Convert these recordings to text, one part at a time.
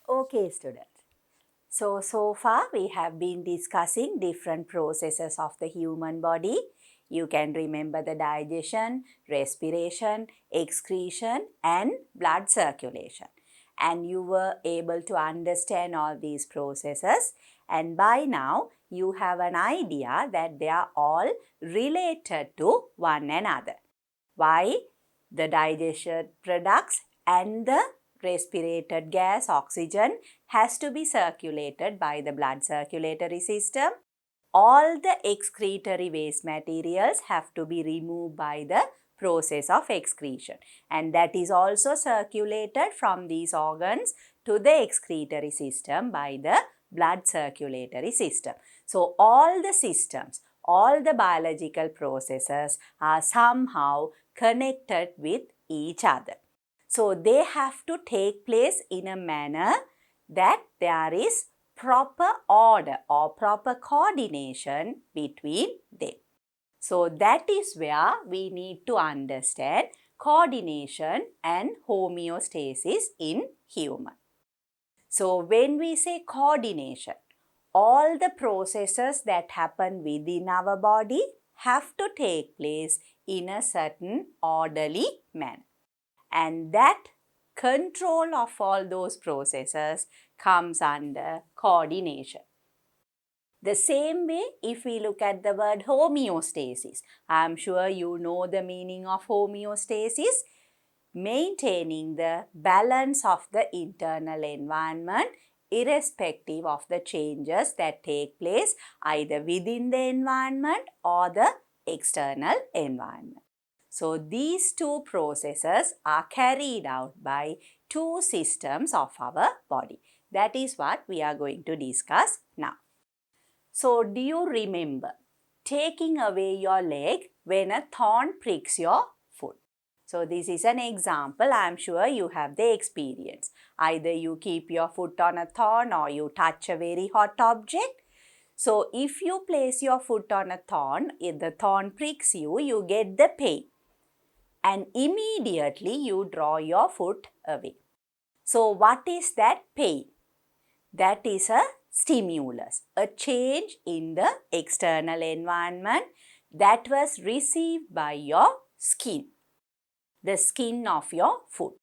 Okay, students. So far we have been discussing different processes of the human body. You can remember the digestion, respiration, excretion and blood circulation. And you were able to understand all these processes, and by now you have an idea that they are all related to one another. Why? The digestion products and the respirated gas, oxygen, has to be circulated by the blood circulatory system. All the excretory waste materials have to be removed by the process of excretion, and that is also circulated from these organs to the excretory system by the blood circulatory system. So all the systems, all the biological processes are somehow connected with each other. So they have to take place in a manner that there is proper order or proper coordination between them. So that is where we need to understand coordination and homeostasis in human. So when we say coordination, all the processes that happen within our body have to take place in a certain orderly manner. And that control of all those processes comes under coordination. The same way, if we look at the word homeostasis, I am sure you know the meaning of homeostasis, maintaining the balance of the internal environment irrespective of the changes that take place either within the environment or the external environment. So these two processes are carried out by two systems of our body. That is what we are going to discuss now. So do you remember taking away your leg when a thorn pricks your foot? So this is an example. I am sure you have the experience. Either you keep your foot on a thorn or you touch a very hot object. So if you place your foot on a thorn, if the thorn pricks you, you get the pain. And immediately you draw your foot away. So what is that pain? That is a stimulus, a change in the external environment that was received by your skin, the skin of your foot.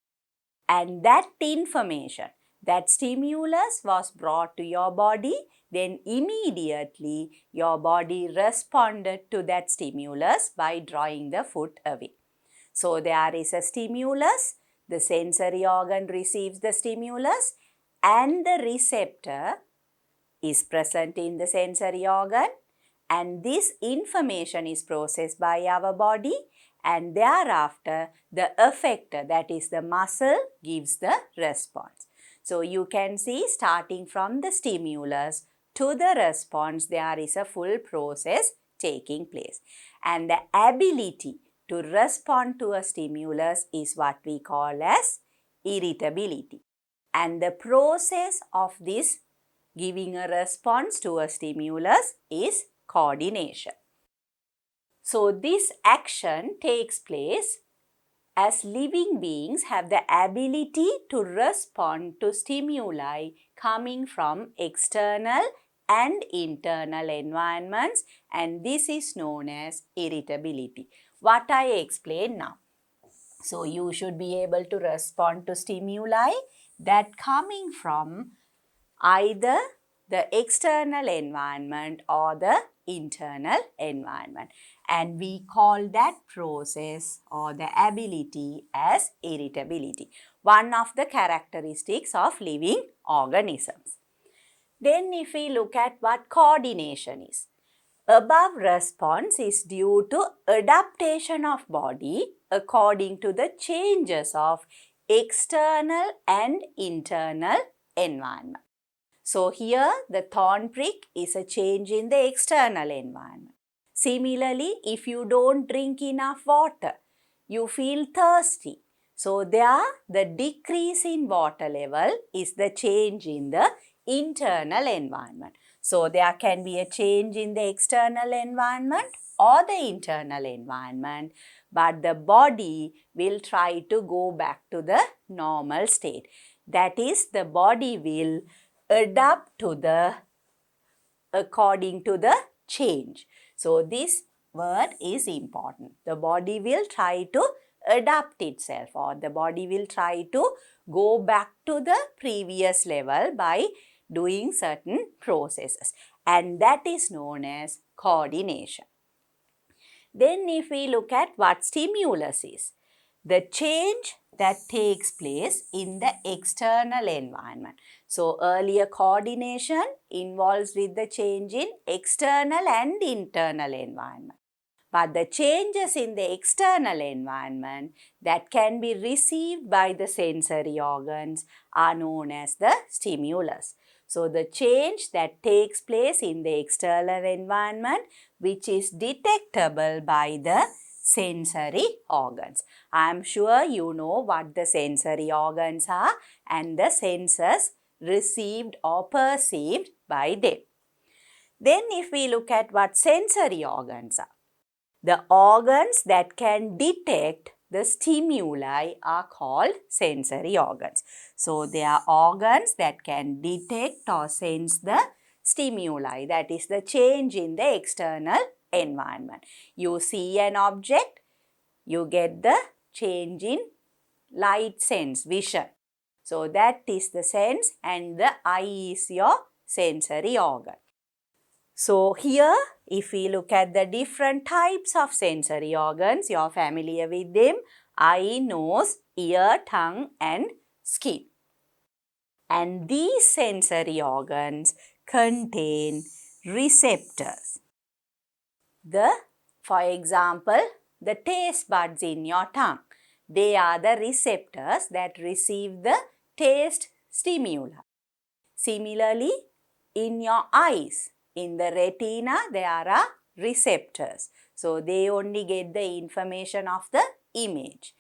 And that information, that stimulus was brought to your body, then immediately your body responded to that stimulus by drawing the foot away. So there is a stimulus, the sensory organ receives the stimulus and the receptor is present in the sensory organ, and this information is processed by our body, and thereafter the effector, that is the muscle, gives the response. So you can see, starting from the stimulus to the response, there is a full process taking place, and the ability to respond to a stimulus is what we call as irritability. And the process of this giving a response to a stimulus is coordination. So this action takes place as living beings have the ability to respond to stimuli coming from external and internal environments, and this is known as irritability. What I explained now. So you should be able to respond to stimuli that coming from either the external environment or the internal environment, and we call that process or the ability as irritability, one of the characteristics of living organisms. Then if we look at what coordination is, above response is due to adaptation of body according to the changes of external and internal environment. So here the thorn prick is a change in the external environment. Similarly, if you don't drink enough water, you feel thirsty. So there the decrease in water level is the change in the internal environment. So there can be a change in the external environment or the internal environment, but the body will try to go back to the normal state. That is, the body will adapt to the according to the change. So this word is important. The body will try to adapt itself, or the body will try to go back to the previous level by doing certain processes, and that is known as coordination. Then if we look at what stimulus is, the change that takes place in the external environment. So earlier coordination involves with the change in external and internal environment. But the changes in the external environment that can be received by the sensory organs are known as the stimulus. So the change that takes place in the external environment, which is detectable by the sensory organs. I am sure you know what the sensory organs are and the senses received or perceived by them. Then if we look at what sensory organs are, the organs that can detect the stimuli are called sensory organs. So, they are organs that can detect or sense the stimuli, that is the change in the external environment. You see an object, you get the change in light sense, vision. So, that is the sense, and the eye is your sensory organ. So here, if we look at the different types of sensory organs, you are familiar with them: eye, nose, ear, tongue and skin. And these sensory organs contain receptors. For example, the taste buds in your tongue, they are the receptors that receive the taste stimuli. Similarly, in your eyes, in the retina, there are receptors. So, they only get the information of the image.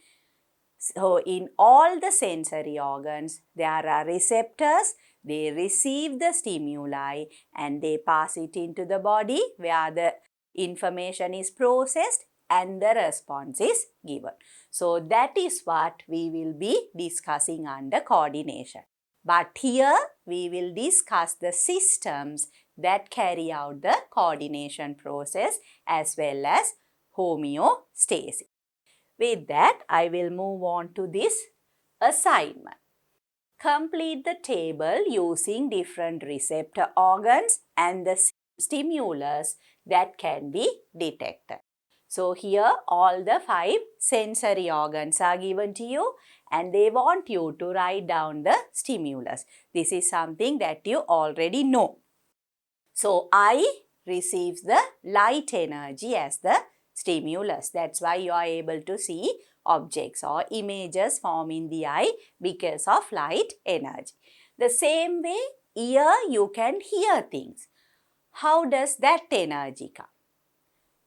So, in all the sensory organs, there are receptors. They receive the stimuli and they pass it into the body where the information is processed and the response is given. So, that is what we will be discussing under coordination. But here we will discuss the systems that carry out the coordination process as well as homeostasis. With that, I will move on to this assignment. Complete the table using different receptor organs and the stimulus that can be detected. So here all the 5 sensory organs are given to you and they want you to write down the stimulus. This is something that you already know. So eye receives the light energy as the stimulus. That's why you are able to see objects or images form in the eye because of light energy. The same way, ear, you can hear things. How does that energy come?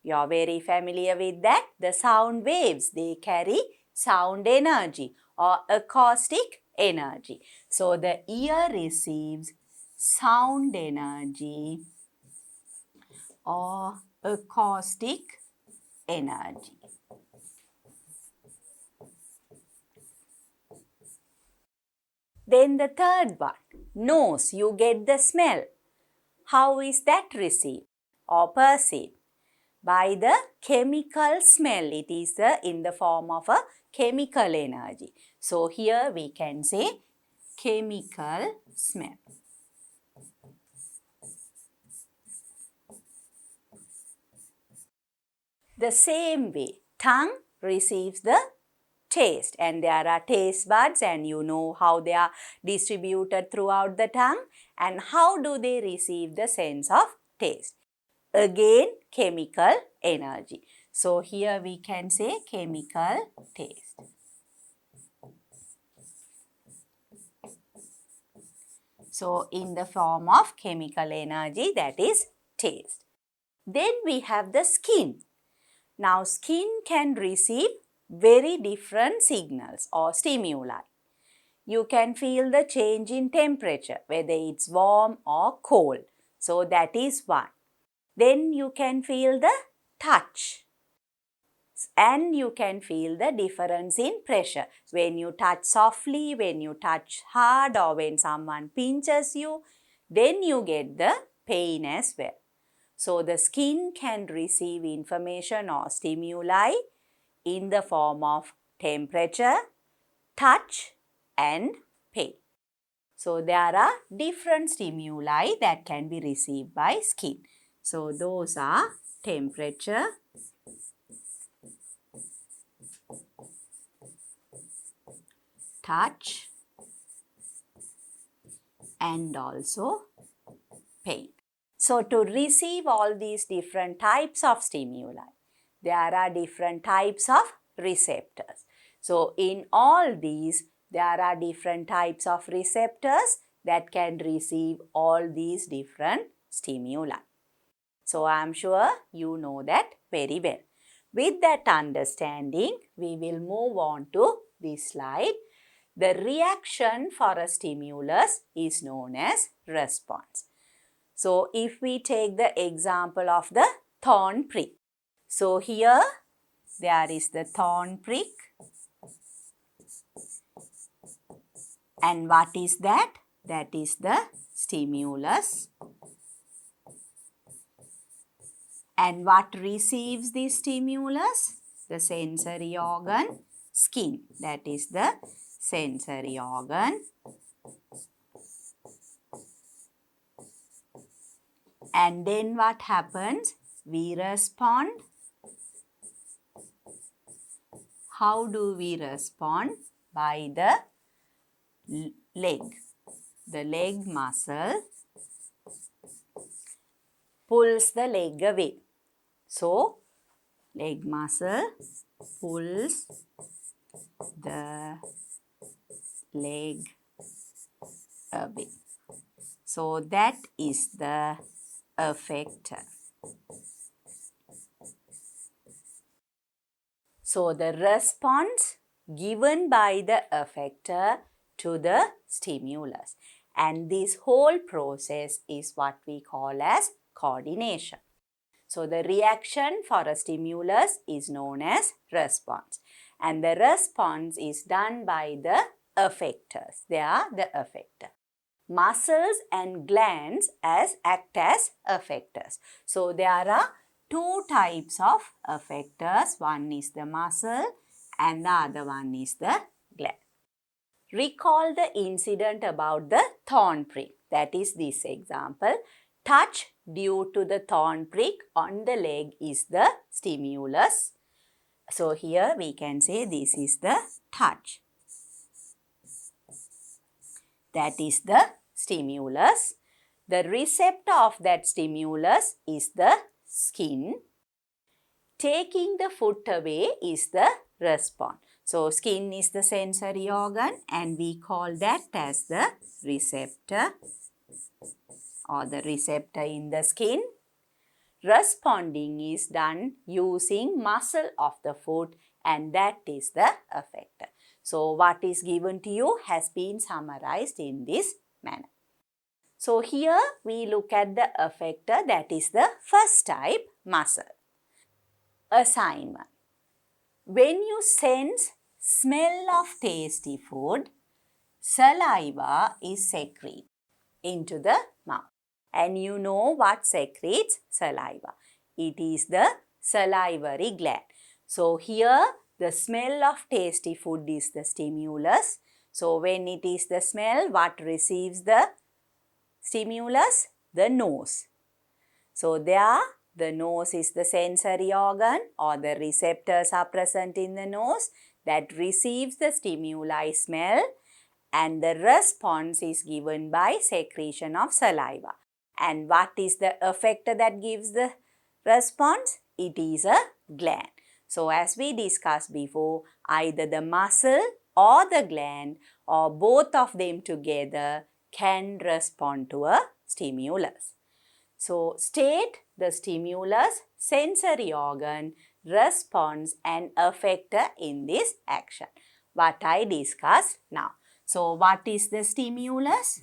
You are very familiar with that. The sound waves, they carry sound energy or acoustic energy. So, the ear receives sound energy or acoustic energy. Then the third one, nose, you get the smell. How is that received or perceived? By the chemical smell. It is in the form of a chemical energy. So here we can say chemical smell. The same way, tongue receives the taste, and there are taste buds and you know how they are distributed throughout the tongue and how do they receive the sense of taste. Again, chemical energy. So here we can say chemical taste. So in the form of chemical energy, that is taste. Then we have the skin. Now skin can receive very different signals or stimuli. You can feel the change in temperature, whether it's warm or cold. So that is one. Then you can feel the touch. And you can feel the difference in pressure. When you touch softly, when you touch hard, or when someone pinches you, then you get the pain as well. So the skin can receive information or stimuli in the form of temperature, touch and pain. So there are different stimuli that can be received by skin. So those are temperature, touch and also pain. So to receive all these different types of stimuli, there are different types of receptors. So in all these, there are different types of receptors that can receive all these different stimuli. So I am sure you know that very well. With that understanding, we will move on to this slide. The reaction for a stimulus is known as response. So if we take the example of the thorn prick. So here there is the thorn prick. And what is that? That is the stimulus. And what receives this stimulus? The sensory organ, skin. That is the sensory organ. And then what happens? We respond. How do we respond? By the leg. The leg muscle pulls the leg away. So, leg muscle pulls the leg away. So, that is the effector. So, the response given by the effector to the stimulus. And this whole process is what we call as coordination. So, the reaction for a stimulus is known as response. And the response is done by the effectors. They are the effector. Muscles and glands act as effectors. So, there are two types of effectors. One is the muscle and the other one is the gland. Recall the incident about the thorn prick. That is this example. Touch due to the thorn prick on the leg is the stimulus. So here we can say this is the touch. That is the stimulus. The receptor of that stimulus is the skin. Taking the foot away is the response. So, skin is the sensory organ and we call that as the receptor or the receptor in the skin. Responding is done using muscle of the foot and that is the effector. So, what is given to you has been summarized in this manner. So, here we look at the effector, that is the first type, muscle. Assignment. When you sense smell of tasty food, saliva is secreted into the mouth. And you know what secretes saliva. It is the salivary gland. So here the smell of tasty food is the stimulus. So when it is the smell, what receives the stimulus? The nose. So there the nose is the sensory organ or the receptors are present in the nose that receives the stimuli smell and the response is given by secretion of saliva. And what is the effector that gives the response? It is a gland. So as we discussed before, either the muscle or the gland or both of them together can respond to a stimulus. So state the stimulus, sensory organ, response and effector in this action. What I discussed now. So what is the stimulus?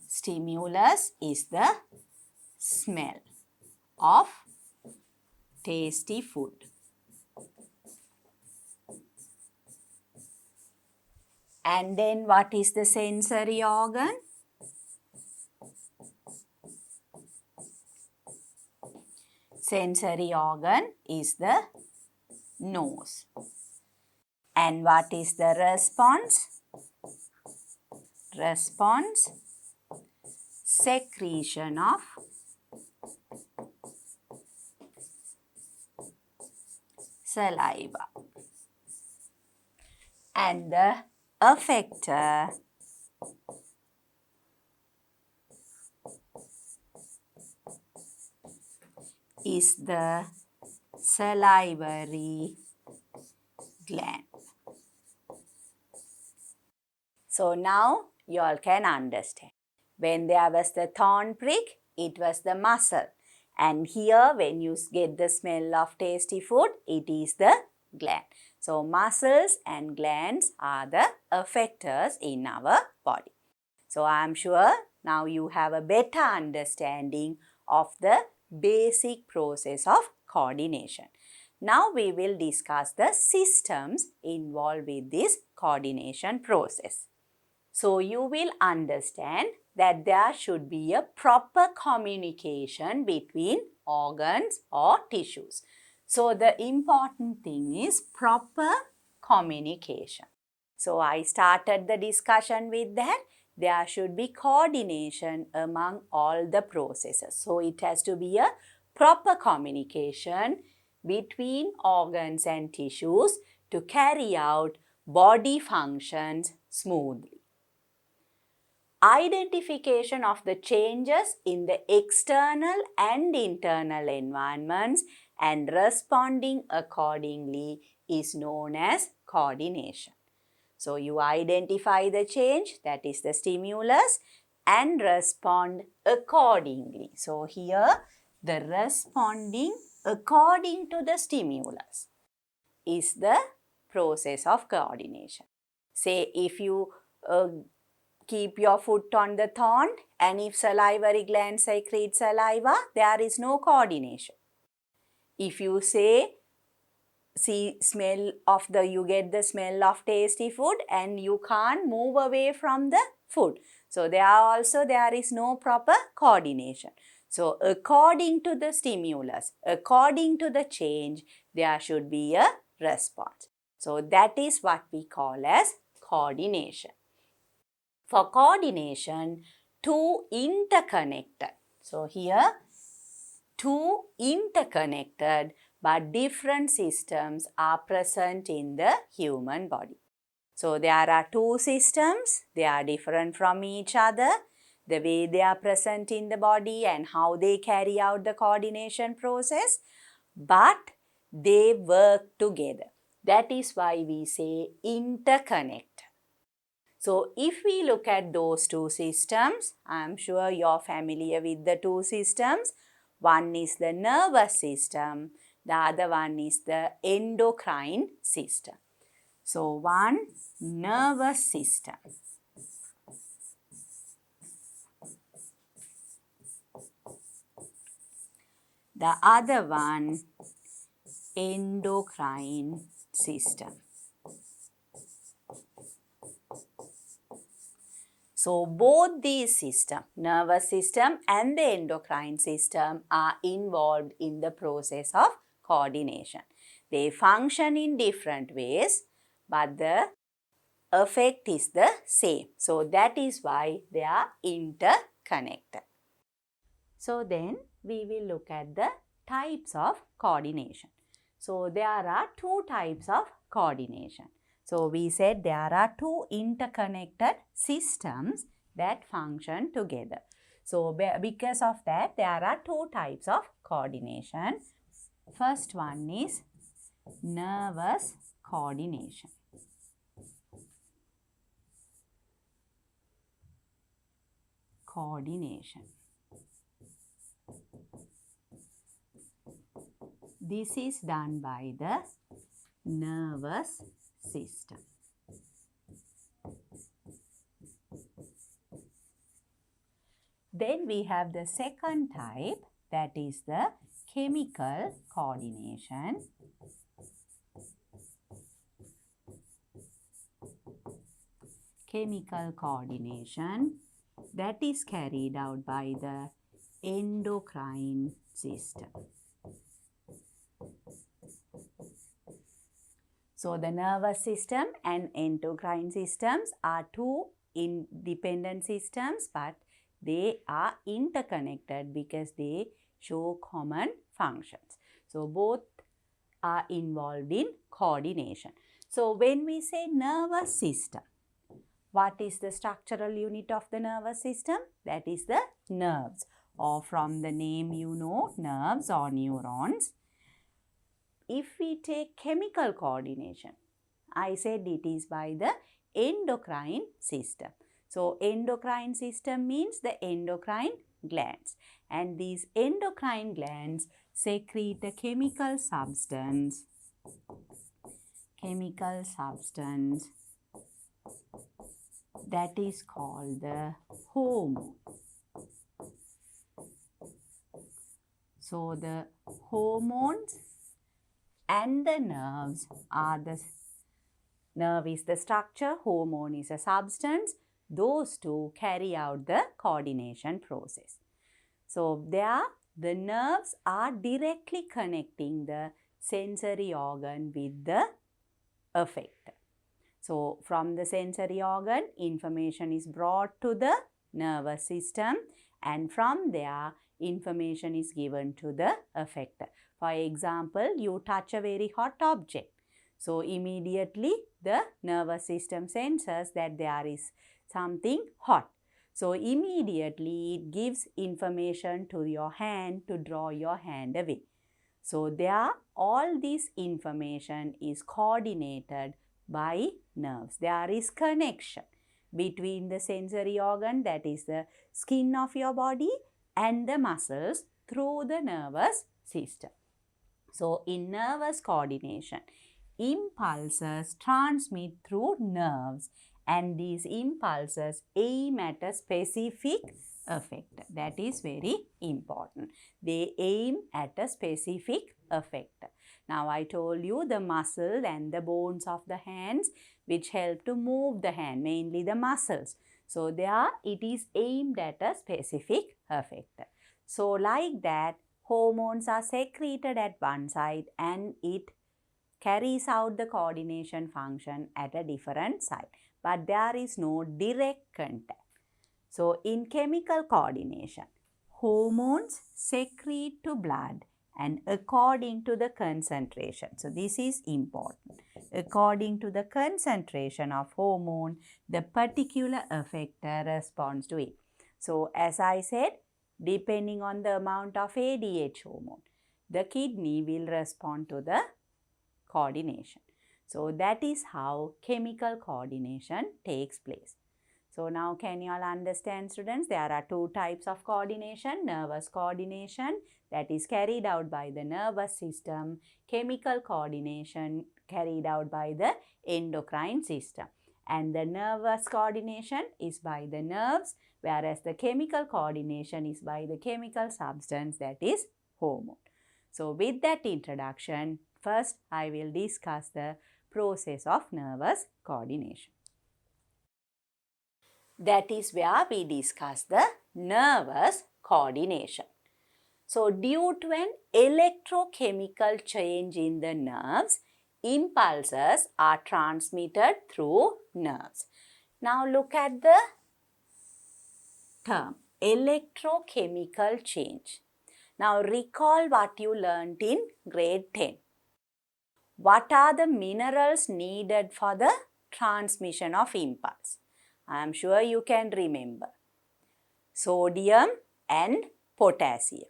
Stimulus is the smell of tasty food. And then what is the sensory organ? Sensory organ is the nose. And what is the response? Response, secretion of saliva. And the effector is the salivary gland. So now you all can understand. When there was the thorn prick, it was the muscle. And here when you get the smell of tasty food, it is the gland. So muscles and glands are the effectors in our body. So I am sure now you have a better understanding of the basic process of coordination. Now we will discuss the systems involved with this coordination process. So you will understand that there should be a proper communication between organs or tissues. So the important thing is proper communication. So I started the discussion with that. There should be coordination among all the processes. So it has to be a proper communication between organs and tissues to carry out body functions smoothly. Identification of the changes in the external and internal environments and responding accordingly is known as coordination. So you identify the change, that is the stimulus, and respond accordingly. So here the responding according to the stimulus is the process of coordination. Say if you keep your foot on the thorn and if salivary glands secrete saliva, there is no coordination. If you say, you get the smell of tasty food and you can't move away from the food. So there is no proper coordination. So according to the stimulus, according to the change, there should be a response. So that is what we call as coordination. For coordination, two interconnected. So here, two interconnected but different systems are present in the human body. So there are two systems, they are different from each other, the way they are present in the body and how they carry out the coordination process, but they work together. That is why we say interconnect. So if we look at those two systems, I am sure you are familiar with the two systems. One is the nervous system, the other one is the endocrine system. So one, nervous system. The other one, endocrine system. So both these systems, nervous system and the endocrine system, are involved in the process of coordination. They function in different ways, but the effect is the same. So that is why they are interconnected. So then we will look at the types of coordination. So there are two types of coordination. So we said there are two interconnected systems that function together. So because of that, there are two types of coordination. First one is nervous coordination. This is done by the nervous system. Then we have the second type, that is the chemical coordination. Chemical coordination that is carried out by the endocrine system. So the nervous system and endocrine systems are two independent systems, but they are interconnected because they show common functions. So both are involved in coordination. So when we say nervous system, what is the structural unit of the nervous system? That is the nerves, or from the name you know, nerves or neurons. If we take chemical coordination, I said it is by the endocrine system. So endocrine system means the endocrine glands, and these endocrine glands secrete a chemical substance that is called the hormone. So the hormones and the nerves are the, nerve is the structure, hormone is a substance. Those two carry out the coordination process. So there, the nerves are directly connecting the sensory organ with the effector. So from the sensory organ, information is brought to the nervous system, and from there, information is given to the effector. For example, you touch a very hot object. So immediately the nervous system senses that there is something hot. So immediately it gives information to your hand to draw your hand away. So there, all this information is coordinated by nerves. There is connection between the sensory organ, that is the skin of your body, and the muscles through the nervous system. So in nervous coordination, impulses transmit through nerves, and these impulses aim at a specific effect. That is very important. They aim at a specific effect. Now I told you the muscle and the bones of the hands which help to move the hand, mainly the muscles. So there it is aimed at a specific effect. So like that, hormones are secreted at one side and it carries out the coordination function at a different side. But there is no direct contact. So in chemical coordination, hormones secrete to blood and according to the concentration. So this is important. According to the concentration of hormone, the particular effector responds to it. So as I said, depending on the amount of ADH hormone, the kidney will respond to the coordination. So that is how chemical coordination takes place. So now can you all understand, students? There are two types of coordination: nervous coordination that is carried out by the nervous system, chemical coordination carried out by the endocrine system. And the nervous coordination is by the nerves, whereas the chemical coordination is by the chemical substance, that is hormone. So with that introduction, first I will discuss the process of nervous coordination. That is where we discuss the nervous coordination. So due to an electrochemical change in the nerves, impulses are transmitted through nerves. Now look at the term electrochemical change. Now recall what you learnt in grade 10. What are the minerals needed for the transmission of impulse? I am sure you can remember. Sodium and potassium.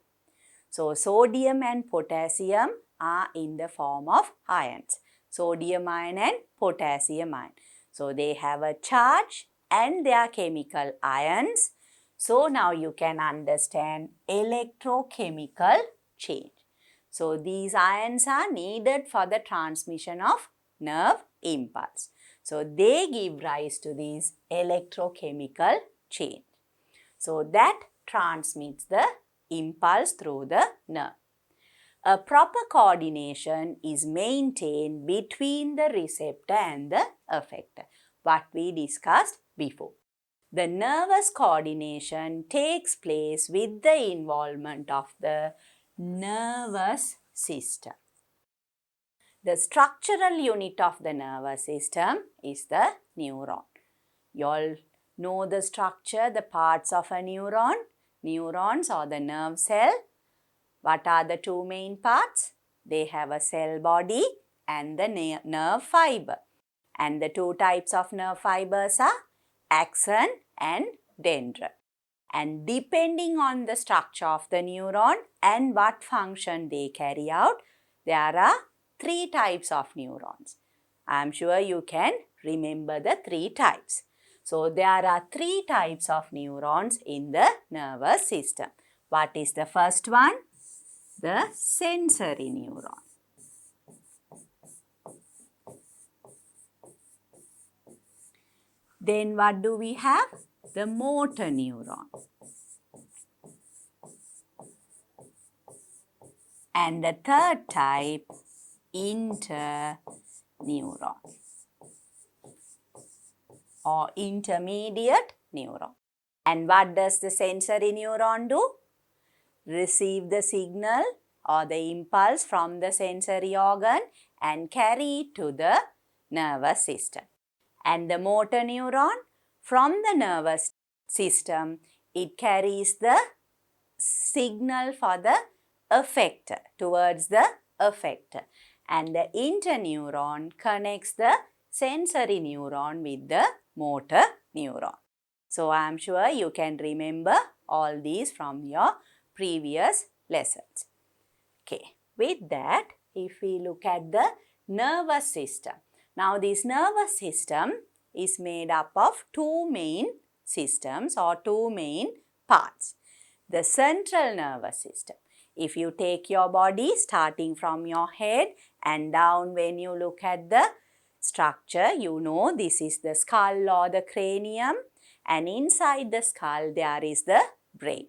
So sodium and potassium are in the form of ions. Sodium ion and potassium ion. So they have a charge and they are chemical ions. So now you can understand electrochemical change. So these ions are needed for the transmission of nerve impulse. So they give rise to this electrochemical change. So that transmits the impulse through the nerve. A proper coordination is maintained between the receptor and the effector, what we discussed before. The nervous coordination takes place with the involvement of the nervous system. The structural unit of the nervous system is the neuron. You all know the structure, the parts of a neuron. Neurons or the nerve cell. What are the two main parts? They have a cell body and the nerve fiber. And the two types of nerve fibers are axon and dendron. And depending on the structure of the neuron and what function they carry out, there are three types of neurons. I am sure you can remember the three types. So, there are three types of neurons in the nervous system. What is the first one? The sensory neuron. Then what do we have? The motor neuron. And the third type, interneuron or intermediate neuron. And what does the sensory neuron do? Receive the signal or the impulse from the sensory organ and carry it to the nervous system. And the motor neuron, from the nervous system, it carries the signal for the effector towards the effector. And the interneuron connects the sensory neuron with the motor neuron. So, I am sure you can remember all these from your previous lessons. Okay, with that, if we look at the nervous system. Now, this nervous system is made up of two main systems or two main parts. The central nervous system. If you take your body starting from your head and down, when you look at the structure, you know this is the skull or the cranium, and inside the skull there is the brain.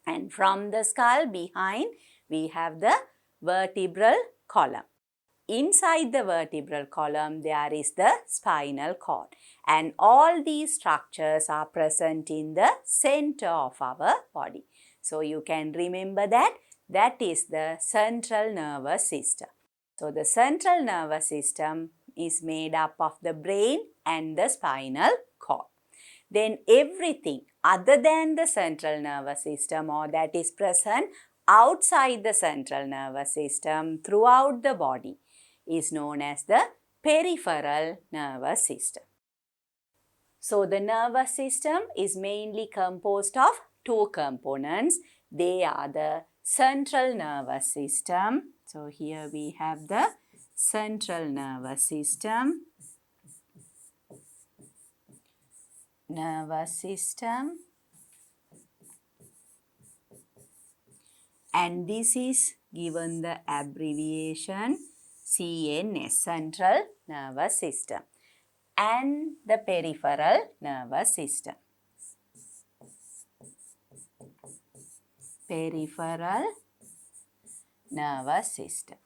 And from the skull behind we have the vertebral column. Inside the vertebral column there is the spinal cord, and all these structures are present in the center of our body. So, you can remember that is the central nervous system. So, the central nervous system is made up of the brain and the spinal cord. Then everything other than the central nervous system or that is present outside the central nervous system throughout the body is known as the peripheral nervous system. So, the nervous system is mainly composed of two components. They are the central nervous system. So, here we have the central nervous system. And this is given the abbreviation CNS, central nervous system, and the peripheral nervous system. Peripheral nervous system.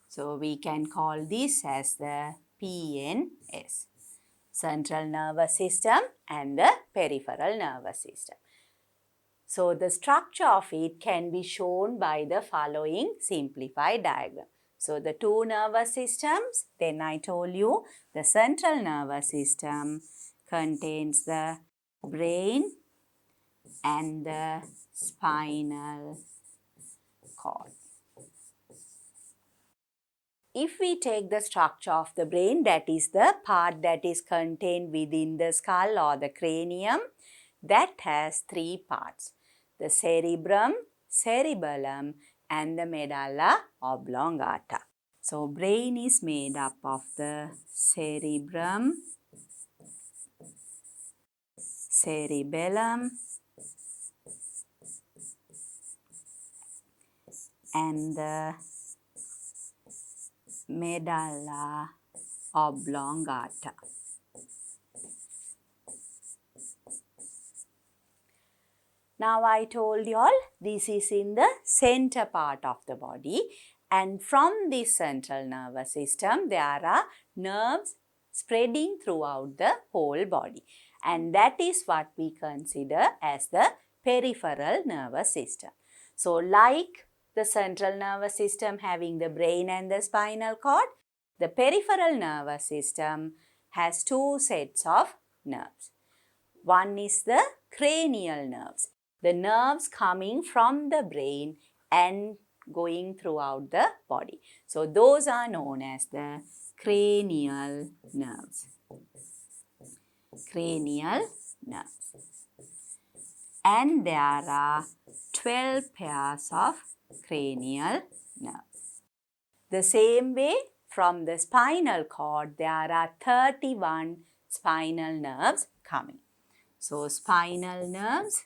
So, we can call this as the PNS, central nervous system and the peripheral nervous system. So, the structure of it can be shown by the following simplified diagram. So, the two nervous systems, then I told you the central nervous system contains the brain and the spinal cord. If we take the structure of the brain, that is the part that is contained within the skull or the cranium, that has three parts: the cerebrum, cerebellum, and the medulla oblongata. So, brain is made up of the cerebrum, cerebellum, and the medulla oblongata. Now I told you all this is in the center part of the body, and from this central nervous system there are nerves spreading throughout the whole body, and that is what we consider as the peripheral nervous system. So like the central nervous system having the brain and the spinal cord, the peripheral nervous system has two sets of nerves. One is the cranial nerves, the nerves coming from the brain and going throughout the body. So those are known as the cranial nerves. Cranial nerves. And there are 12 pairs of cranial nerves. The same way, from the spinal cord, there are 31 spinal nerves coming. So, spinal nerves,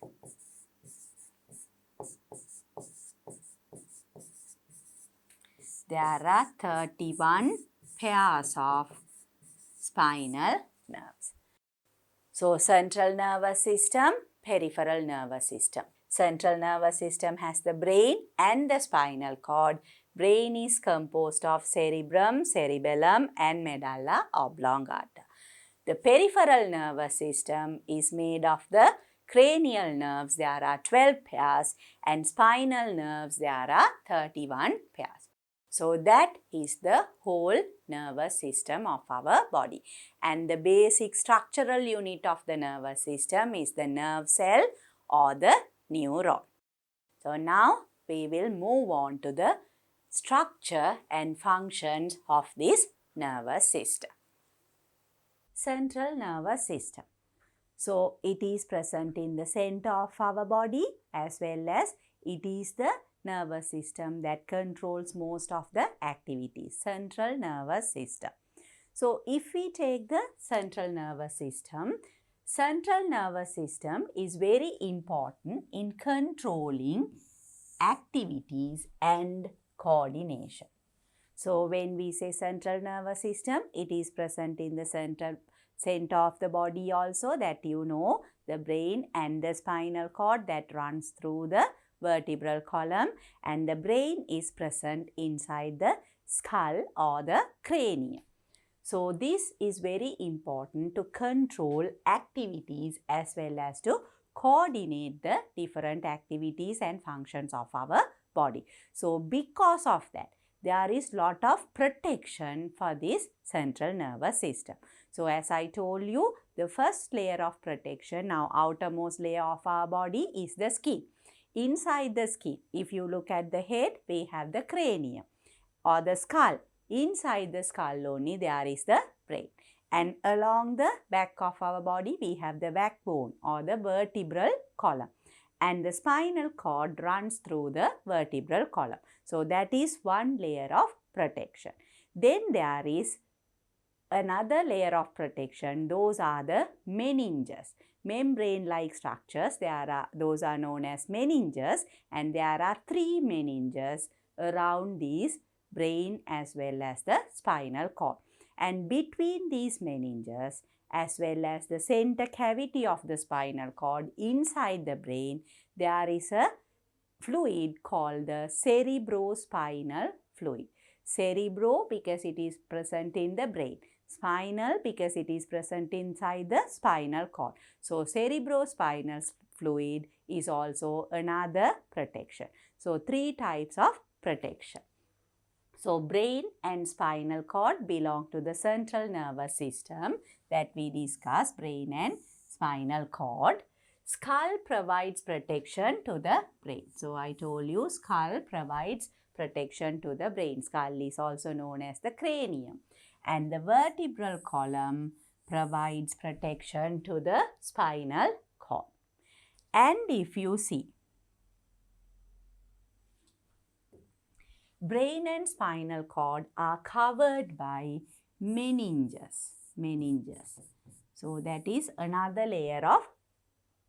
there are 31 pairs of spinal nerves. So, central nervous system, peripheral nervous system. Central nervous system has the brain and the spinal cord. Brain is composed of cerebrum, cerebellum and medulla oblongata. The peripheral nervous system is made of the cranial nerves, there are 12 pairs, and spinal nerves, there are 31 pairs. So that is the whole nervous system of our body. And the basic structural unit of the nervous system is the nerve cell or the neuron. So now we will move on to the structure and functions of this nervous system. Central nervous system. So it is present in the center of our body, as well as it is the nervous system that controls most of the activities. Central nervous system. So if we take the central nervous system is very important in controlling activities and coordination. So when we say central nervous system, it is present in the center of the body also, that you know, the brain and the spinal cord that runs through the vertebral column, and the brain is present inside the skull or the cranium. So this is very important to control activities as well as to coordinate the different activities and functions of our body. So because of that, there is lot of protection for this central nervous system. So as I told you, the first layer of protection, now outermost layer of our body is the skin. Inside the skin, if you look at the head, we have the cranium or the skull. Inside the skull only there is the brain. And along the back of our body, we have the backbone or the vertebral column. And the spinal cord runs through the vertebral column. So that is one layer of protection. Then there is another layer of protection. Those are the meninges. Membrane-like structures, those are known as meninges, and there are 3 meninges around these brain as well as the spinal cord. And between these meninges as well as the center cavity of the spinal cord inside the brain, there is a fluid called the cerebrospinal fluid. Cerebro because it is present in the brain. Spinal because it is present inside the spinal cord. So cerebrospinal fluid is also another protection. So 3 types of protection. So brain and spinal cord belong to the central nervous system that we discussed, brain and spinal cord. Skull provides protection to the brain. So I told you skull provides protection to the brain. Skull is also known as the cranium. And the vertebral column provides protection to the spinal cord. And if you see, brain and spinal cord are covered by meninges. So that is another layer of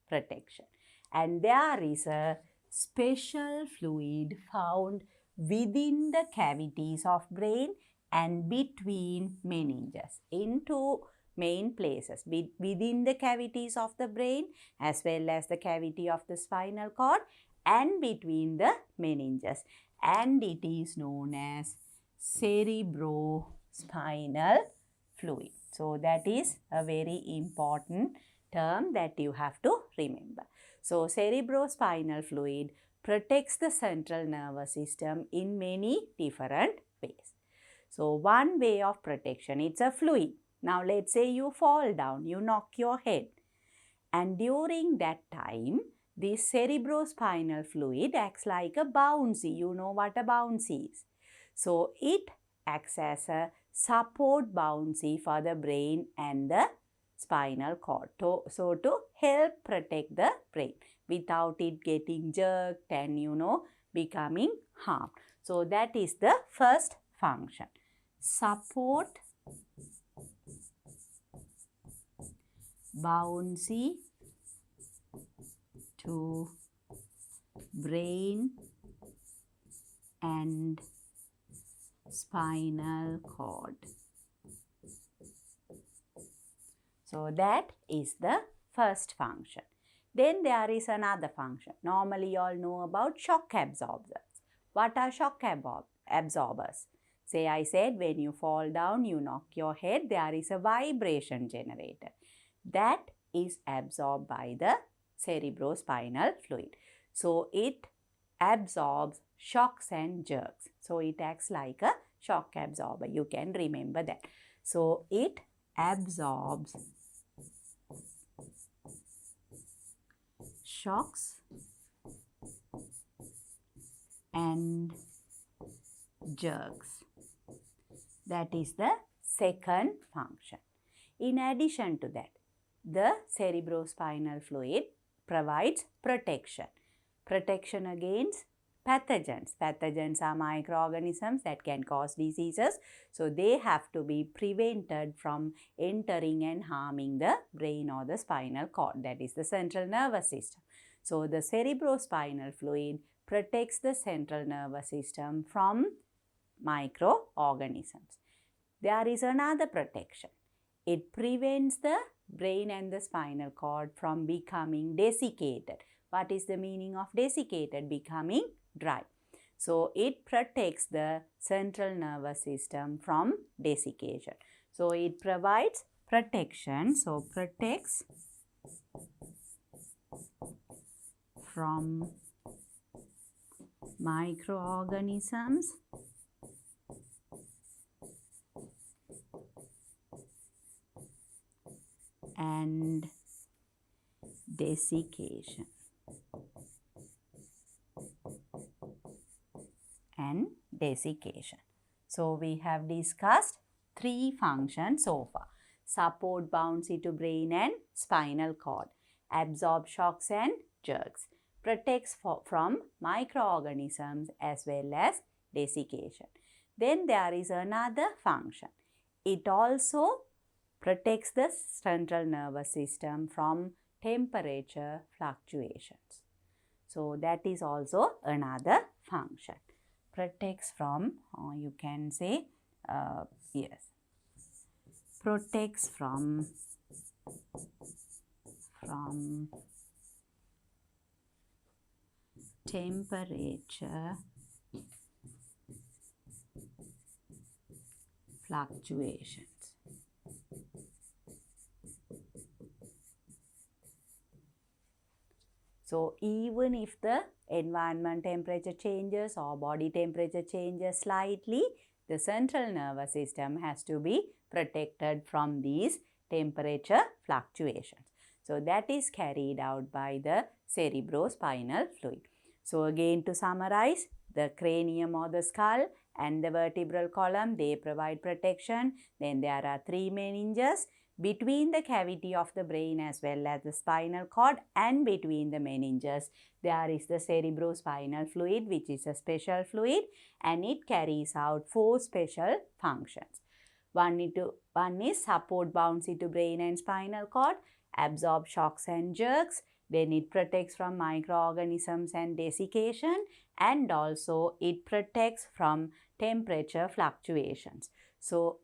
protection. And there is a special fluid found within the cavities of brain and between meninges. Into main places within the cavities of the brain as well as the cavity of the spinal cord and between the meninges, and it is known as cerebrospinal fluid. So that is a very important term that you have to remember. So cerebrospinal fluid protects the central nervous system in many different ways. So one way of protection, it's a fluid. Now let's say you fall down, you knock your head, and during that time this cerebrospinal fluid acts like a bouncy. You know what a bouncy is. So it acts as a support bouncy for the brain and the spinal cord. So to help protect the brain without it getting jerked and becoming harmed. So that is the first function. Support bouncy to brain and spinal cord. So that is the first function. Then there is another function. Normally you all know about shock absorbers. What are shock absorbers? Say I said when you fall down, you knock your head, there is a vibration generator. That is absorbed by the cerebrospinal fluid. So it absorbs shocks and jerks. So it acts like a shock absorber. You can remember that. So it absorbs shocks and jerks. That is the second function. In addition to that, the cerebrospinal fluid provides protection. Protection against pathogens. Pathogens are microorganisms that can cause diseases. So they have to be prevented from entering and harming the brain or the spinal cord. That is the central nervous system. So the cerebrospinal fluid protects the central nervous system from microorganisms. There is another protection. It prevents the brain and the spinal cord from becoming desiccated. What is the meaning of desiccated? Becoming dry. So it protects the central nervous system from desiccation. So it provides protection. So protects from microorganisms and desiccation. So we have discussed three functions so far. Support bouncy to brain and spinal cord. Absorb shocks and jerks. Protects from microorganisms as well as desiccation. Then there is another function. It also protects the central nervous system from temperature fluctuations. So that is also another function. Protects from, or you can say, protects from temperature fluctuations. So even if the environment temperature changes or body temperature changes slightly, the central nervous system has to be protected from these temperature fluctuations. So that is carried out by the cerebrospinal fluid. So again, to summarize, the cranium or the skull and the vertebral column, they provide protection. Then there are three meninges between the cavity of the brain as well as the spinal cord, and between the meninges there is the cerebrospinal fluid, which is a special fluid, and it carries out four special functions. One is support bouncy to brain and spinal cord, absorb shocks and jerks, then it protects from microorganisms and desiccation, and also it protects from temperature fluctuations. So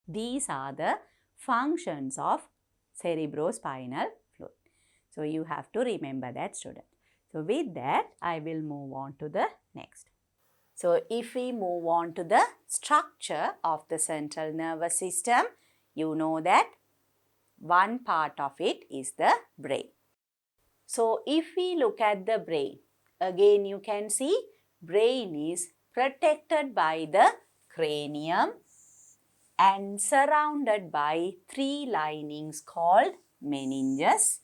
These are the functions of cerebrospinal fluid. So you have to remember that, student. So with that, I will move on to the next. So if we move on to the structure of the central nervous system, you know that one part of it is the brain. So if we look at the brain, again you can see brain is protected by the cranium and surrounded by three linings called meninges,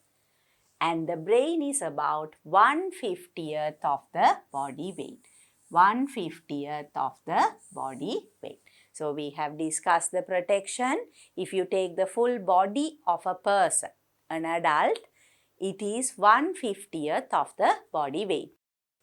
and the brain is about 1/50th of the body weight. 1/50th of the body weight. So we have discussed the protection. If you take the full body of a person, an adult, it is 1/50th of the body weight.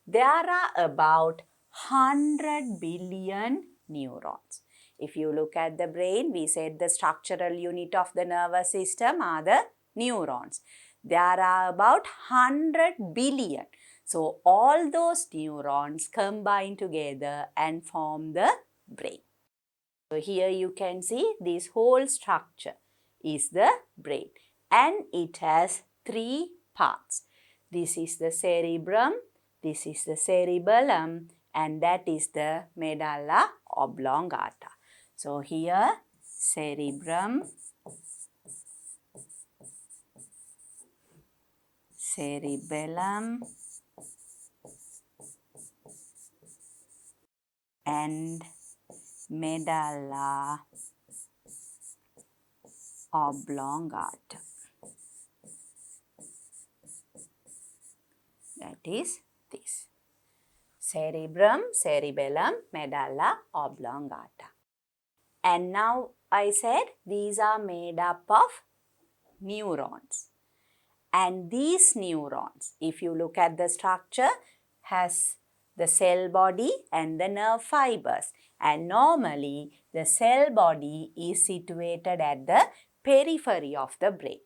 There are about 100 billion neurons. If you look at the brain, we said the structural unit of the nervous system are the neurons. There are about 100 billion. So all those neurons combine together and form the brain. So here you can see this whole structure is the brain, and it has three parts. This is the cerebrum, this is the cerebellum, and that is the medulla oblongata. So here cerebrum, cerebellum, and medulla oblongata. That is this. Cerebrum, cerebellum, medulla oblongata. And now I said these are made up of neurons. And these neurons, if you look at the structure, has the cell body and the nerve fibers. And normally the cell body is situated at the periphery of the brain.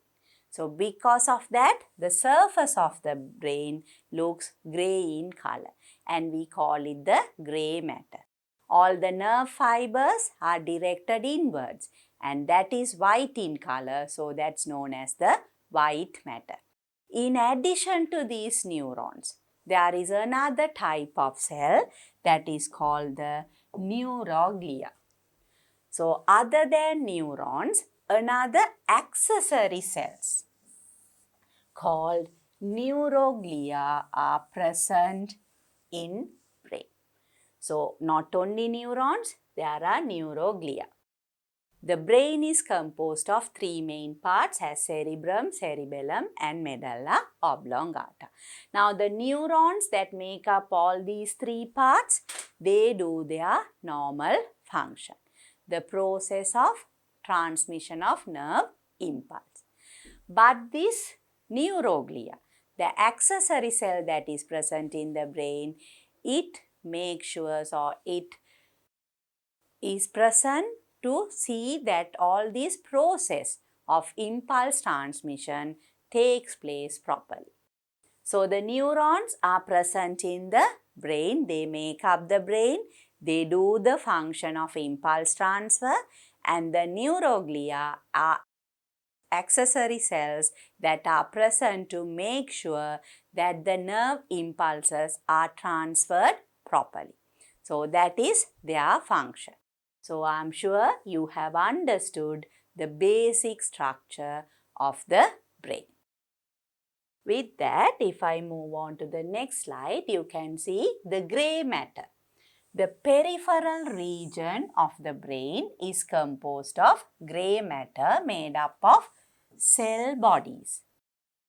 So because of that, the surface of the brain looks grey in color, and we call it the grey matter. All the nerve fibers are directed inwards, and that is white in color, so that's known as the white matter. In addition to these neurons, there is another type of cell that is called the neuroglia. So other than neurons, another accessory cells called neuroglia are present in brain. So not only neurons, there are neuroglia. The brain is composed of three main parts as cerebrum, cerebellum, and medulla oblongata. Now the neurons that make up all these three parts, they do their normal function, the process of transmission of nerve impulse. But this neuroglia, the accessory cell that is present in the brain, it makes sure or it is present to see that all this process of impulse transmission takes place properly. So the neurons are present in the brain, they make up the brain, they do the function of impulse transfer, and the neuroglia are accessory cells that are present to make sure that the nerve impulses are transferred properly. So that is their function. So I am sure you have understood the basic structure of the brain. With that, if I move on to the next slide, you can see the grey matter. The peripheral region of the brain is composed of grey matter made up of cell bodies,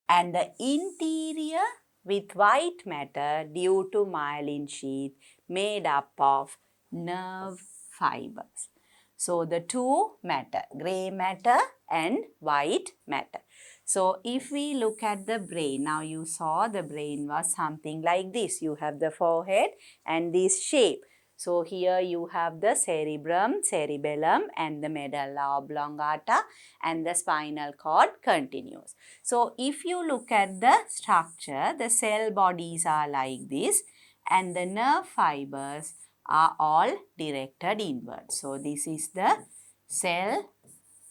and the interior with white matter due to myelin sheath made up of nerve fibers. So the two matter, grey matter and white matter. So if we look at the brain, now you saw the brain was something like this. You have the forehead and this shape. So here you have the cerebrum, cerebellum, and the medulla oblongata, and the spinal cord continues. So if you look at the structure, the cell bodies are like this, and the nerve fibers are all directed inward. So this is the cell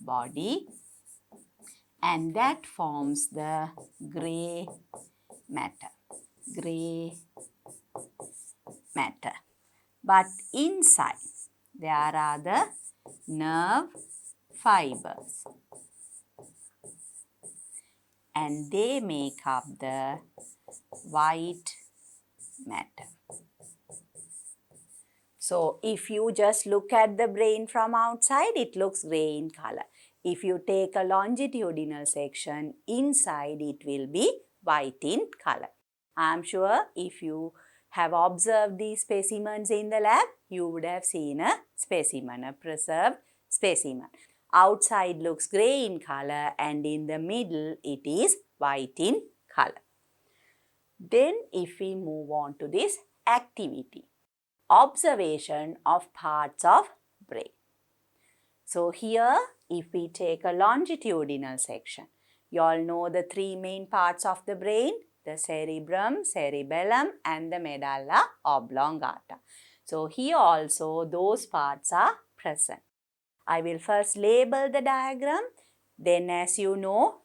body, and that forms the grey matter. Grey matter. But inside there are the nerve fibers, and they make up the white matter. So if you just look at the brain from outside, it looks grey in color. If you take a longitudinal section, inside it will be white in color. I am sure if you have observed these specimens in the lab, you would have seen a specimen, a preserved specimen. Outside looks grey in color and in the middle it is white in color. Then if we move on to this activity, observation of parts of brain. So here if we take a longitudinal section, you all know the three main parts of the brain, the cerebrum, cerebellum and the medulla oblongata. So here also those parts are present. I will first label the diagram. Then as you know,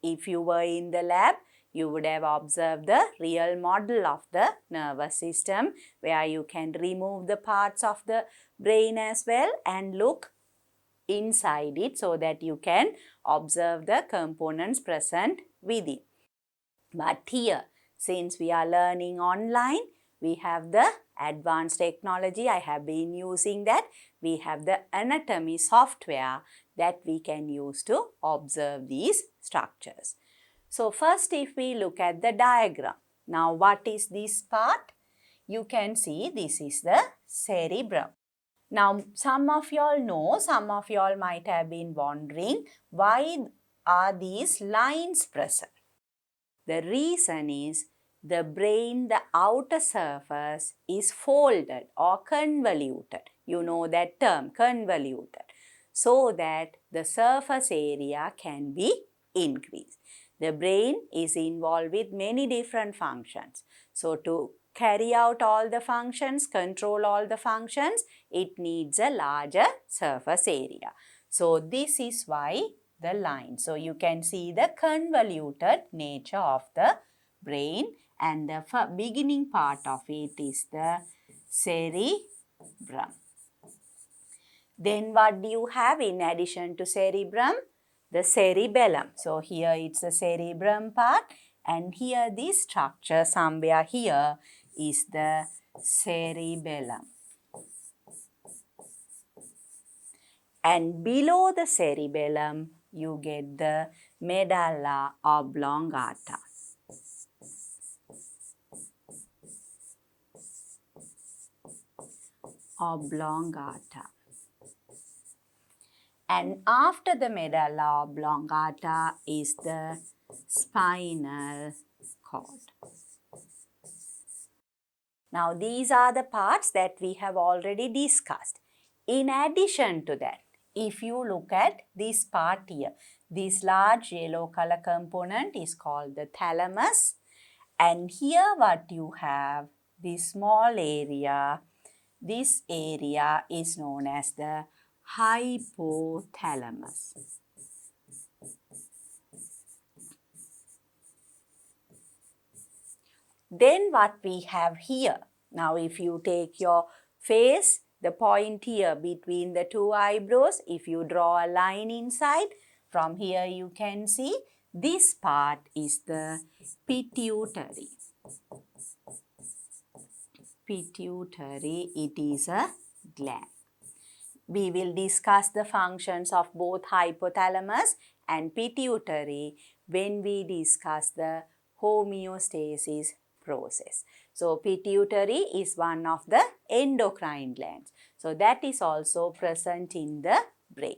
if you were in the lab, you would have observed the real model of the nervous system where you can remove the parts of the brain as well and look inside it so that you can observe the components present within. But here, since we are learning online, we have the advanced technology. I have been using that. We have the anatomy software that we can use to observe these structures. So first if we look at the diagram. Now what is this part? You can see this is the cerebrum. Now some of y'all know, some of y'all might have been wondering, why are these lines present? The reason is the brain, the outer surface is folded or convoluted. You know that term, convoluted. So that the surface area can be increased. The brain is involved with many different functions. So to carry out all the functions, control all the functions, it needs a larger surface area. So this is why the line. So you can see the convoluted nature of the brain, and the beginning part of it is the cerebrum. Then what do you have in addition to cerebrum? The cerebellum. So here it's the cerebrum part, and here this structure somewhere here is the cerebellum. And below the cerebellum you get the medulla oblongata. And after the medulla oblongata is the spinal cord. Now these are the parts that we have already discussed. In addition to that, if you look at this part here, this large yellow color component is called the thalamus. And here what you have, this small area, this area is known as the hypothalamus. Then what we have here, now if you take your face, the point here between the two eyebrows, if you draw a line inside, from here you can see this part is the pituitary. Pituitary, it is a gland. We will discuss the functions of both hypothalamus and pituitary when we discuss the homeostasis process. So pituitary is one of the endocrine glands. So that is also present in the brain.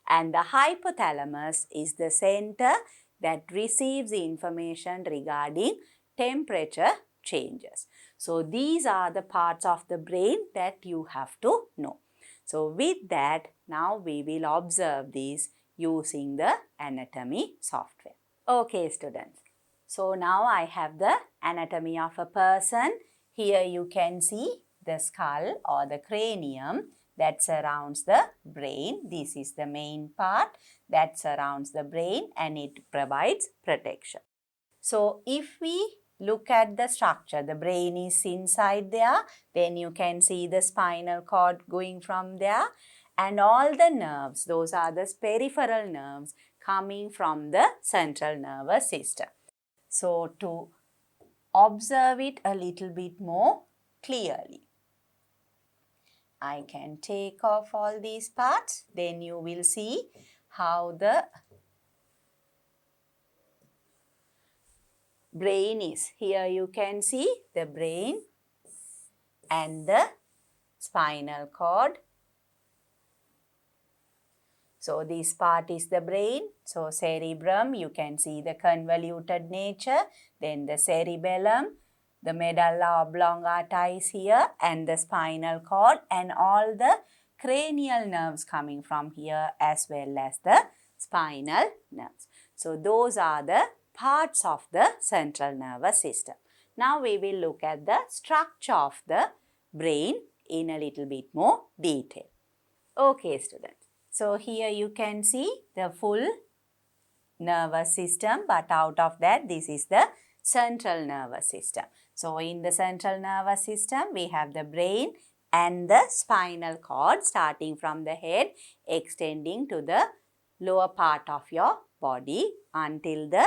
And the hypothalamus is the center that receives information regarding temperature changes. So these are the parts of the brain that you have to know. So with that, now we will observe these using the anatomy software. Okay students, so now I have the anatomy of a person. Here you can see the skull or the cranium. that surrounds the brain. This is the main part that surrounds the brain and it provides protection. So if we look at the structure, the brain is inside there, then you can see the spinal cord going from there and all the nerves, those are the peripheral nerves coming from the central nervous system. So to observe it a little bit more clearly, I can take off all these parts, then you will see how the brain is. Here you can see the brain and the spinal cord. So this part is the brain. So cerebrum, you can see the convoluted nature. Then the cerebellum, the medulla oblongata is here and the spinal cord and all the cranial nerves coming from here as well as the spinal nerves. So those are the parts of the central nervous system. Now we will look at the structure of the brain in a little bit more detail. Okay, students. So here you can see the full nervous system, but out of that this is the central nervous system. So in the central nervous system we have the brain and the spinal cord starting from the head extending to the lower part of your body until the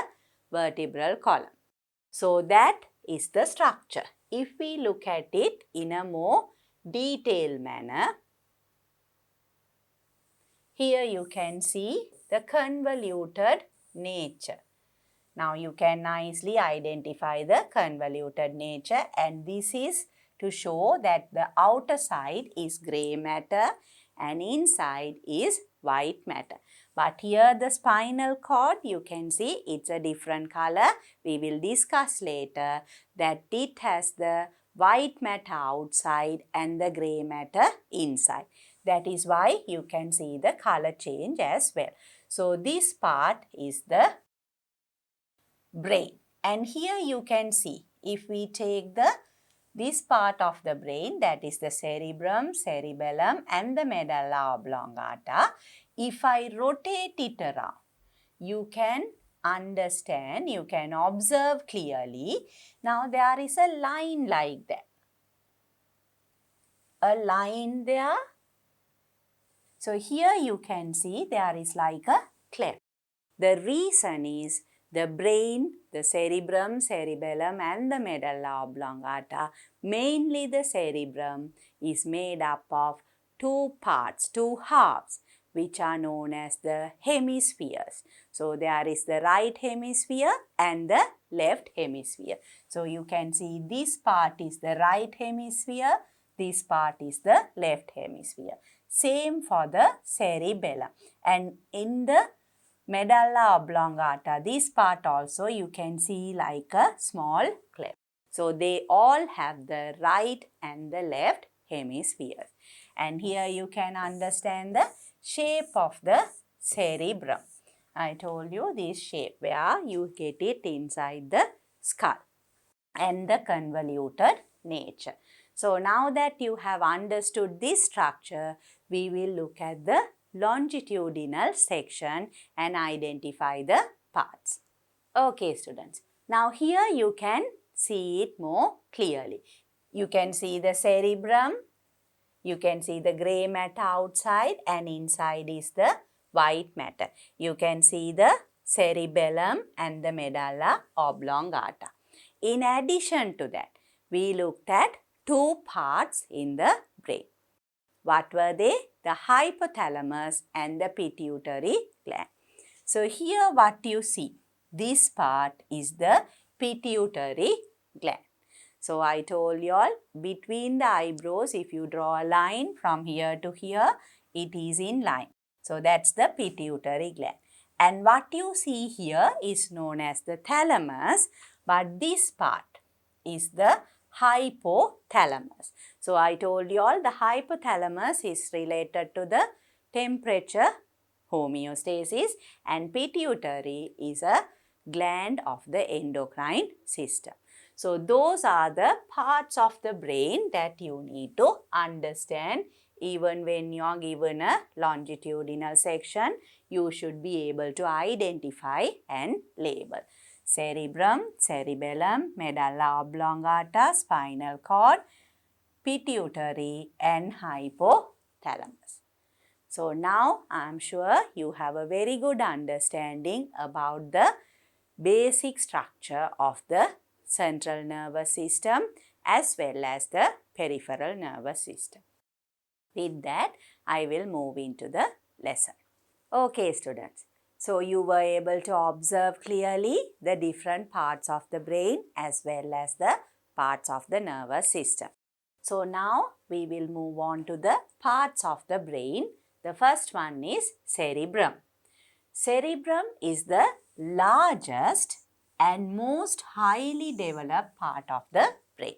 vertebral column. So that is the structure. If we look at it in a more detailed manner, here you can see the convoluted nature. Now you can nicely identify the convoluted nature and this is to show that the outer side is grey matter and inside is white matter. But here the spinal cord, you can see it's a different color. We will discuss later that it has the white matter outside and the grey matter inside. That is why you can see the color change as well. So this part is the brain. And here you can see, if we take this part of the brain, that is the cerebrum, cerebellum and the medulla oblongata, if I rotate it around, you can understand, you can observe clearly. Now there is a line like that. A line there. So here you can see there is like a cleft. The reason is the brain, the cerebrum, cerebellum and the medulla oblongata, mainly the cerebrum, is made up of two parts, two halves, which are known as the hemispheres. So there is the right hemisphere and the left hemisphere. So you can see this part is the right hemisphere, this part is the left hemisphere. Same for the cerebellum. And in the medulla oblongata, this part also you can see like a small cleft. So they all have the right and the left hemispheres. And here you can understand the shape of the cerebrum. I told you this shape where you get it inside the skull and the convoluted nature. So now that you have understood this structure, we will look at the longitudinal section and identify the parts. Okay, students. Now here you can see it more clearly. You can see the cerebrum, you can see the grey matter outside and inside is the white matter. You can see the cerebellum and the medulla oblongata. In addition to that, we looked at two parts in the brain. What were they? The hypothalamus and the pituitary gland. So here what you see, this part is the pituitary gland. So I told you all, between the eyebrows, if you draw a line from here to here, it is in line. So that's the pituitary gland. And what you see here is known as the thalamus, but this part is the hypothalamus. So I told you all the hypothalamus is related to the temperature, homeostasis, and pituitary is a gland of the endocrine system. So those are the parts of the brain that you need to understand even when you are given a longitudinal section, you should be able to identify and label. Cerebrum, cerebellum, medulla oblongata, spinal cord, pituitary and hypothalamus. So now I am sure you have a very good understanding about the basic structure of the central nervous system as well as the peripheral nervous system. With that, I will move into the lesson. Okay, students. So you were able to observe clearly the different parts of the brain as well as the parts of the nervous system. So now we will move on to the parts of the brain. The first one is cerebrum. Cerebrum is the largest and most highly developed part of the brain.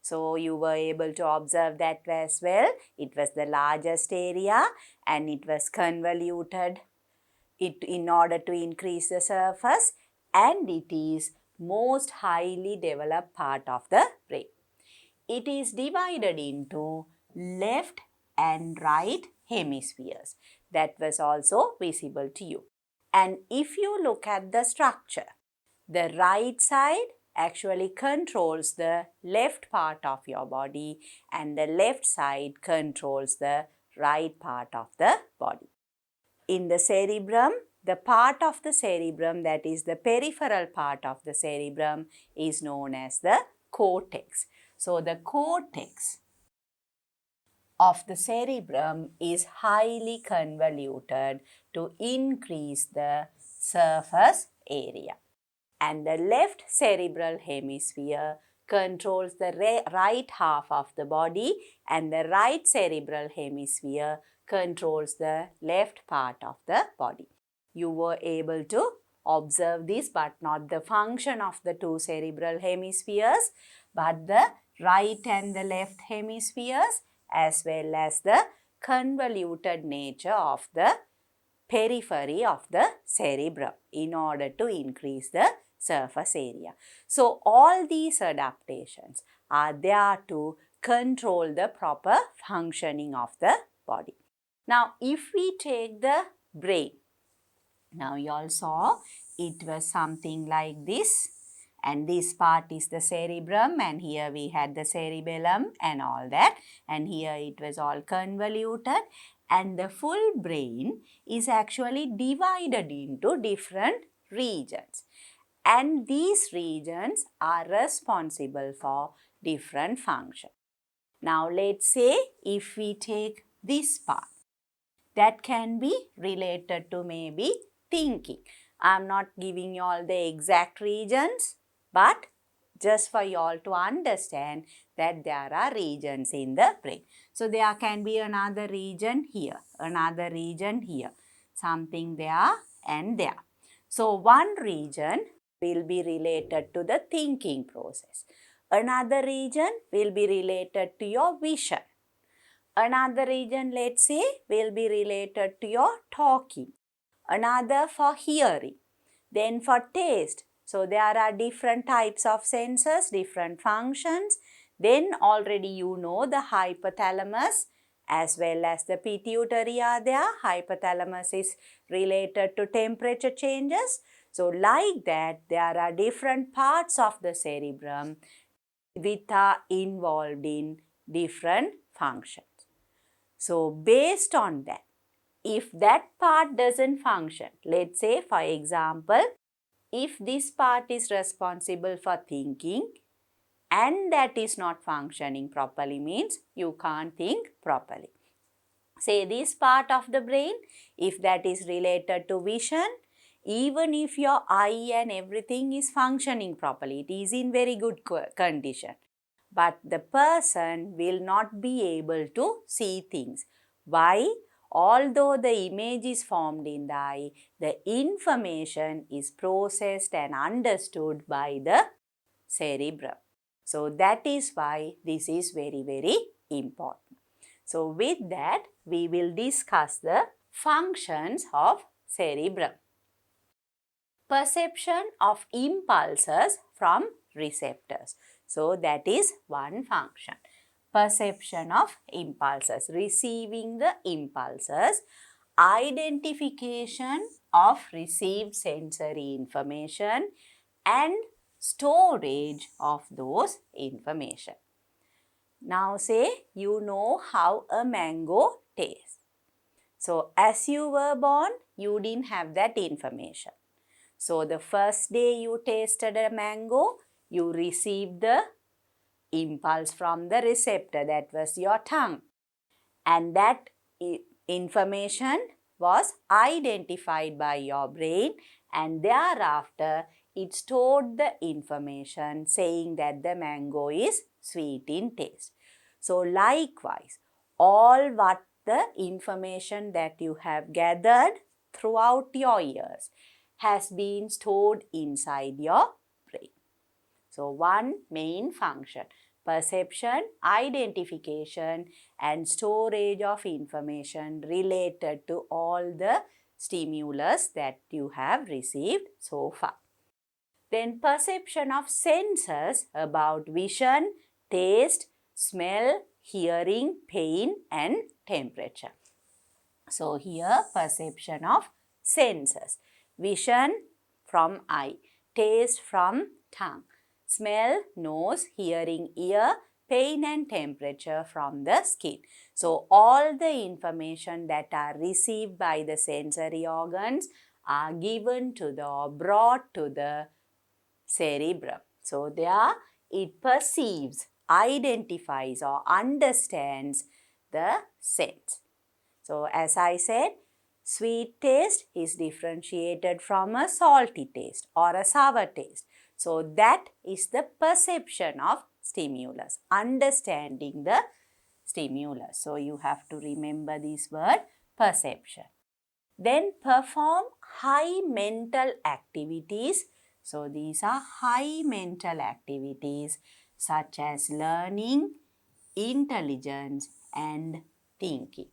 So you were able to observe that as well. It was the largest area and it was convoluted in order to increase the surface, and it is most highly developed part of the brain. It is divided into left and right hemispheres. That was also visible to you. And if you look at the structure, the right side actually controls the left part of your body and the left side controls the right part of the body. In the cerebrum, the part of the cerebrum that is the peripheral part of the cerebrum is known as the cortex. So the cortex of the cerebrum is highly convoluted to increase the surface area. And the left cerebral hemisphere controls the right half of the body and the right cerebral hemisphere controls the left part of the body. You were able to observe this, but not the function of the two cerebral hemispheres, but the right and the left hemispheres as well as the convoluted nature of the periphery of the cerebrum in order to increase the surface area. So all these adaptations are there to control the proper functioning of the body. Now if we take the brain, now you all saw it was something like this, and this part is the cerebrum, and here we had the cerebellum and all that, and here it was all convoluted, and the full brain is actually divided into different regions, and these regions are responsible for different functions. Now let's say if we take this part, that can be related to maybe thinking. I am not giving you all the exact regions, but just for you all to understand that there are regions in the brain. So there can be another region here, another region here, something there and there. So one region will be related to the thinking process. Another region will be related to your vision. Another region, let's say, will be related to your talking. Another for hearing. Then for taste. So there are different types of senses, different functions. Then already you know the hypothalamus as well as the pituitary are there. Hypothalamus is related to temperature changes. So like that, there are different parts of the cerebrum which are involved in different functions. So based on that, if that part doesn't function, let's say for example, if this part is responsible for thinking and that is not functioning properly, means you can't think properly. Say this part of the brain, if that is related to vision, even if your eye and everything is functioning properly, it is in very good condition, but the person will not be able to see things. Why? Although the image is formed in the eye, the information is processed and understood by the cerebrum. So that is why this is very, very important. So with that, we will discuss the functions of cerebrum. Perception of impulses from receptors. So that is one function. perception of impulses, receiving the impulses, identification of received sensory information, and storage of those information. Now say you know how a mango tastes. So as you were born, you didn't have that information. So the first day you tasted a mango, you received the impulse from the receptor, that was your tongue. And that information was identified by your brain, and thereafter it stored the information saying that the mango is sweet in taste. So likewise, all what the information that you have gathered throughout your years has been stored inside your brain. So one main function, perception, identification and storage of information related to all the stimulus that you have received so far. Then perception of senses about vision, taste, smell, hearing, pain and temperature. So here perception of senses. Vision from eye, taste from tongue, smell, nose, hearing, ear, pain and temperature from the skin. So all the information that are received by the sensory organs are given to the or brought to the cerebrum. So there it perceives, identifies or understands the sense. So as I said, sweet taste is differentiated from a salty taste or a sour taste. So that is the perception of stimulus, understanding the stimulus. So you have to remember this word, perception. Then perform high mental activities. So these are high mental activities such as learning, intelligence and thinking.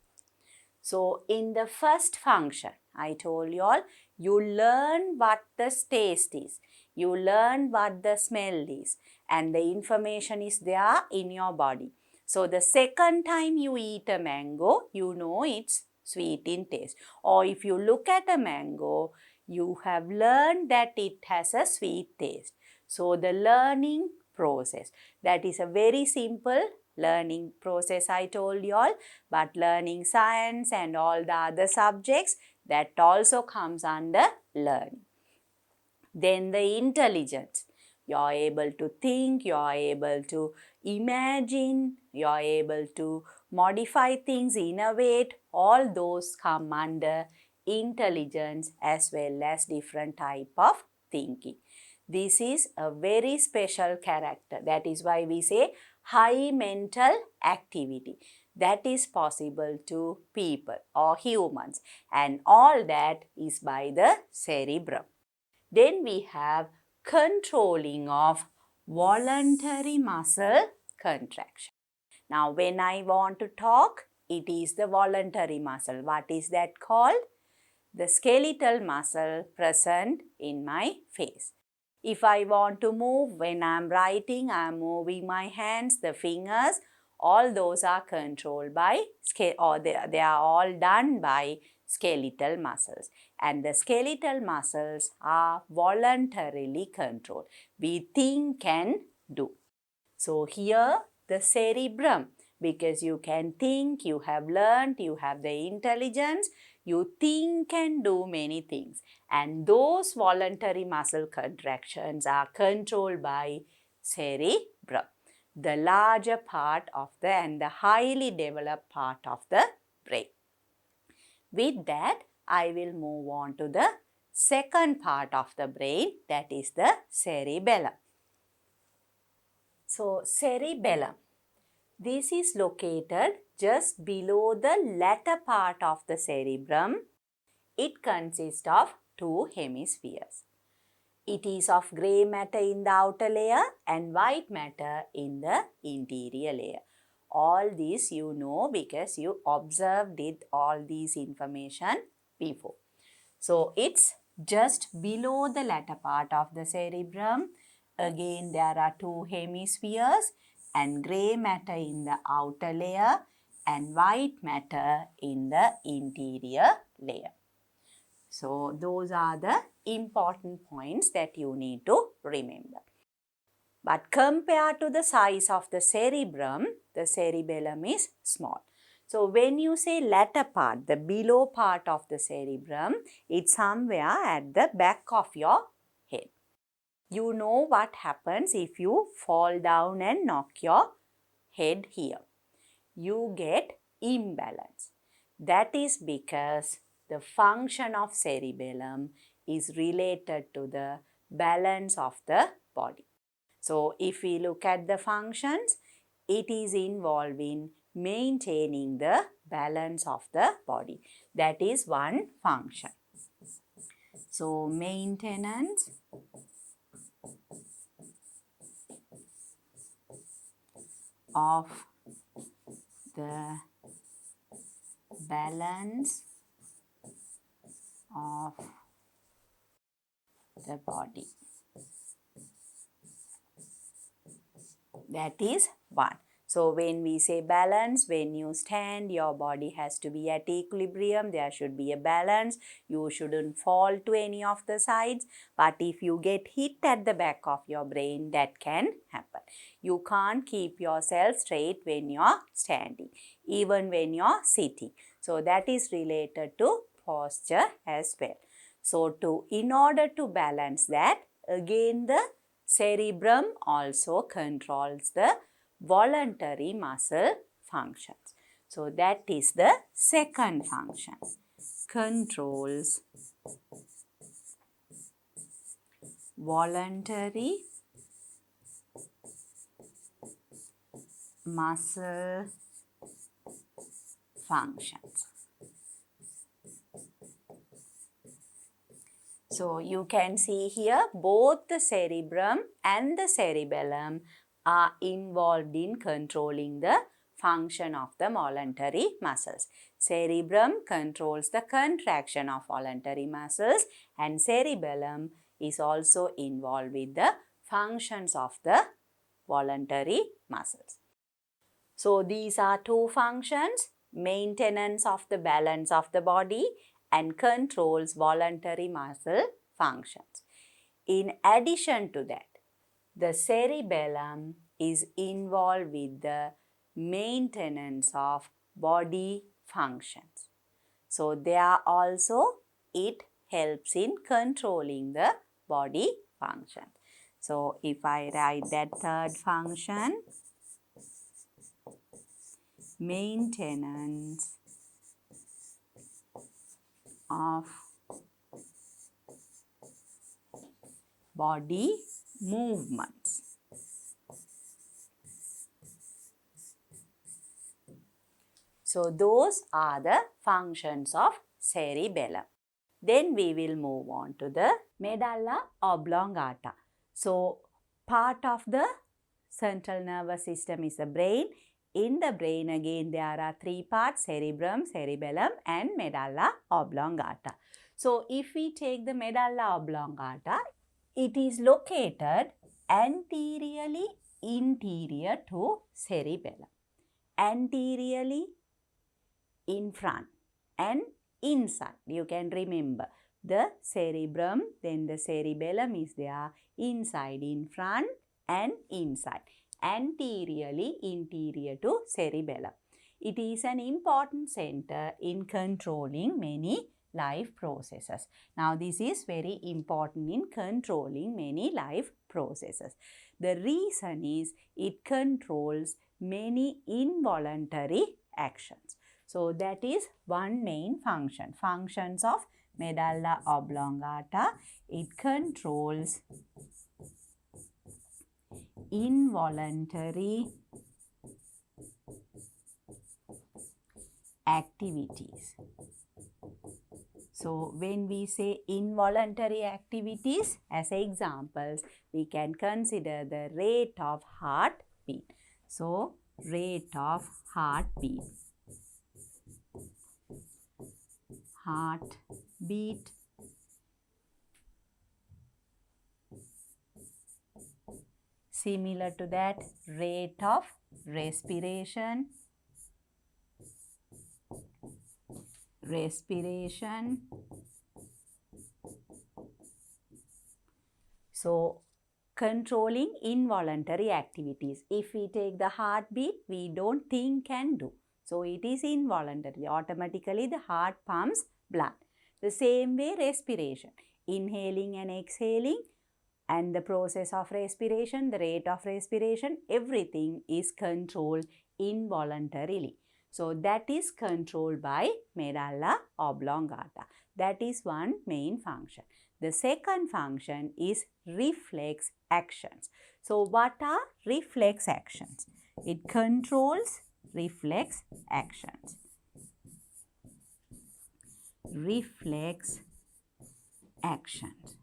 So in the first function, I told you all, you learn what the taste is. You learn what the smell is. And the information is there in your body. So the second time you eat a mango, you know it's sweet in taste. Or if you look at a mango, you have learned that it has a sweet taste. So the learning process, that is a very simple learning process I told you all, but learning science and all the other subjects, that also comes under learning. Then the intelligence, you are able to think, you are able to imagine, you are able to modify things, innovate, all those come under intelligence as well as different type of thinking. This is a very special character. That is why we say high mental activity. That is possible to people or humans, and all that is by the cerebrum. Then we have controlling of voluntary muscle contraction. Now when I want to talk, it is the voluntary muscle. What is that called? The skeletal muscle present in my face. If I want to move, when I am writing, I am moving my hands, the fingers, all those are controlled by, or they are all done by skeletal muscles. And the skeletal muscles are voluntarily controlled. We think and do. So here the cerebrum, because you can think, you have learned, you have the intelligence, you think and do many things. And those voluntary muscle contractions are controlled by cerebrum, the larger part of the and the highly developed part of the brain. With that, I will move on to the second part of the brain, that is the cerebellum. So, cerebellum, this is located just below the latter part of the cerebrum. It consists of two hemispheres. It is of grey matter in the outer layer and white matter in the interior layer. All this you know because you observed it, all these information before. So it's just below the latter part of the cerebrum. Again, there are two hemispheres. and grey matter in the outer layer and white matter in the interior layer. So those are the important points that you need to remember. But compared to the size of the cerebellum is small. So when you say latter part, the below part of the cerebellum, it's somewhere at the back of your head. You know what happens if you fall down and knock your head here. You get imbalance. That is because the function of cerebellum is related to the balance of the body. So if we look at the functions, it is involved in maintaining the balance of the body. That is one function. So maintenance of the balance of the body. That is one. So when we say balance, when you stand, your body has to be at equilibrium. There should be a balance. You shouldn't fall to any of the sides. But if you get hit at the back of your brain, that can happen. You can't keep yourself straight when you're standing, even when you're sitting. So that is related to posture as well. So in order to balance that, again the cerebrum also controls the voluntary muscle functions. So that is the second function. Controls voluntary muscle functions. So you can see here both the cerebrum and the cerebellum are involved in controlling the function of the voluntary muscles. Cerebrum controls the contraction of voluntary muscles and cerebellum is also involved with the functions of the voluntary muscles. So these are two functions: maintenance of the balance of the body and controls voluntary muscle functions. In addition to that, the cerebellum is involved with the maintenance of body functions. So there also it helps in controlling the body function. So if I write that third function, maintenance of body movements. So those are the functions of cerebellum. Then we will move on to the medulla oblongata. So part of the central nervous system is the brain. In the brain again there are three parts: cerebrum, cerebellum and medulla oblongata. So if we take the medulla oblongata, it is located anteriorly interior to cerebellum. Anteriorly in front and inside. You can remember the cerebrum, then the cerebellum is there, inside, in front and inside. Anteriorly interior to cerebellum. It is an important center in controlling many life processes. Now this is very important in controlling many life processes. The reason is it controls many involuntary actions. So that is one main function. Functions of medulla oblongata. It controls involuntary activities. So when we say involuntary activities, as examples, we can consider the rate of heartbeat. So rate of heartbeat. Heartbeat, Similar to that, rate of respiration. So, controlling involuntary activities. If we take the heartbeat, we don't think and do. So, it is involuntary. Automatically, the heart pumps blood. The same way, respiration. Inhaling and exhaling, and the process of respiration, the rate of respiration, everything is controlled involuntarily. So, that is controlled by medulla oblongata. That is one main function. The second function is reflex actions. So, what are reflex actions? It controls reflex actions. Reflex actions.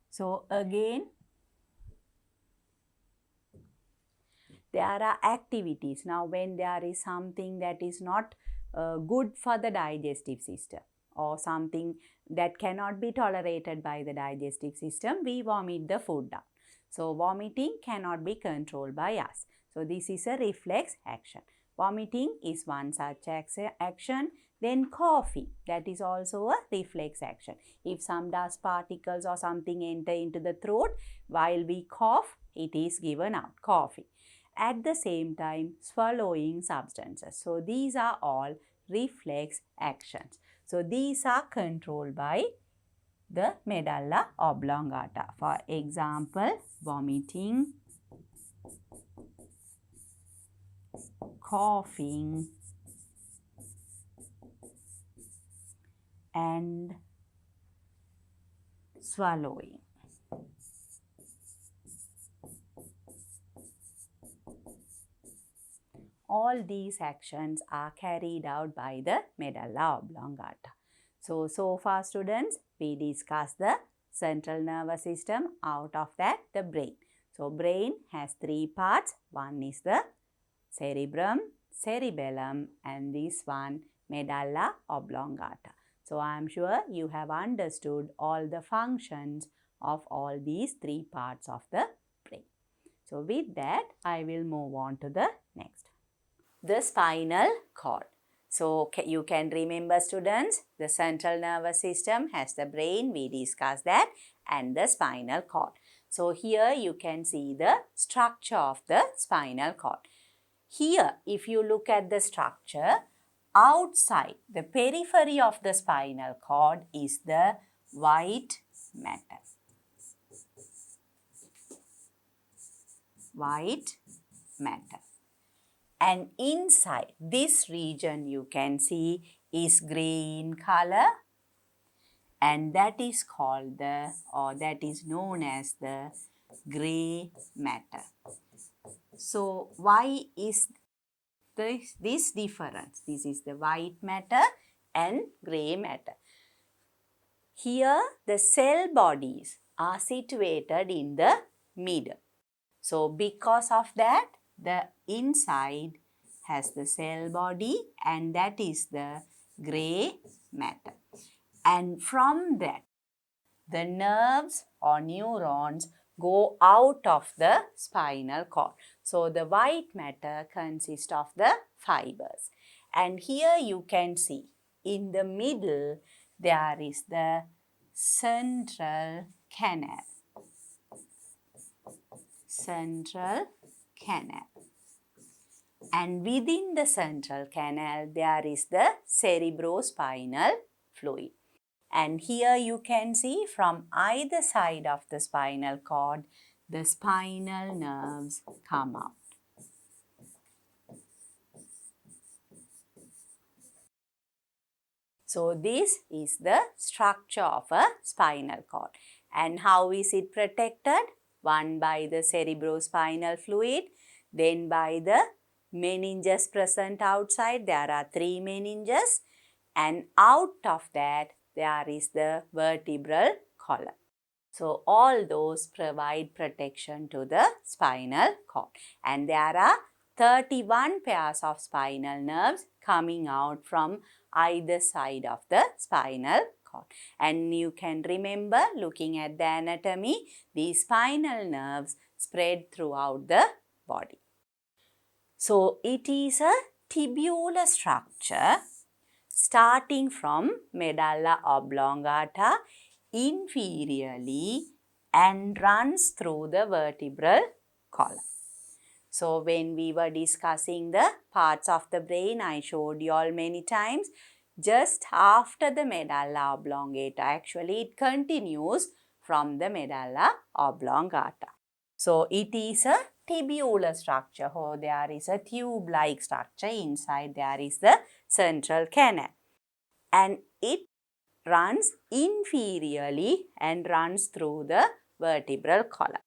So, again, there are activities. Now, when there is something that is not good for the digestive system or something that cannot be tolerated by the digestive system, we vomit the food down. So, vomiting cannot be controlled by us. So, this is a reflex action. Vomiting is one such action. Then coughing, that is also a reflex action. If some dust particles or something enter into the throat, while we cough, it is given out, coughing. At the same time, swallowing substances. So, these are all reflex actions. So, these are controlled by the medulla oblongata. For example, vomiting, coughing, and swallowing. All these actions are carried out by the medulla oblongata. So far students, we discussed the central nervous system, out of that the brain. So, brain has three parts. One is the cerebrum, cerebellum, and this one medulla oblongata. So, I am sure you have understood all the functions of all these three parts of the brain. So, with that, I will move on to the next. The spinal cord. So, you can remember students, the central nervous system has the brain, we discussed that, and the spinal cord. So, here you can see the structure of the spinal cord. Here, if you look at the structure, outside the periphery of the spinal cord is the white matter. White matter. And inside this region you can see is grey in color, and that is called the, or that is known as the grey matter. So, why is this difference? This is the white matter and grey matter. Here the cell bodies are situated in the middle. So, because of that, the inside has the cell body, and that is the grey matter. And from that, the nerves or neurons go out of the spinal cord. So, the white matter consists of the fibers. And here you can see in the middle there is the central canal. Central canal. And within the central canal there is the cerebrospinal fluid. And here you can see from either side of the spinal cord, the spinal nerves come out. So, this is the structure of a spinal cord. And how is it protected? One by the cerebrospinal fluid, then by the meninges present outside. There are three meninges, and out of that there is the vertebral column. So, all those provide protection to the spinal cord. And there are 31 pairs of spinal nerves coming out from either side of the spinal cord. cord. And you can remember, looking at the anatomy, these spinal nerves spread throughout the body. So it is a tubular structure starting from medulla oblongata inferiorly and runs through the vertebral column. So when we were discussing the parts of the brain, I showed you all many times, just after the medulla oblongata. Actually, it continues from the medulla oblongata. So it is a tubular structure. Oh, there is a tube-like structure. Inside there is the central canal. And it runs inferiorly and runs through the vertebral column.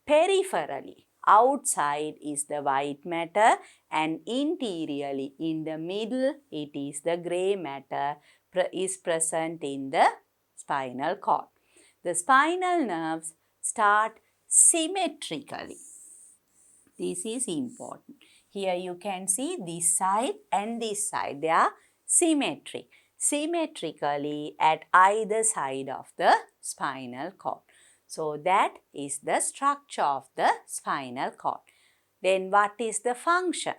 Peripherally, outside is the white matter, and interiorly, in the middle, it is the grey matter is present in the spinal cord. The spinal nerves start symmetrically. This is important. Here you can see this side and this side. They are symmetric. Symmetrically at either side of the spinal cord. So that is the structure of the spinal cord. Then what is the function?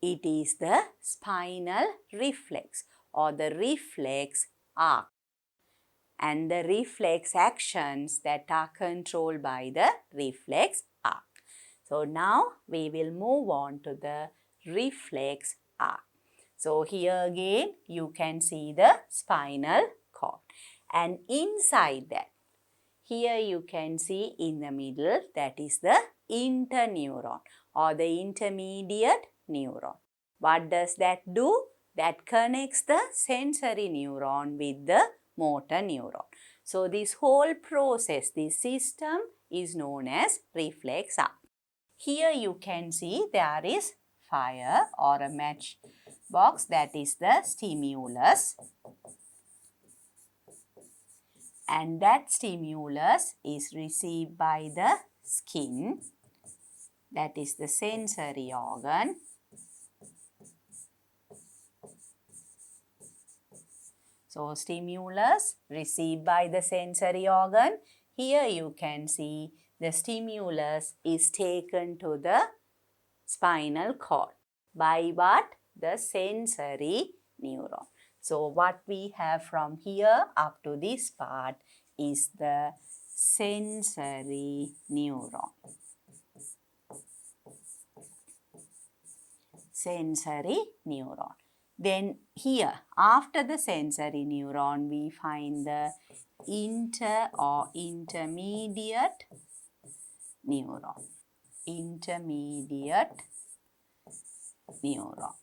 It is the spinal reflex or the reflex arc and the reflex actions that are controlled by the reflex arc. So now we will move on to the reflex arc. So here again you can see the spinal cord, and inside that, here you can see in the middle, that is the interneuron or the intermediate neuron. What does that do? That connects the sensory neuron with the motor neuron. So this whole process, this system is known as reflex arc. Here you can see there is fire or a match box, that is the stimulus, and that stimulus is received by the skin, that is the sensory organ. So stimulus received by the sensory organ. Here you can see the stimulus is taken to the spinal cord. By what? The sensory neuron. So what we have from here up to this part is the sensory neuron. Sensory neuron. Then here, after the sensory neuron, we find the intermediate neuron. Intermediate neuron.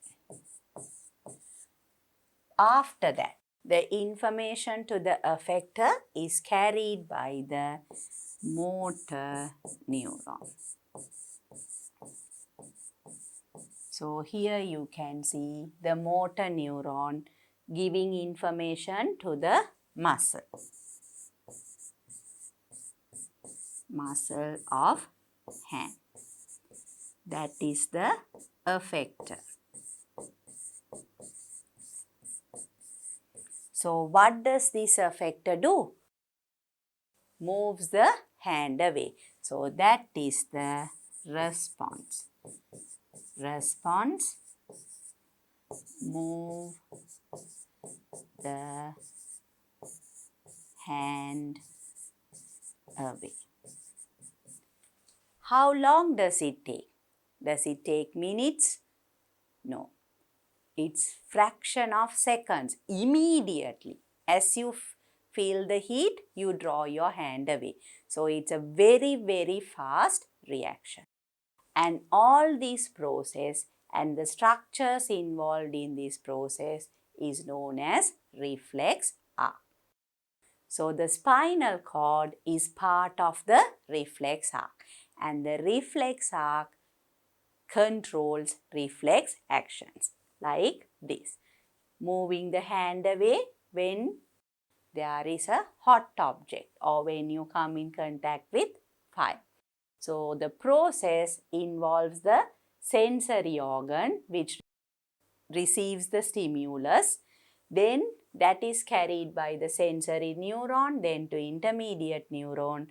After that, the information to the effector is carried by the motor neuron. So here you can see the motor neuron giving information to the muscle. Muscle of hand. That is the effector. So what does this effector do? Moves the hand away. So that is the response. Response, move the hand away. How long does it take? Does it take minutes? No. It's fraction of seconds. Immediately, as you feel the heat, you draw your hand away. So it's a very, very fast reaction. And all this process and the structures involved in this process is known as reflex arc. So the spinal cord is part of the reflex arc, and the reflex arc controls reflex actions like this. Moving the hand away when there is a hot object or when you come in contact with fire. So the process involves the sensory organ which receives the stimulus. Then that is carried by the sensory neuron, then to intermediate neuron,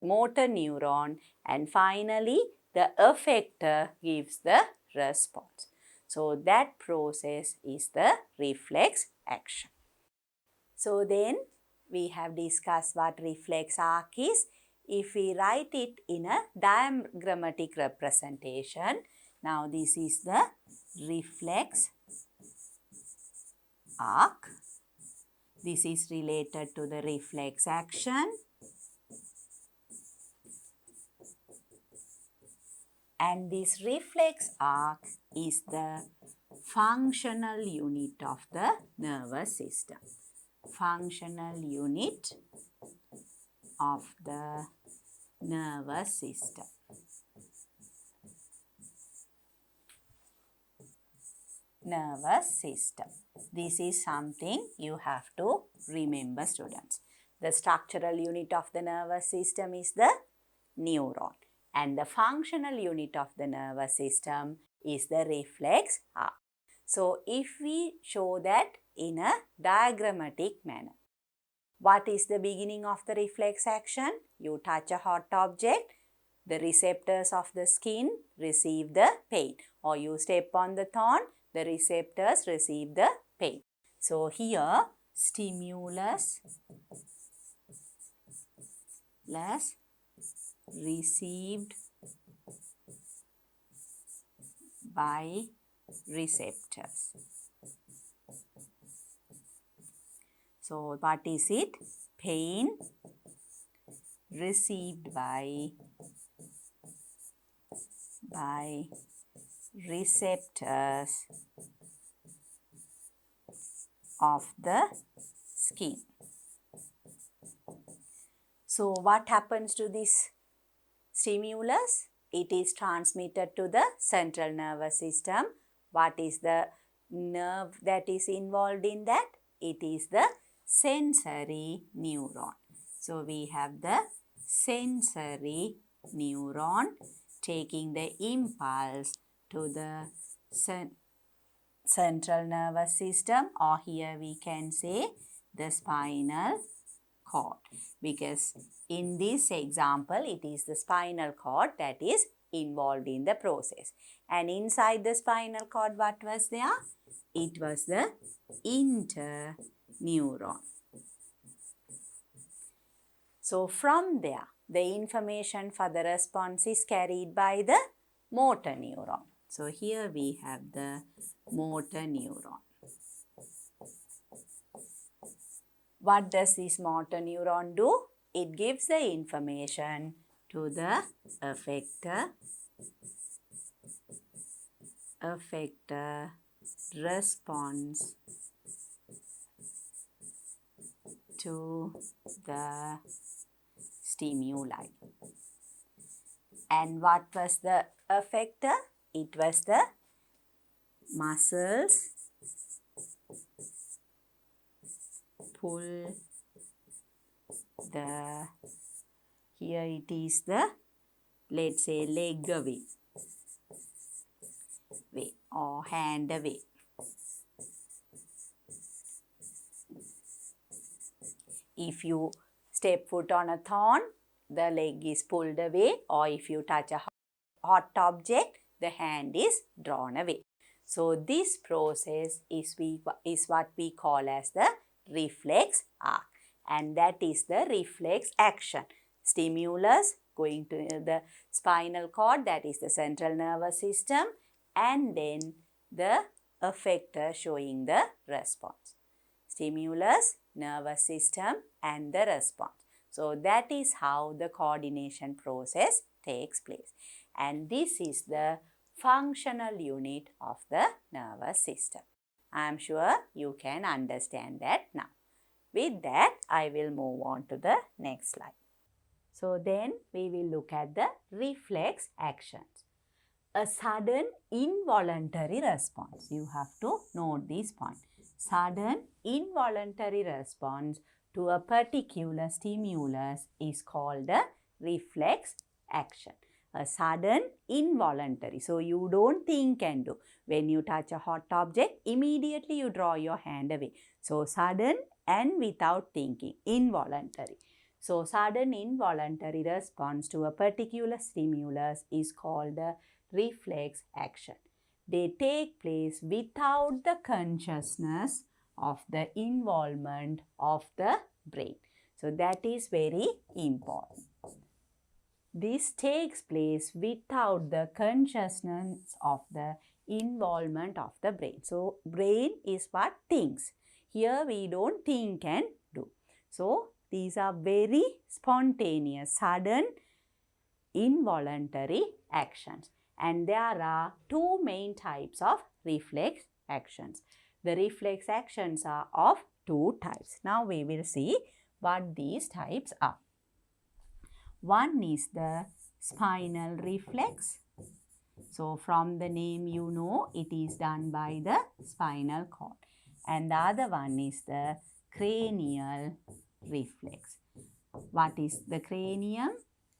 motor neuron, and finally the effector gives the response. So that process is the reflex action. So then we have discussed what reflex arc is. If we write it in a diagrammatic representation, now this is the reflex arc. This is related to the reflex action. And this reflex arc is the functional unit of the nervous system. Functional unit of the nervous system. Nervous system. This is something you have to remember, students. The structural unit of the nervous system is the neuron, and the functional unit of the nervous system is the reflex arc. So if we show that in a diagrammatic manner, what is the beginning of the reflex action? You touch a hot object, the receptors of the skin receive the pain, or you step on the thorn, the receptors receive the pain. So here stimulus plus received by receptors. So what is it? Pain received by receptors of the skin. So what happens to this stimulus? It is transmitted to the central nervous system. What is the nerve that is involved in that? It is the sensory neuron. So we have the sensory neuron taking the impulse to the central nervous system, or here we can say the spinal cord, because in this example it is the spinal cord that is involved in the process. And inside the spinal cord, what was there? It was the interneuron. So from there, the information for the response is carried by the motor neuron. So here we have the motor neuron. What does this motor neuron do? It gives the information to the effector. Effector responds to the stimuli. And what was the effector? It was the muscles pull the, here it is the, let's say, leg away or hand away. If you step foot on a thorn, the leg is pulled away, or if you touch a hot object, the hand is drawn away. So this process is what we call as the reflex arc, and that is the reflex action. Stimulus going to the spinal cord, that is the central nervous system, and then the effector showing the response. Stimulus, nervous system, and the response. So that is how the coordination process takes place. And this is the functional unit of the nervous system. I am sure you can understand that now. With that, I will move on to the next slide. So then we will look at the reflex actions. A sudden involuntary response. You have to note this point. Sudden involuntary response to a particular stimulus is called a reflex action. a sudden involuntary. So you don't think and do. When you touch a hot object, immediately you draw your hand away. So sudden and without thinking, involuntary. So sudden involuntary response to a particular stimulus is called the reflex action. They take place without the consciousness of the involvement of the brain. So that is very important. This takes place without the consciousness of the involvement of the brain. So brain is what thinks. Here we don't think and do. So these are very spontaneous, sudden, involuntary actions. And there are two main types of reflex actions. The reflex actions are of two types. Now we will see what these types are. One is the spinal reflex. So from the name you know it is done by the spinal cord. And the other one is the cranial reflex. What is the cranium?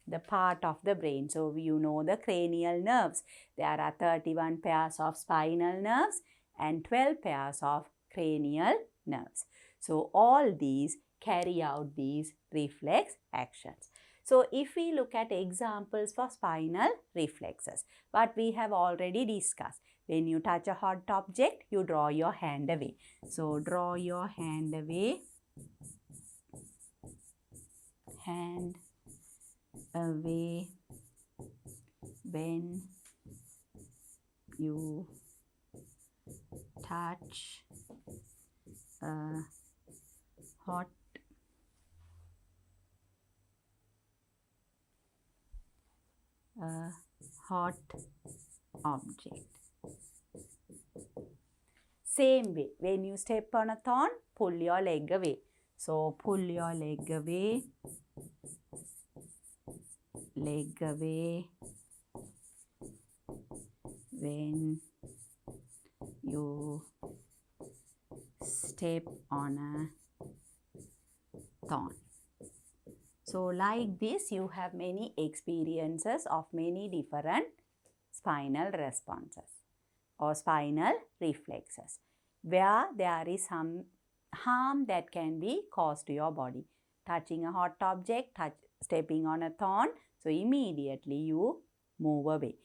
The part of the brain. So you know the cranial nerves. There are 31 pairs of spinal nerves and 12 pairs of cranial nerves. So all these carry out these reflex actions. So if we look at examples for spinal reflexes, what we have already discussed. When you touch a hot object, you draw your hand away. So draw your hand away. Hand away when you touch a hot object. Same way, when you step on a thorn, pull your leg away. So pull your leg away when you step on a thorn. So like this, you have many experiences of many different spinal responses or spinal reflexes where there is some harm that can be caused to your body. Touching a hot object, stepping on a thorn, so immediately you move away.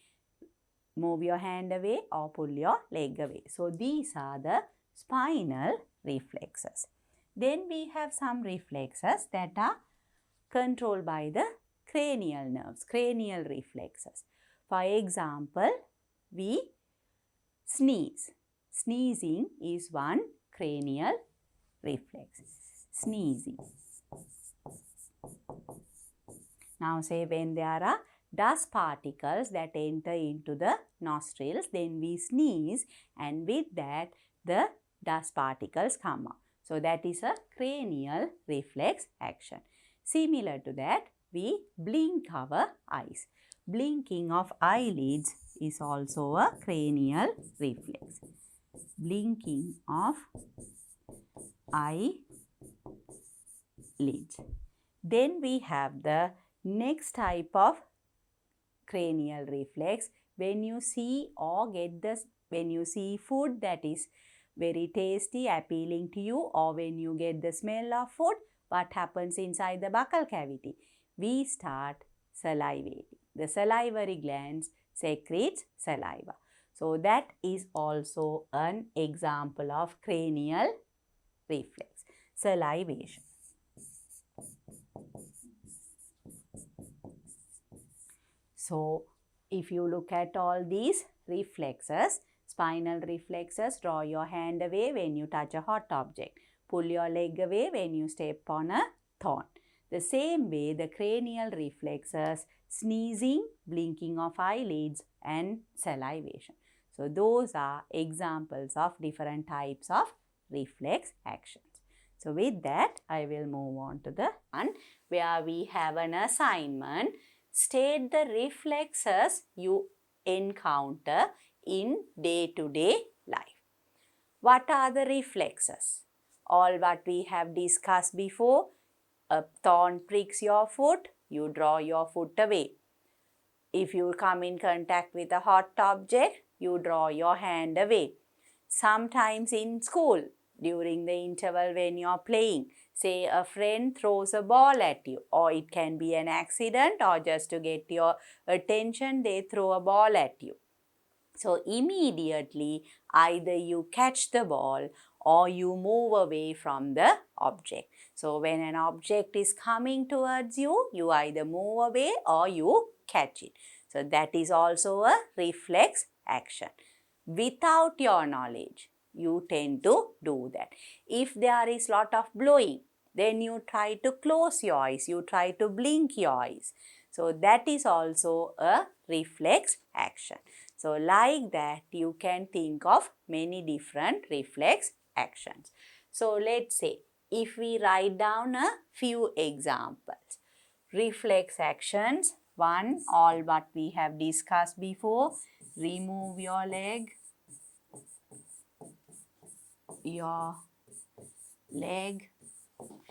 Move your hand away or pull your leg away. So these are the spinal reflexes. Then we have some reflexes that are controlled by the cranial nerves, cranial reflexes. For example, we sneeze. Sneezing is one cranial reflex. Sneezing. Now say when there are dust particles that enter into the nostrils, then we sneeze and with that the dust particles come out. So that is a cranial reflex action. Similar to that, we blink our eyes. Blinking of eyelids is also a cranial reflex. Blinking of eyelids. Then we have the next type of cranial reflex. When you see when you see food that is very tasty, appealing to you, or when you get the smell of food, what happens inside the buccal cavity? We start salivating. The salivary glands secretes saliva. So that is also an example of cranial reflex, salivation. So if you look at all these reflexes, spinal reflexes, draw your hand away when you touch a hot object. Pull your leg away when you step on a thorn. The same way, the cranial reflexes, sneezing, blinking of eyelids and salivation. So those are examples of different types of reflex actions. So with that, I will move on to the one where we have an assignment. State the reflexes you encounter in day-to-day life. What are the reflexes? All what we have discussed before. A thorn pricks your foot, you draw your foot away. If you come in contact with a hot object, you draw your hand away. Sometimes in school, during the interval when you are playing, say a friend throws a ball at you, or it can be an accident, or just to get your attention, they throw a ball at you. So immediately either you catch the ball or you move away from the object. So when an object is coming towards you, you either move away or you catch it. So that is also a reflex action. Without your knowledge, you tend to do that. If there is lot of blowing, then you try to close your eyes, you try to blink your eyes. So that is also a reflex action. So like that, you can think of many different reflex actions. So let's say if we write down a few examples. Reflex actions. One, all what we have discussed before. Remove your leg.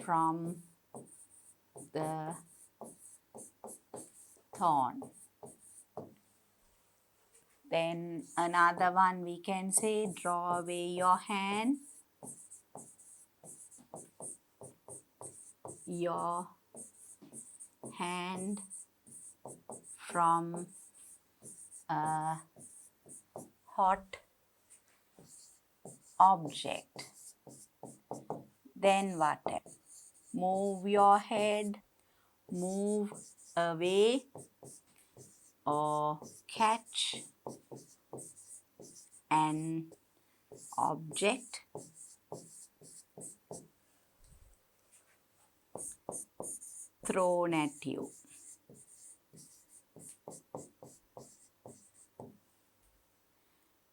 From the thorn. Then another one we can say, draw away your hand. From a hot object. Then what else? Move your head, move away or catch an object thrown at you.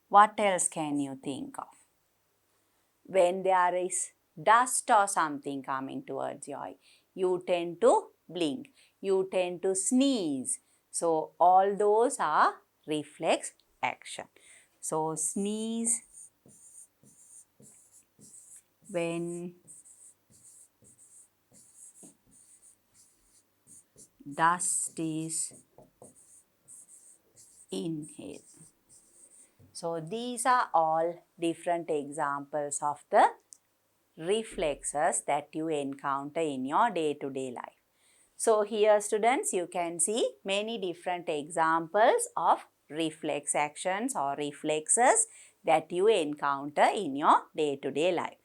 What else can you think of? When there is dust or something coming towards your eye, you tend to blink, you tend to sneeze. So all those are reflex action. So sneeze when dust is inhaled. So these are all different examples of the reflexes that you encounter in your day-to-day life. So here students, you can see many different examples of reflex actions or reflexes that you encounter in your day-to-day life.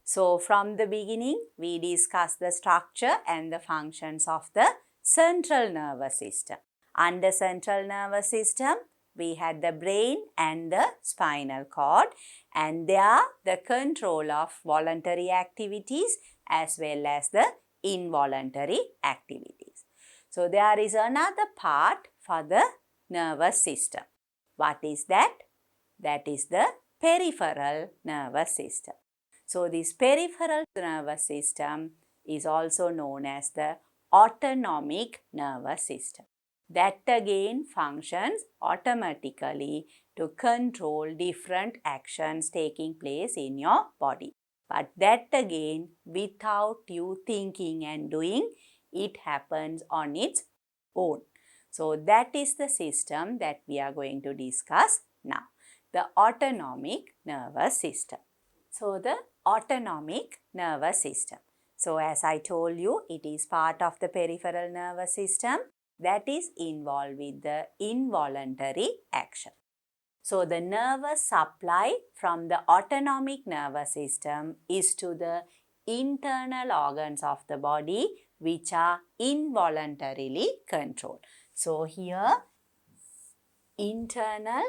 So from the beginning, we discussed the structure and the functions of the central nervous system. Under central nervous system, we had the brain and the spinal cord, and there the control of voluntary activities as well as the involuntary activities. So there is another part for the nervous system. What is that? That is the peripheral nervous system. So this peripheral nervous system is also known as the autonomic nervous system. That again functions automatically to control different actions taking place in your body. But that again, without you thinking and doing, it happens on its own. So that is the system that we are going to discuss now, the autonomic nervous system. So the autonomic nervous system. So as I told you, it is part of the peripheral nervous system that is involved with the involuntary action. So the nervous supply from the autonomic nervous system is to the internal organs of the body which are involuntarily controlled. So here internal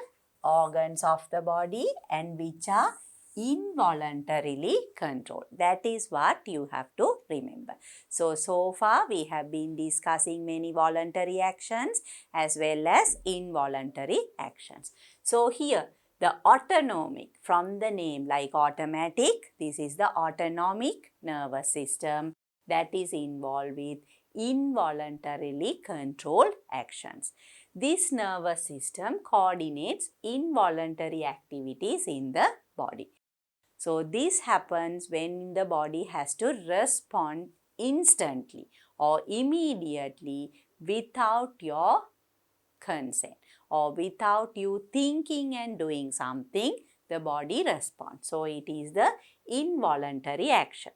organs of the body and which are involuntarily controlled. That is what you have to remember. So far we have been discussing many voluntary actions as well as involuntary actions. So here the autonomic, from the name like automatic, this is the autonomic nervous system that is involved with involuntarily controlled actions. This nervous system coordinates involuntary activities in the body. So this happens when the body has to respond instantly or immediately without your consent, or without you thinking and doing something, the body responds. So it is the involuntary action.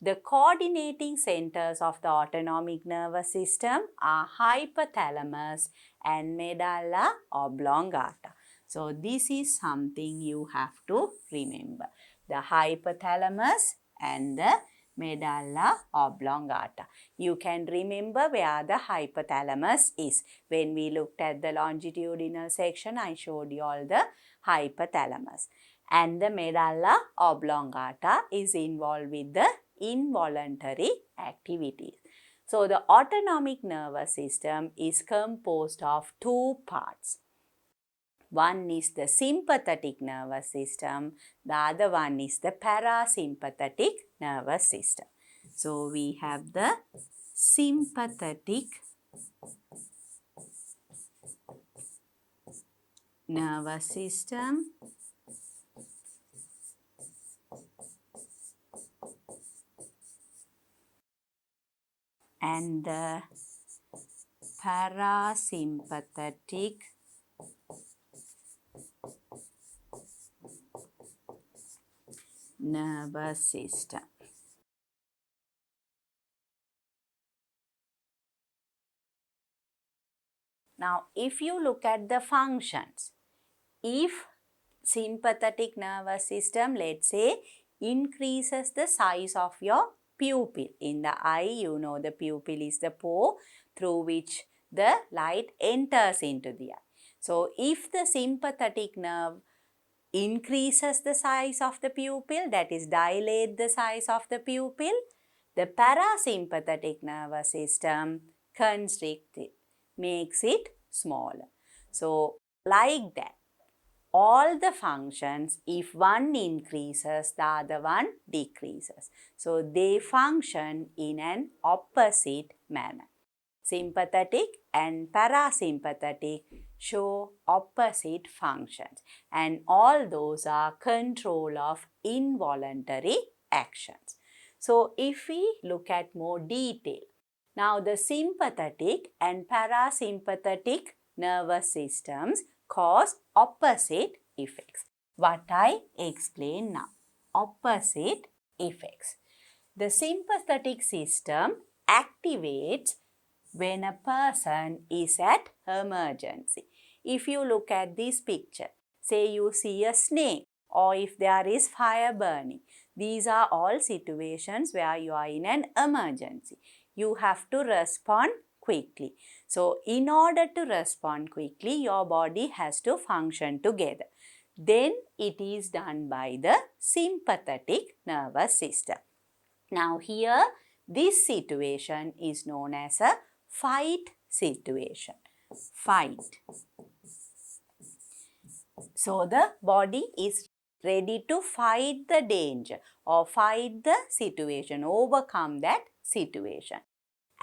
The coordinating centers of the autonomic nervous system are hypothalamus and medulla oblongata. So this is something you have to remember. The hypothalamus and the medulla oblongata. You can remember where the hypothalamus is. When we looked at the longitudinal section, I showed you all the hypothalamus. And the medulla oblongata is involved with the involuntary activities. So the autonomic nervous system is composed of two parts. One is the sympathetic nervous system, the other one is the parasympathetic nervous system. So we have the sympathetic nervous system and the parasympathetic nervous system. Now, if you look at the functions, if sympathetic nervous system, let's say, increases the size of your pupil. In the eye, you know the pupil is the pore through which the light enters into the eye. So, if the sympathetic nerve increases the size of the pupil, that is dilate the size of the pupil, the parasympathetic nervous system constricts it, makes it smaller. So, like that, all the functions, if one increases, the other one decreases. So, they function in an opposite manner. Sympathetic and parasympathetic show opposite functions, and all those are control of involuntary actions. So, if we look at more detail, now the sympathetic and parasympathetic nervous systems cause opposite effects. What I explain now, opposite effects. The sympathetic system activates when a person is at emergency. If you look at this picture, say you see a snake or if there is fire burning, these are all situations where you are in an emergency. You have to respond quickly. So, in order to respond quickly, your body has to function together. Then it is done by the sympathetic nervous system. Now, here this situation is known as a fight situation. Fight. So, the body is ready to fight the danger or fight the situation, overcome that situation.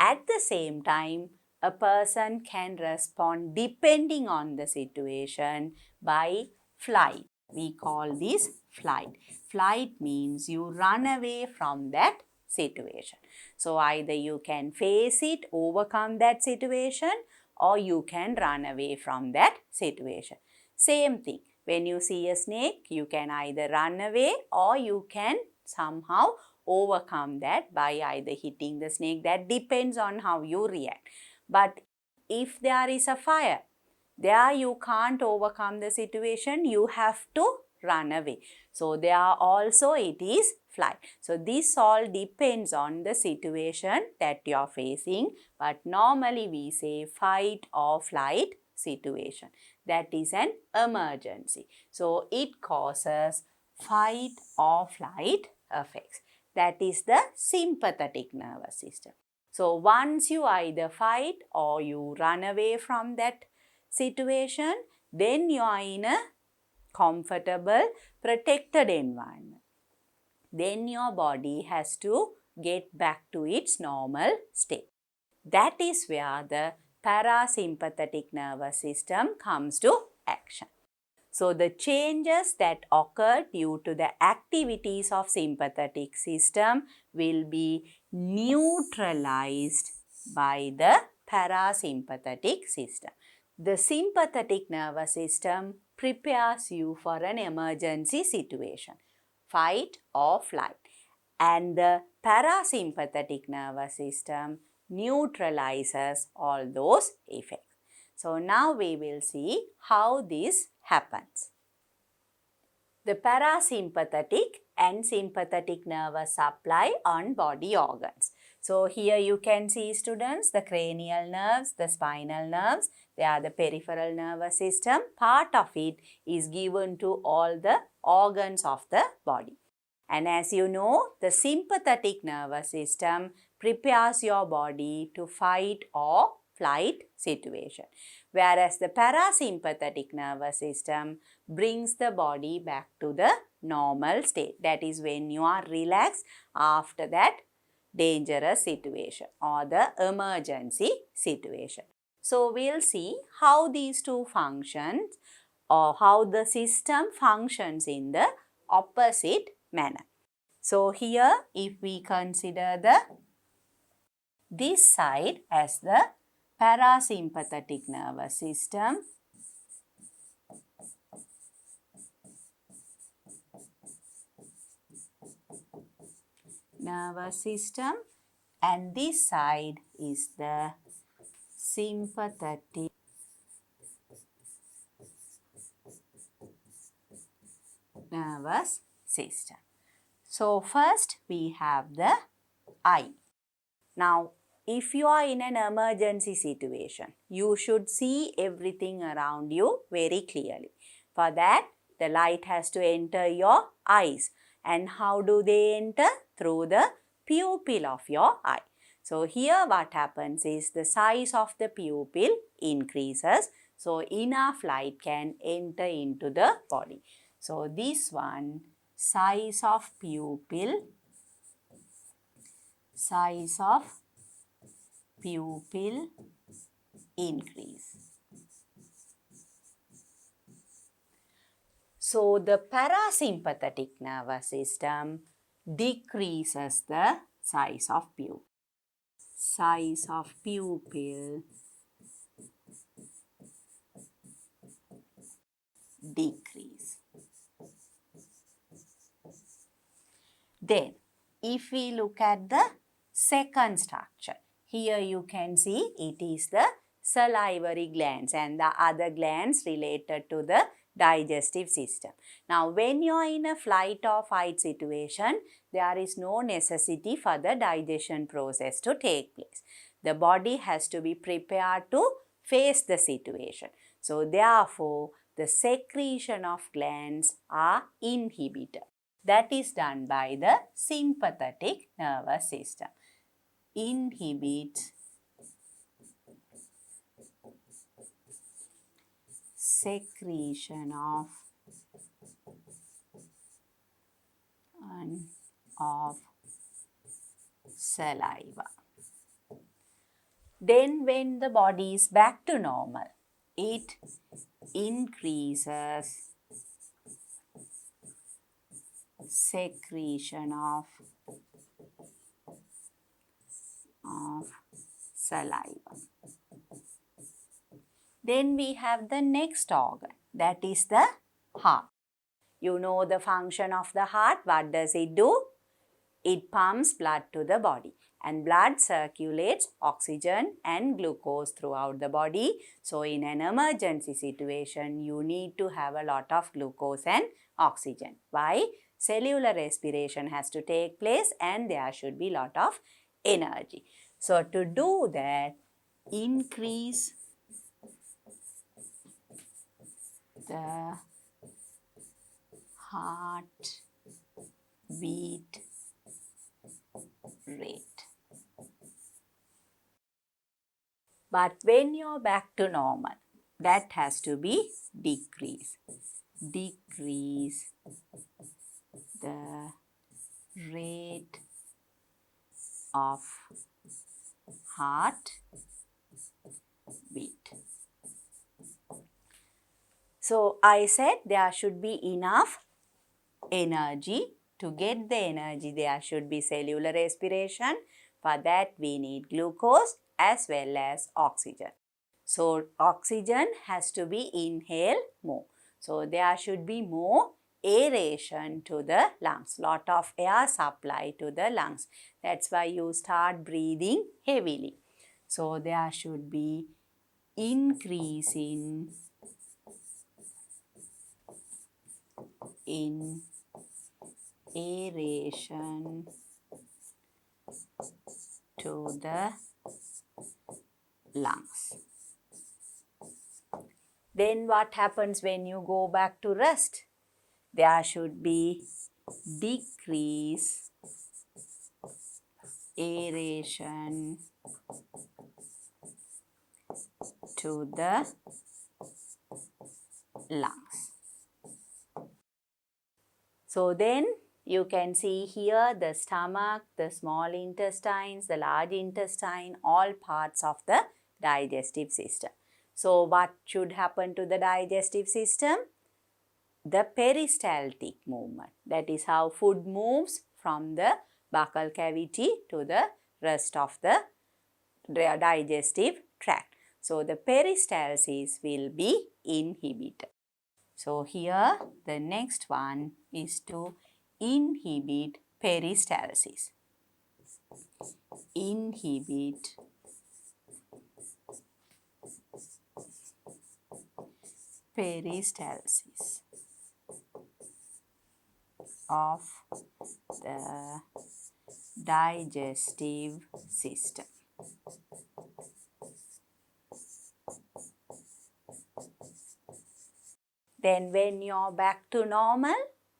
At the same time, a person can respond depending on the situation by flight. We call this flight. Flight means you run away from that situation. So, either you can face it, overcome that situation, or you can run away from that situation. Same thing. When you see a snake, you can either run away or you can somehow overcome that by either hitting the snake. That depends on how you react. But if there is a fire, there you can't overcome the situation, you have to run away. So, there also it is flight. So, this all depends on the situation that you are facing, but normally we say fight or flight situation. That is an emergency. So, it causes fight or flight effects. That is the sympathetic nervous system. So, once you either fight or you run away from that situation, then you are in a comfortable, protected environment. Then your body has to get back to its normal state. That is where the parasympathetic nervous system comes to action. So, the changes that occur due to the activities of sympathetic system will be neutralized by the parasympathetic system. The sympathetic nervous system prepares you for an emergency situation, fight or flight. And the parasympathetic nervous system neutralizes all those effects. So now we will see how this happens. The parasympathetic and sympathetic nervous supply on body organs. So here you can see, students, the cranial nerves, the spinal nerves, they are the peripheral nervous system. Part of it is given to all the organs of the body. And as you know, the sympathetic nervous system prepares your body to fight or flight situation, whereas the parasympathetic nervous system brings the body back to the normal state. That is when you are relaxed after that dangerous situation or the emergency situation. So we'll see how these two functions or how the system functions in the opposite manner. So here if we consider this side as the parasympathetic nervous system, and this side is the sympathetic nervous system. So first we have the eye. Now if you are in an emergency situation, you should see everything around you very clearly. For that, the light has to enter your eyes. And how do they enter? Through the pupil of your eye. So here what happens is the size of the pupil increases. So enough light can enter into the body. So this one, size of pupil increase. So the parasympathetic nervous system decreases the size of pupil. Size of pupil decrease. Then if we look at the second structure, here you can see it is the salivary glands and the other glands related to the digestive system. Now when you are in a flight or fight situation, there is no necessity for the digestion process to take place. The body has to be prepared to face the situation. So therefore, the secretion of glands are inhibited. That is done by the sympathetic nervous system. Inhibits secretion of saliva. Then when the body is back to normal, it increases secretion of saliva. Then we have the next organ, that is the heart. You know the function of the heart. What does it do? It pumps blood to the body, and blood circulates oxygen and glucose throughout the body. So in an emergency situation, you need to have a lot of glucose and oxygen. Why? Cellular respiration has to take place and there should be a lot of energy. So to do that, increase the heart beat rate. But when you're back to normal, that has to be decreased. Decrease the rate of heart beat. So I said there should be enough energy. To get the energy, there should be cellular respiration. For that, we need glucose as well as oxygen. So oxygen has to be inhaled more. So there should be more aeration to the lungs, lot of air supply to the lungs. That's why you start breathing heavily. So there should be increase in aeration to the lungs. Then what happens when you go back to rest? There should be decrease aeration to the lungs. So then you can see here the stomach, the small intestines, the large intestine, all parts of the digestive system. So what should happen to the digestive system? The peristaltic movement. That is how food moves from the buccal cavity to the rest of the digestive tract. So the peristalsis will be inhibited. So here the next one is to inhibit peristalsis. Inhibit peristalsis of the digestive system. Then when you're back to normal,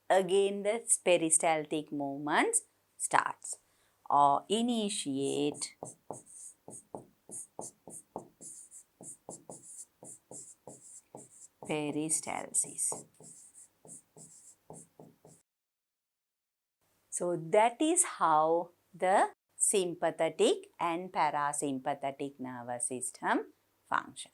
again the peristaltic movements starts or initiate peristalsis. So that is how the sympathetic and parasympathetic nervous system functions.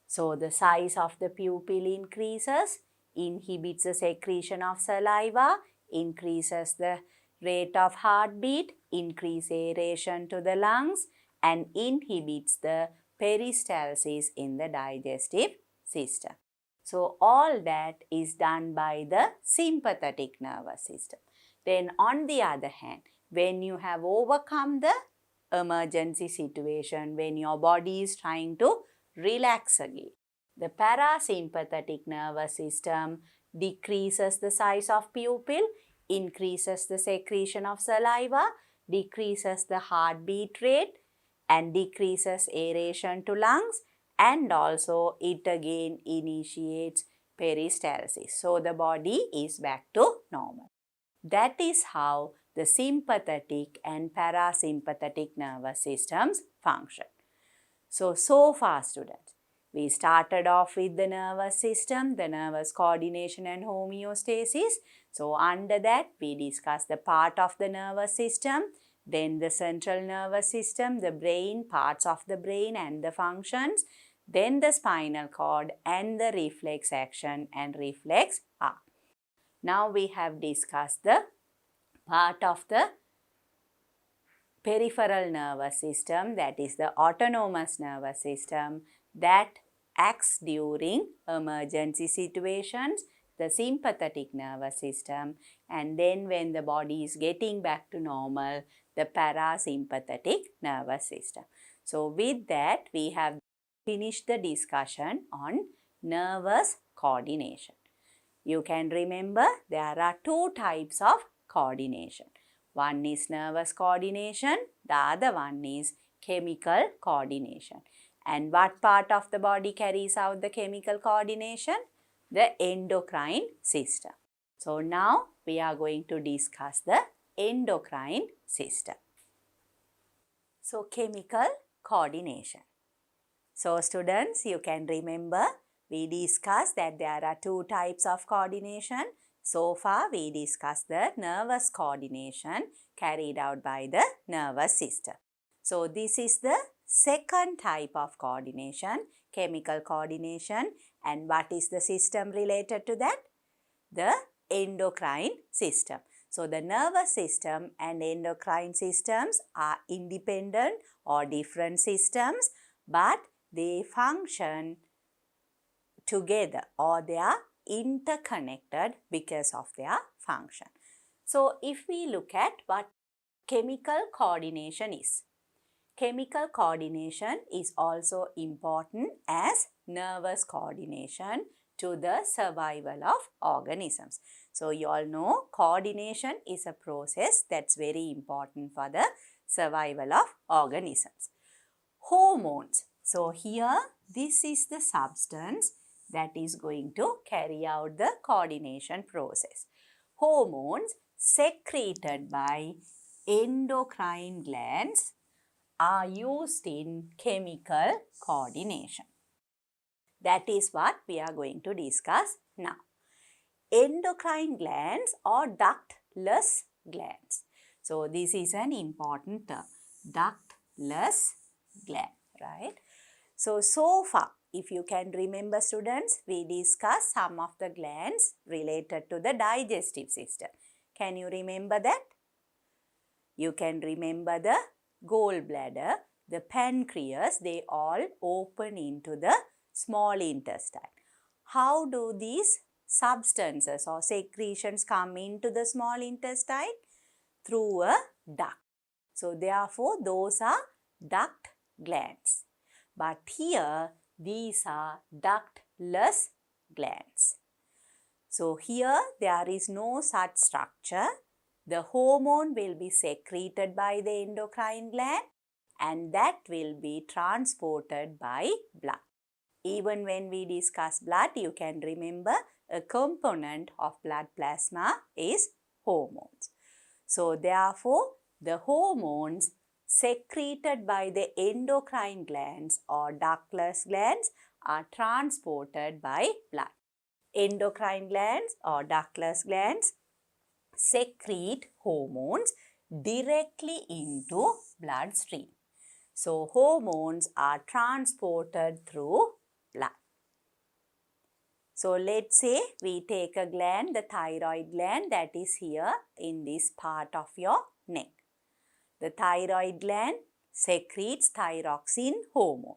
So the size of the pupil increases, inhibits the secretion of saliva, increases the rate of heartbeat, increase aeration to the lungs, and inhibits the peristalsis in the digestive system. So all that is done by the sympathetic nervous system. Then on the other hand, when you have overcome the emergency situation, when your body is trying to relax again, the parasympathetic nervous system decreases the size of pupil, increases the secretion of saliva, decreases the heartbeat rate, and decreases aeration to lungs, and also it again initiates peristalsis. So the body is back to normal. That is how the sympathetic and parasympathetic nervous systems function. So far students, we started off with the nervous system, the nervous coordination and homeostasis. So under that, we discussed the part of the nervous system, then the central nervous system, the brain, parts of the brain and the functions, then the spinal cord and the reflex action and reflex arc. Now we have discussed the part of the peripheral nervous system, that is the autonomous nervous system, that acts during emergency situations, the sympathetic nervous system, and then when the body is getting back to normal, the parasympathetic nervous system. So with that, we have finished the discussion on nervous coordination. You can remember there are two types of coordination. One is nervous coordination, the other one is chemical coordination. And what part of the body carries out the chemical coordination? The endocrine system. So now we are going to discuss the endocrine system. So chemical coordination. So students, you can remember we discussed that there are two types of coordination. So far we discussed the nervous coordination carried out by the nervous system. So this is the second type of coordination, chemical coordination. And what is the system related to that? The endocrine system. So the nervous system and endocrine systems are independent or different systems, but they function together or they are interconnected because of their function. So if we look at what chemical coordination is, chemical coordination is also important as nervous coordination to the survival of organisms. So you all know coordination is a process that's very important for the survival of organisms. Hormones. So here this is the substance that is going to carry out the coordination process. Hormones secreted by endocrine glands are used in chemical coordination. That is what we are going to discuss now. Endocrine glands or ductless glands. So this is an important term, ductless gland, right? So far, if you can remember students, we discussed some of the glands related to the digestive system. Can you remember that? You can remember the gallbladder, the pancreas, they all open into the small intestine. How do these substances or secretions come into the small intestine? Through a duct. So therefore, those are duct glands. But here, these are ductless glands. So here, there is no such structure. The hormone will be secreted by the endocrine gland and that will be transported by blood. Even when we discuss blood, you can remember a component of blood plasma is hormones. So therefore, the hormones secreted by the endocrine glands or ductless glands are transported by blood. Endocrine glands or ductless glands secrete hormones directly into bloodstream. So hormones are transported through blood. So let's say we take a gland, the thyroid gland that is here in this part of your neck. The thyroid gland secretes thyroxine hormone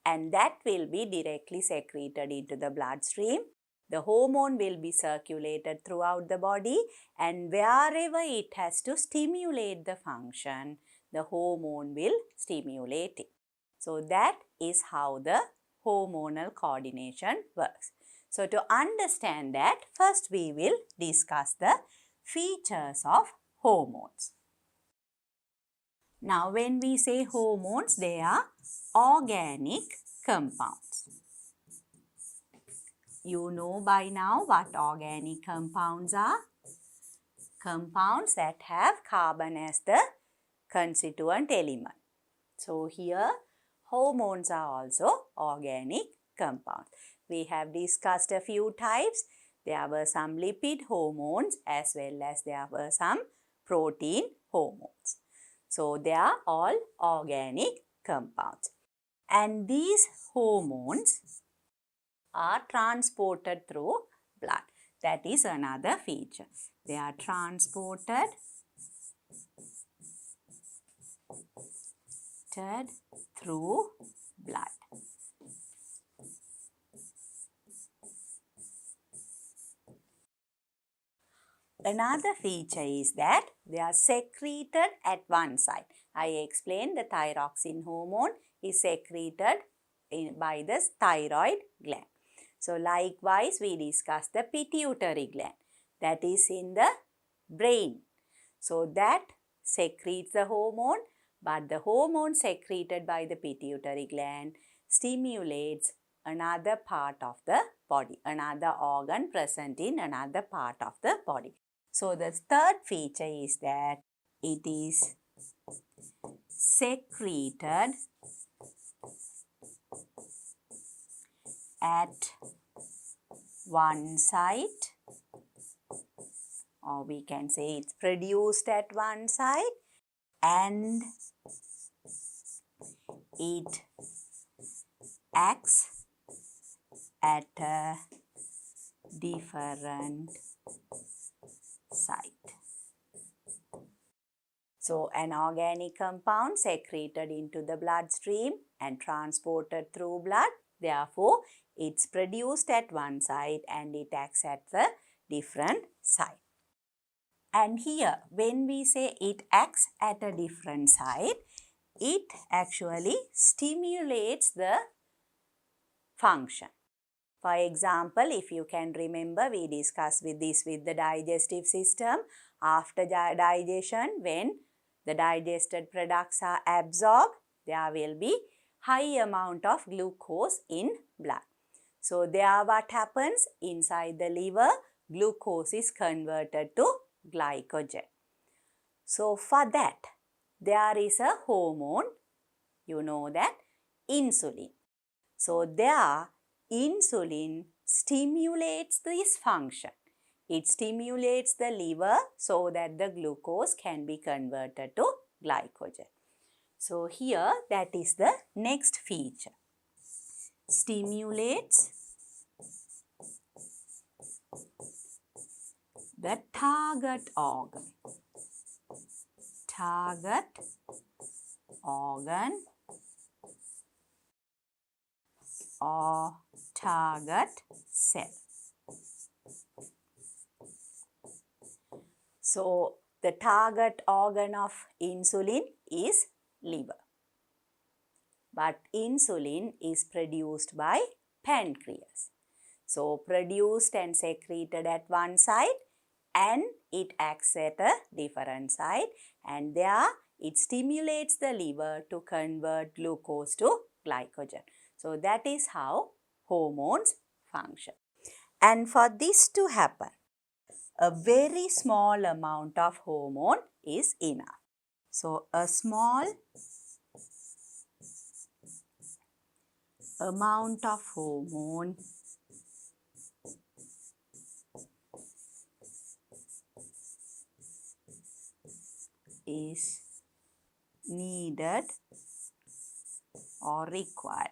and that will be directly secreted into the bloodstream. The hormone will be circulated throughout the body and wherever it has to stimulate the function, the hormone will stimulate it. So that is how the hormonal coordination works. So to understand that, first we will discuss the features of hormones. Now when we say hormones, they are organic compounds. You know by now what organic compounds are. Compounds that have carbon as the constituent element. So here hormones are also organic compounds. We have discussed a few types. There were some lipid hormones as well as there were some protein hormones. So they are all organic compounds. And these hormones are transported through blood. That is another feature. They are transported through blood. Another feature is that they are secreted at one site. I explained the thyroxine hormone is secreted by the thyroid gland. So likewise we discussed the pituitary gland that is in the brain. So that secretes the hormone, but the hormone secreted by the pituitary gland stimulates another part of the body, another organ present in another part of the body. So the third feature is that it is secreted at one site, or we can say it's produced at one site, and it acts at a different site. So an organic compound secreted into the bloodstream and transported through blood. Therefore, it's produced at one site and it acts at the different site. And here, when we say it acts at a different site, it actually stimulates the function. For example, if you can remember, we discussed with the digestive system. After digestion, when the digested products are absorbed, there will be high amount of glucose in blood. So there what happens inside the liver, glucose is converted to glycogen. So for that, there is a hormone, you know that, insulin. So there, insulin stimulates this function. It stimulates the liver so that the glucose can be converted to glycogen. So here, that is the next feature. Stimulates the target organ. Target organ or target cell. So the target organ of insulin is liver. But insulin is produced by pancreas. So produced and secreted at one site and it acts at a different site, and there it stimulates the liver to convert glucose to glycogen. So that is how hormones function. And for this to happen, a very small amount of hormone is enough. So a small amount of hormone is needed or required.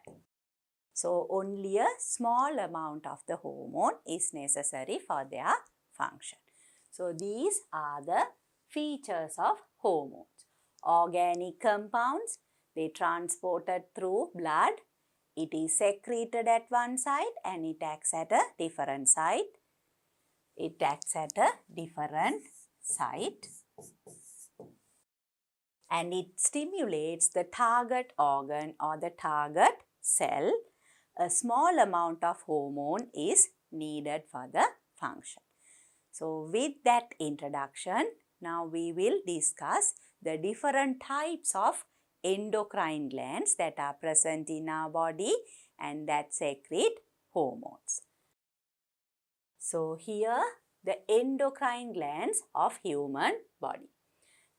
So only a small amount of the hormone is necessary for their function. So these are the features of hormones. Organic compounds, they transported through blood. It is secreted at one site and it acts at a different site. It acts at a different site. And it stimulates the target organ or the target cell. A small amount of hormone is needed for the function. So with that introduction, now we will discuss the different types of endocrine glands that are present in our body and that secrete hormones. So here the endocrine glands of human body.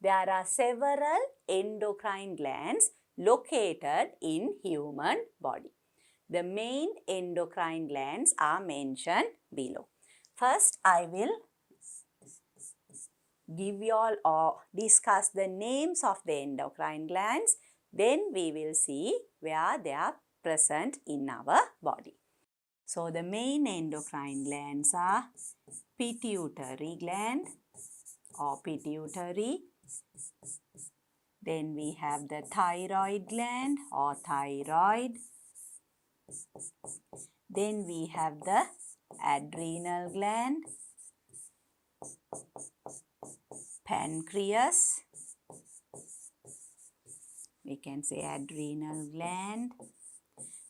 There are several endocrine glands located in human body. The main endocrine glands are mentioned below. First, I will give you all or discuss the names of the endocrine glands. Then we will see where they are present in our body. So the main endocrine glands are pituitary gland or pituitary. Then we have the thyroid gland or thyroid. Then we have the adrenal gland, pancreas. We can say adrenal gland.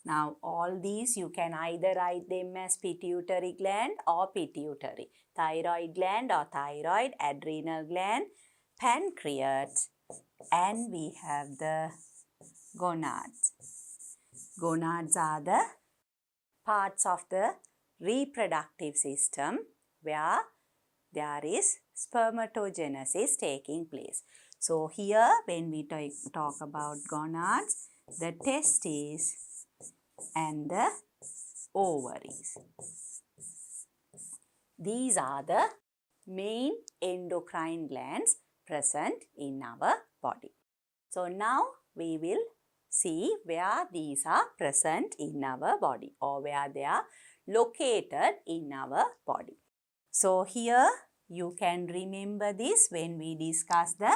Now all these you can either write them as pituitary gland or pituitary. Thyroid gland or thyroid, adrenal gland, pancreas, and we have the gonads. Gonads are the parts of the reproductive system where there is spermatogenesis taking place. So here when we talk about gonads, the testes and the ovaries. These are the main endocrine glands present in our body. So now we will see where these are present in our body or where they are located in our body. So here you can remember this when we discuss the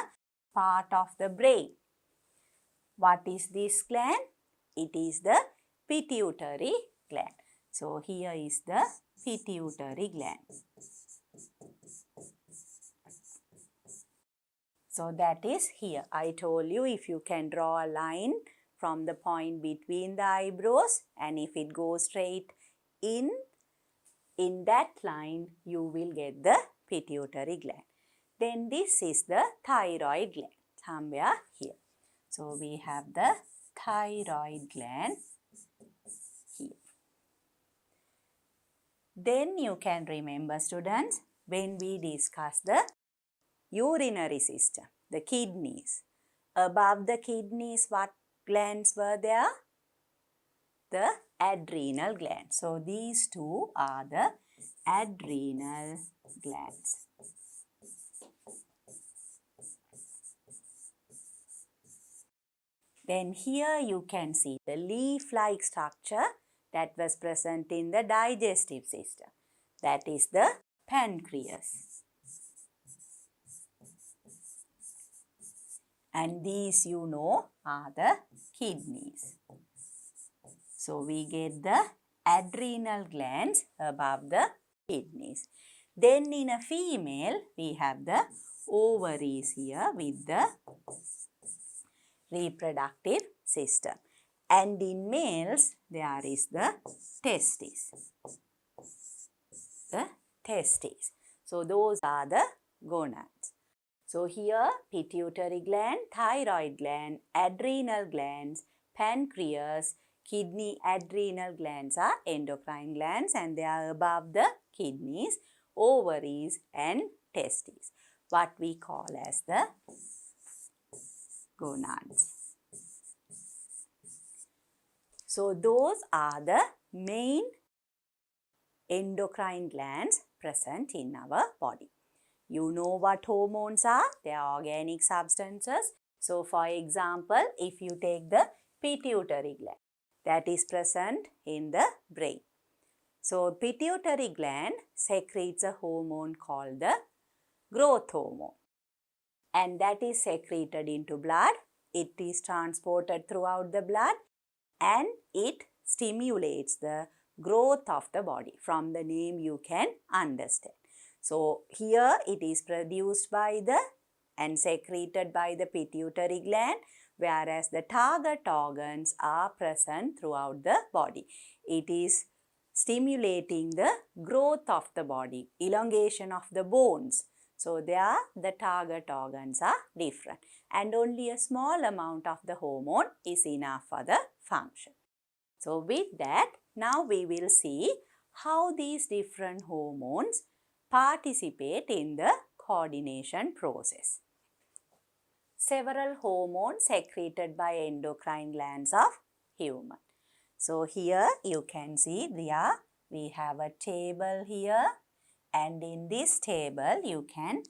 part of the brain. What is this gland? It is the pituitary gland. So here is the pituitary gland. So that is here. I told you if you can draw a line from the point between the eyebrows, and if it goes straight in that line, you will get the pituitary gland. Then this is the thyroid gland, somewhere here. So we have the thyroid gland here. Then you can remember, students, when we discuss the urinary system, the kidneys. Above the kidneys, what glands were there? The adrenal glands. So these two are the adrenal glands. Then here you can see the leaf-like structure that was present in the digestive system. That is the pancreas. And these, you know, are the kidneys. So we get the adrenal glands above the kidneys. Then in a female, we have the ovaries here with the reproductive system. And in males, there is the testes. The testes. So those are the gonads. So here, pituitary gland, thyroid gland, adrenal glands, pancreas, kidney adrenal glands are endocrine glands, and they are above the kidneys, ovaries and testes, what we call as the gonads. So those are the main endocrine glands present in our body. You know what hormones are? They are organic substances. So for example, if you take the pituitary gland, that is present in the brain. So pituitary gland secretes a hormone called the growth hormone, and that is secreted into blood. It is transported throughout the blood and it stimulates the growth of the body. From the name you can understand. So here it is produced by the and secreted by the pituitary gland, whereas the target organs are present throughout the body. It is stimulating the growth of the body, elongation of the bones. So there the target organs are different, and only a small amount of the hormone is enough for the function. So with that, now we will see how these different hormones participate in the coordination process. Several hormones secreted by endocrine glands of human. So here you can see there we have a table here, and in this table you can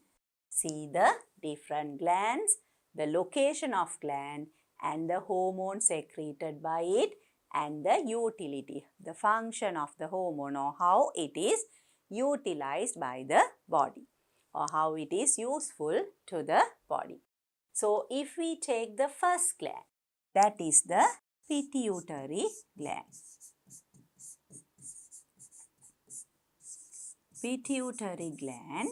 see the different glands, the location of gland and the hormone secreted by it, and the utility, the function of the hormone, or how it is utilized by the body, or how it is useful to the body. So if we take the first gland, that is the pituitary gland. Pituitary gland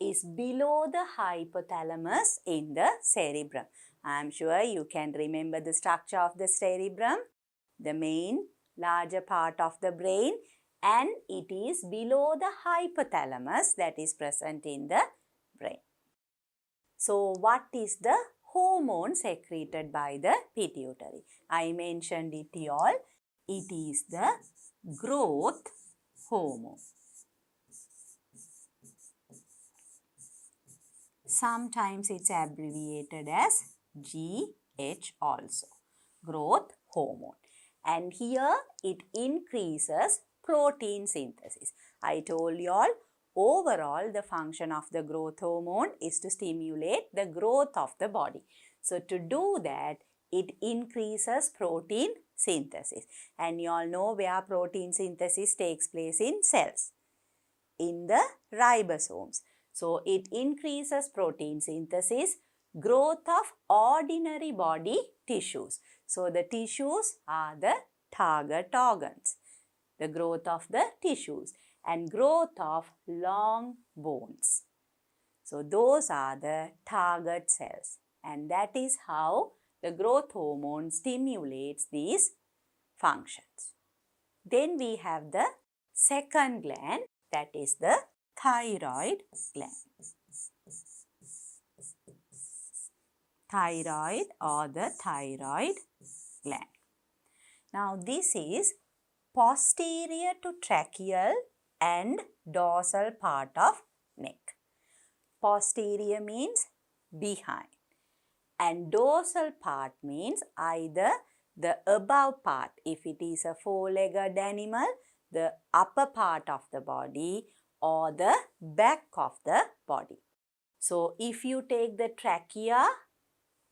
is below the hypothalamus in the cerebrum. I am sure you can remember the structure of the cerebrum, the main larger part of the brain, and it is below the hypothalamus that is present in the brain. So what is the hormone secreted by the pituitary? I mentioned it to all. It is the growth hormone. Sometimes it's abbreviated as GH also, growth hormone. And here it increases protein synthesis. I told you all, overall the function of the growth hormone is to stimulate the growth of the body. So to do that, it increases protein synthesis. And you all know where protein synthesis takes place in cells, in the ribosomes. So it increases protein synthesis, growth of ordinary body tissues. So the tissues are the target organs. The growth of the tissues and growth of long bones. So those are the target cells, and that is how the growth hormone stimulates these functions. Then we have the second gland, that is the thyroid gland. Thyroid or the thyroid gland. Now this is posterior to tracheal and dorsal part of neck. Posterior means behind and dorsal part means either the above part, if it is a four-legged animal, the upper part of the body or the back of the body. So if you take the trachea,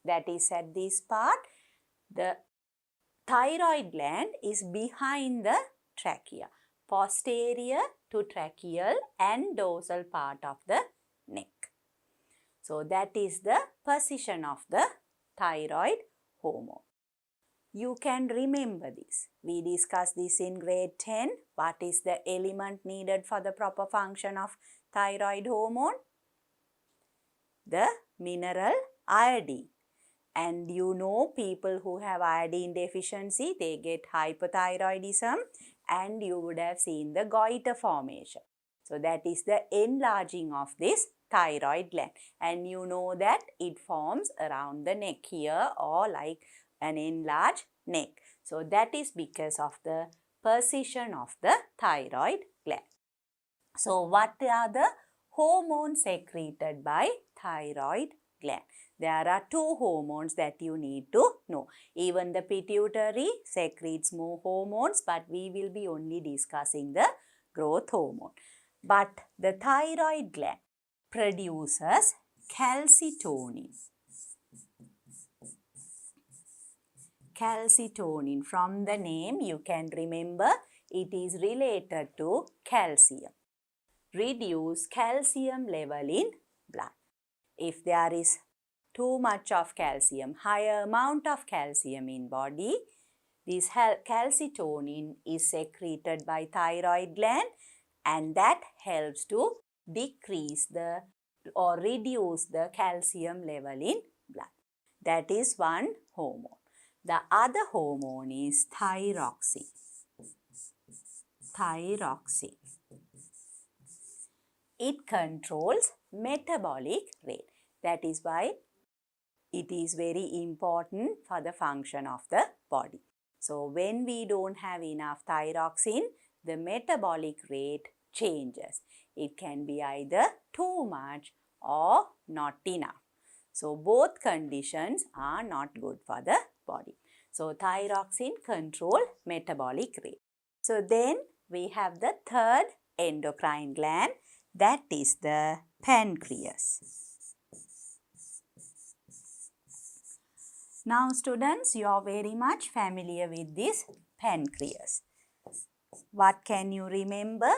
that is at this part, the thyroid gland is behind the trachea, posterior to tracheal and dorsal part of the neck. So that is the position of the thyroid hormone. You can remember this. We discussed this in grade 10. What is the element needed for the proper function of thyroid hormone? The mineral iodine. And you know, people who have iodine deficiency, they get hypothyroidism, and you would have seen the goiter formation. So that is the enlarging of this thyroid gland, and you know that it forms around the neck here or like an enlarged neck. So that is because of the position of the thyroid gland. So what are the hormones secreted by thyroid gland? There are two hormones that you need to know. Even the pituitary secretes more hormones, but we will be only discussing the growth hormone. But the thyroid gland produces calcitonin. Calcitonin, from the name you can remember it is related to calcium. Reduce calcium level in blood. If there is too much of calcium, higher amount of calcium in body, this calcitonin is secreted by thyroid gland, and that helps to decrease the or reduce the calcium level in blood. That is one hormone. The other hormone is thyroxine. Thyroxine. It controls metabolic rate. That is why it is very important for the function of the body. So when we don't have enough thyroxine, the metabolic rate changes. It can be either too much or not enough. So both conditions are not good for the body. So thyroxine control metabolic rate. So then we have the third endocrine gland, that is the pancreas. Now students, you are very much familiar with this pancreas. What can you remember?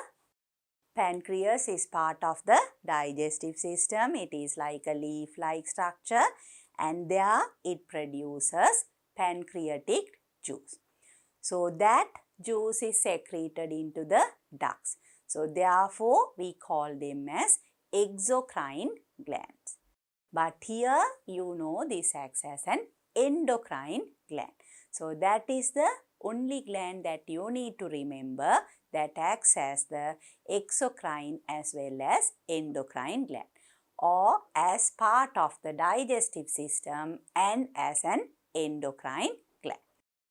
Pancreas is part of the digestive system. It is like a leaf-like structure, and there it produces pancreatic juice. So that juice is secreted into the ducts. So therefore we call them as exocrine glands. But here you know this acts as an endocrine gland. So that is the only gland that you need to remember that acts as the exocrine as well as endocrine gland, or as part of the digestive system and as an endocrine gland.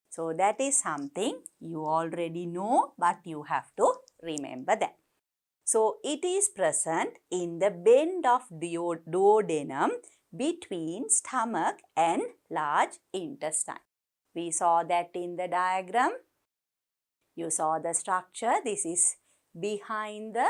So that is something you already know, but you have to remember that. So it is present in the bend of duodenum between stomach and large intestine. We saw that in the diagram. You saw the structure. This is behind the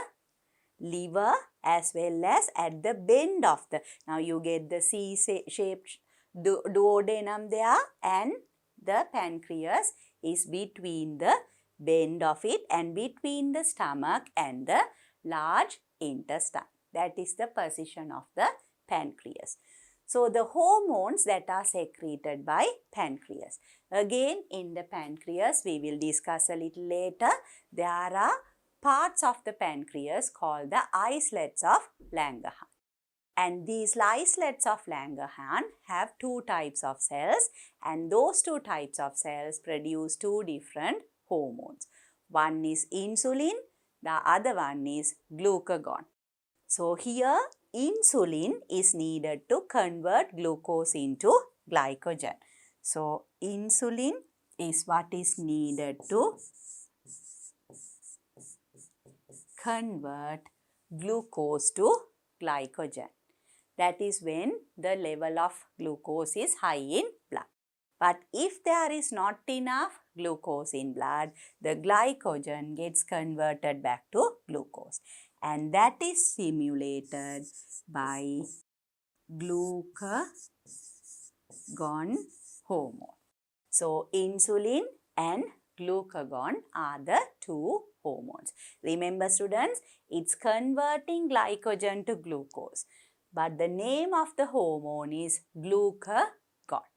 liver as well as at the bend of the. Now you get the C-shaped duodenum there, and the pancreas is between the bend of it and between the stomach and the large intestine. That is the position of the pancreas. So the hormones that are secreted by pancreas. Again, in the pancreas, we will discuss a little later, there are parts of the pancreas called the islets of Langerhans. And these islets of Langerhans have two types of cells, and those two types of cells produce two different hormones. One is insulin, the other one is glucagon. So here insulin is needed to convert glucose into glycogen. So insulin is what is needed to convert glucose to glycogen. That is when the level of glucose is high in blood. But if there is not enough glucose in blood, the glycogen gets converted back to glucose. And that is stimulated by glucagon hormone. So, insulin and glucagon are the two hormones. Remember students, it's converting glycogen to glucose. But the name of the hormone is glucagon.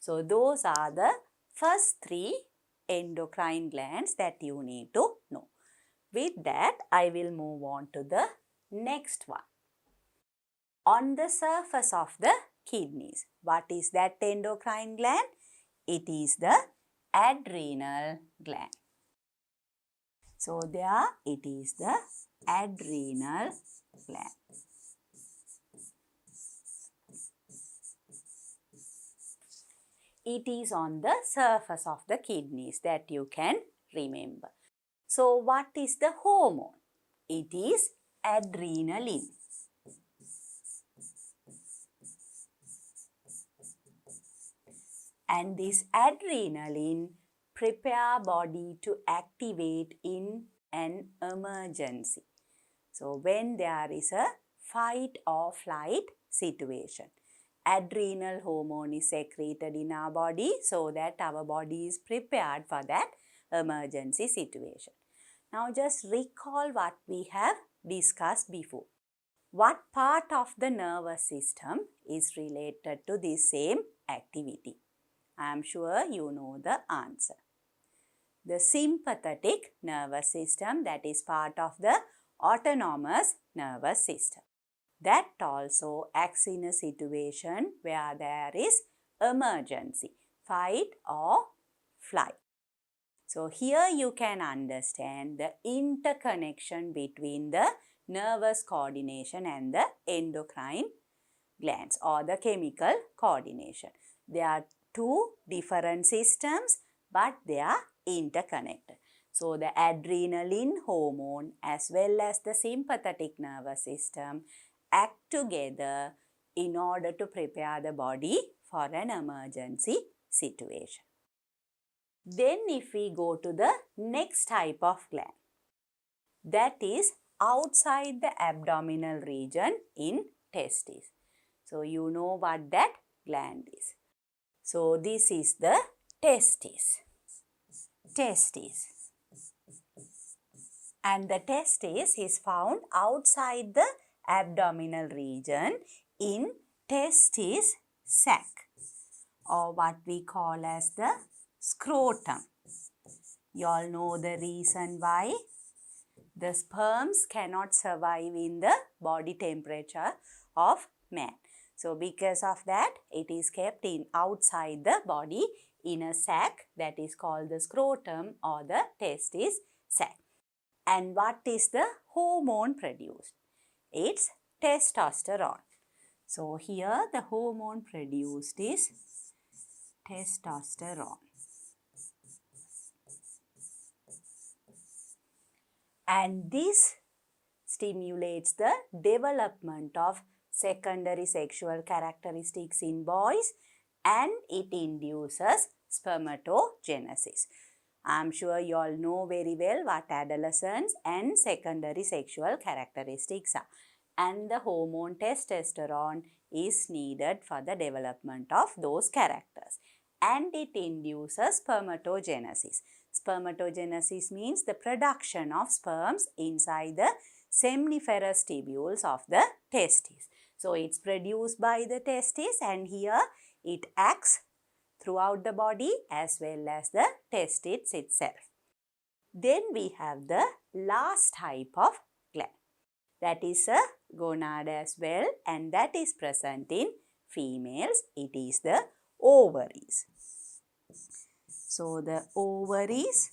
So, those are the first three endocrine glands that you need to know. With that, I will move on to the next one. On the surface of the kidneys, what is that endocrine gland? It is the adrenal gland. So, there it is the adrenal gland. It is on the surface of the kidneys that you can remember. So, what is the hormone? It is adrenaline. And this adrenaline prepare body to activate in an emergency. So, when there is a fight or flight situation, adrenal hormone is secreted in our body so that our body is prepared for that emergency situation. Now, just recall what we have discussed before. What part of the nervous system is related to this same activity? I am sure you know the answer. The sympathetic nervous system, that is part of the autonomous nervous system. That also acts in a situation where there is emergency, fight or flight. So here you can understand the interconnection between the nervous coordination and the endocrine glands or the chemical coordination. There are two different systems, but they are interconnected. So the adrenaline hormone as well as the sympathetic nervous system act together in order to prepare the body for an emergency situation. Then if we go to the next type of gland, that is outside the abdominal region in testes. So you know what that gland is. So this is the testis. Testis. And the testis is found outside the abdominal region in testis sac, or what we call as the scrotum. You all know the reason why the sperms cannot survive in the body temperature of man. So because of that, it is kept in outside the body in a sac that is called the scrotum or the testis sac. And what is the hormone produced? It's testosterone. So here the hormone produced is testosterone. And this stimulates the development of secondary sexual characteristics in boys, and it induces spermatogenesis. I am sure you all know very well what adolescence and secondary sexual characteristics are. And the hormone testosterone is needed for the development of those characters. And it induces spermatogenesis. Spermatogenesis means the production of sperms inside the seminiferous tubules of the testes. So it's produced by the testes, and here it acts throughout the body as well as the testes itself. Then we have the last type of gland. That is a gonad as well, and that is present in females. It is the ovaries. So the ovaries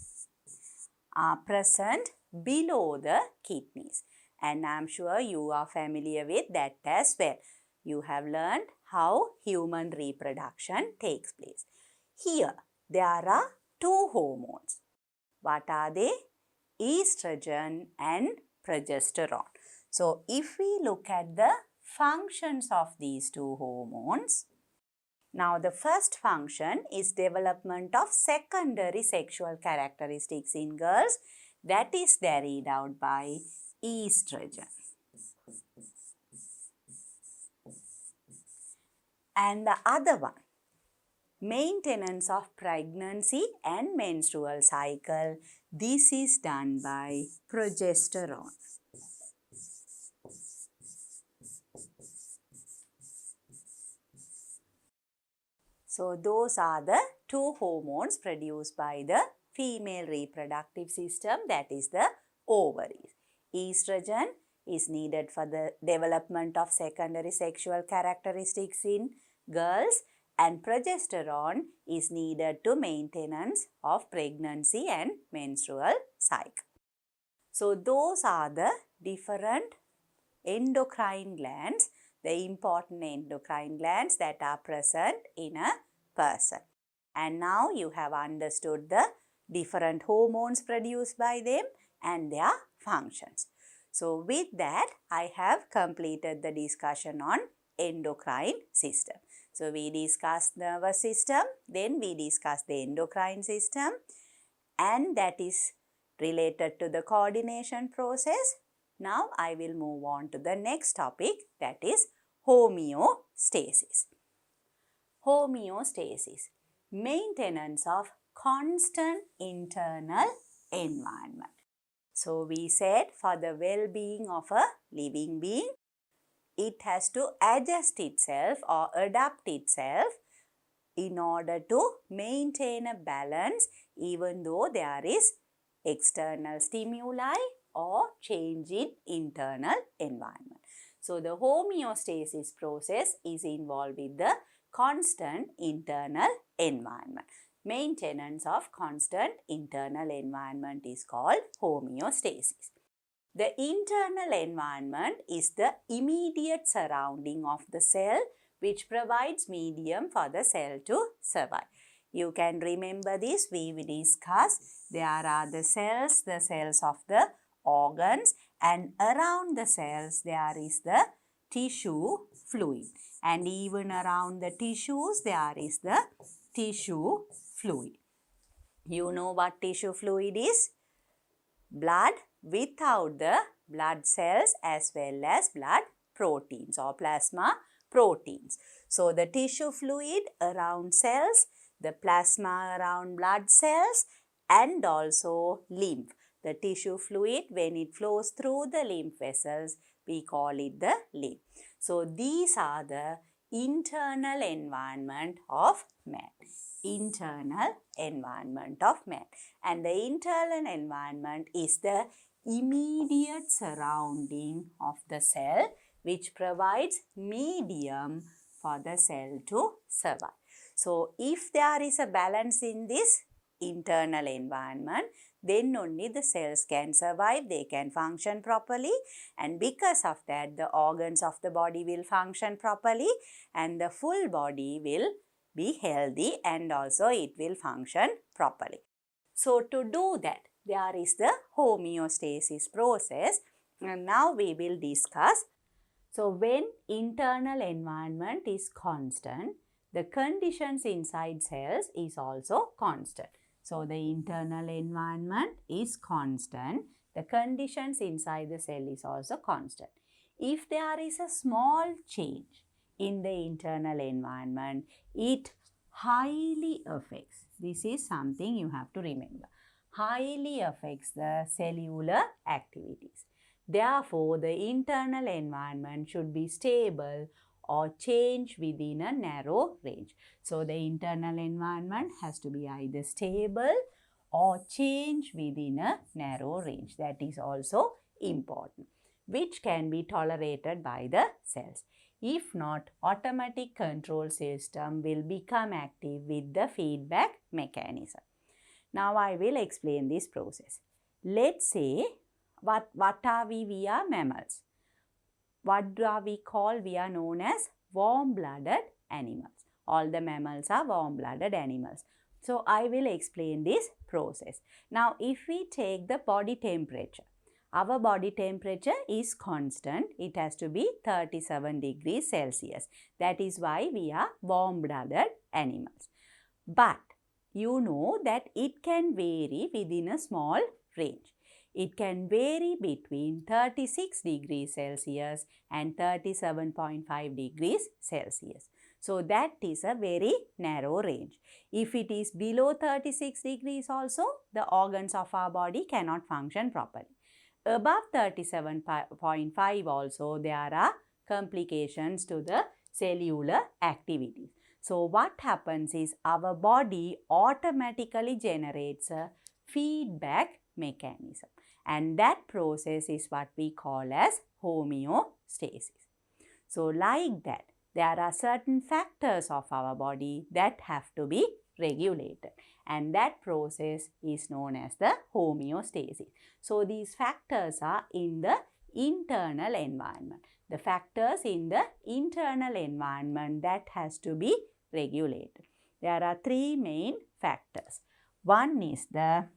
are present below the kidneys, and I'm sure you are familiar with that as well. You have learned how human reproduction takes place. Here there are two hormones. What are they? Estrogen and progesterone. So if we look at the functions of these two hormones, now the first function is development of secondary sexual characteristics in girls. That is carried out by estrogen. And the other one, maintenance of pregnancy and menstrual cycle. This is done by progesterone. So those are the two hormones produced by the female reproductive system, that is the ovaries. Estrogen is needed for the development of secondary sexual characteristics in girls, and progesterone is needed to maintenance of pregnancy and menstrual cycle. So those are the different endocrine glands, the important endocrine glands that are present in a person. And now you have understood the different hormones produced by them and their functions. So with that, I have completed the discussion on endocrine system. So we discussed nervous system, then we discussed the endocrine system, and that is related to the coordination process. Now I will move on to the next topic, that is homeostasis. Homeostasis, maintenance of constant internal environment. So we said for the well-being of a living being, it has to adjust itself or adapt itself in order to maintain a balance even though there is external stimuli or change in internal environment. So the homeostasis process is involved with the constant internal environment. Maintenance of constant internal environment is called homeostasis. The internal environment is the immediate surrounding of the cell, which provides medium for the cell to survive. You can remember this, we will discuss. There are the cells of the organs, and around the cells there is the tissue fluid, and even around the tissues there is the tissue fluid. You know what tissue fluid is? Blood without the blood cells as well as blood proteins or plasma proteins. So the tissue fluid around cells, the plasma around blood cells, and also lymph. The tissue fluid, when it flows through the lymph vessels, we call it the lymph. So these are the internal environment of man. Internal environment of man. And the internal environment is the immediate surrounding of the cell, which provides medium for the cell to survive. So if there is a balance in this internal environment, then only the cells can survive, they can function properly, and because of that the organs of the body will function properly and the full body will be healthy and also it will function properly. So to do that, there is the homeostasis process, and now we will discuss. So when internal environment is constant, the conditions inside cells is also constant. So the internal environment is constant, the conditions inside the cell is also constant. If there is a small change in the internal environment, it highly affects, this is something you have to remember, highly affects the cellular activities. Therefore, the internal environment should be stable or change within a narrow range. So, the internal environment has to be either stable or change within a narrow range. That is also important, which can be tolerated by the cells. If not, automatic control system will become active with the feedback mechanism. Now, I will explain this process. Let's say, what are we? We are mammals. What do we call? We are known as warm-blooded animals. All the mammals are warm-blooded animals. So, I will explain this process. Now, if we take the body temperature, our body temperature is constant. It has to be 37 degrees Celsius. That is why we are warm-blooded animals. But you know that it can vary within a small range. It can vary between 36 degrees Celsius and 37.5 degrees Celsius. So, that is a very narrow range. If it is below 36 degrees also, the organs of our body cannot function properly. Above 37.5 also, there are complications to the cellular activities. So, what happens is our body automatically generates a feedback mechanism, and that process is what we call as homeostasis. So, like that, there are certain factors of our body that have to be regulated, and that process is known as the homeostasis. So, these factors are in the internal environment. The factors in the internal environment that has to be regulated. There are three main factors. One is the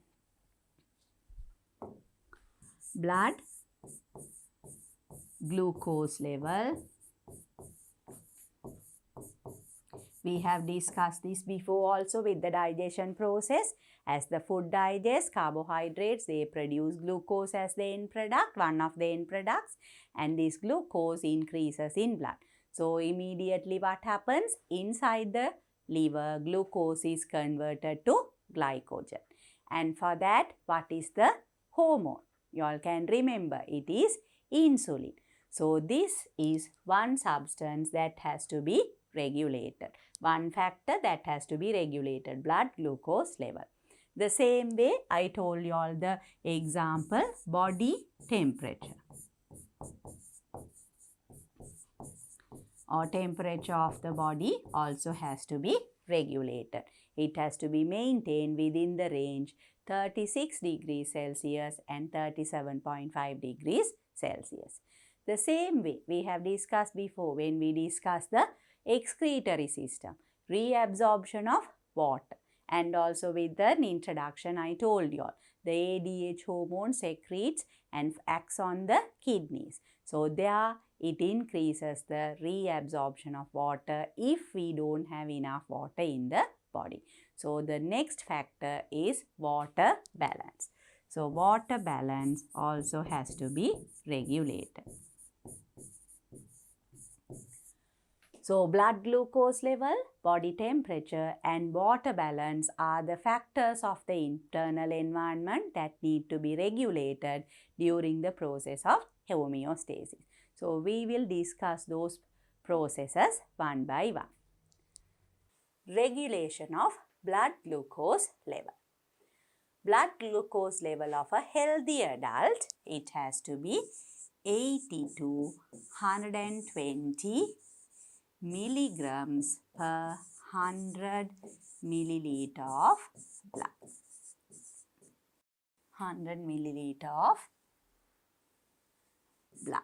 blood glucose level. We have discussed this before also with the digestion process. As the food digests carbohydrates, they produce glucose as the end product, one of the end products, and this glucose increases in blood. So, immediately what happens? Inside the liver, glucose is converted to glycogen. And for that, what is the hormone? You all can remember, it is insulin. So, this is one substance that has to be regulated. One factor that has to be regulated, blood glucose level. The same way I told you all the example, body temperature or temperature of the body also has to be regulated. It has to be maintained within the range 36 degrees Celsius and 37.5 degrees Celsius. The same way we have discussed before when we discussed the excretory system, reabsorption of water, and also with the introduction I told you all, the ADH hormone secretes and acts on the kidneys. So, there it increases the reabsorption of water if we don't have enough water in the body. So, the next factor is water balance. So, water balance also has to be regulated. So, blood glucose level, body temperature and water balance are the factors of the internal environment that need to be regulated during the process of homeostasis. So, we will discuss those processes one by one. Regulation of blood glucose level. Blood glucose level of a healthy adult, it has to be 80 to 120 milligrams per 100 milliliter of blood. 100 milliliter of blood.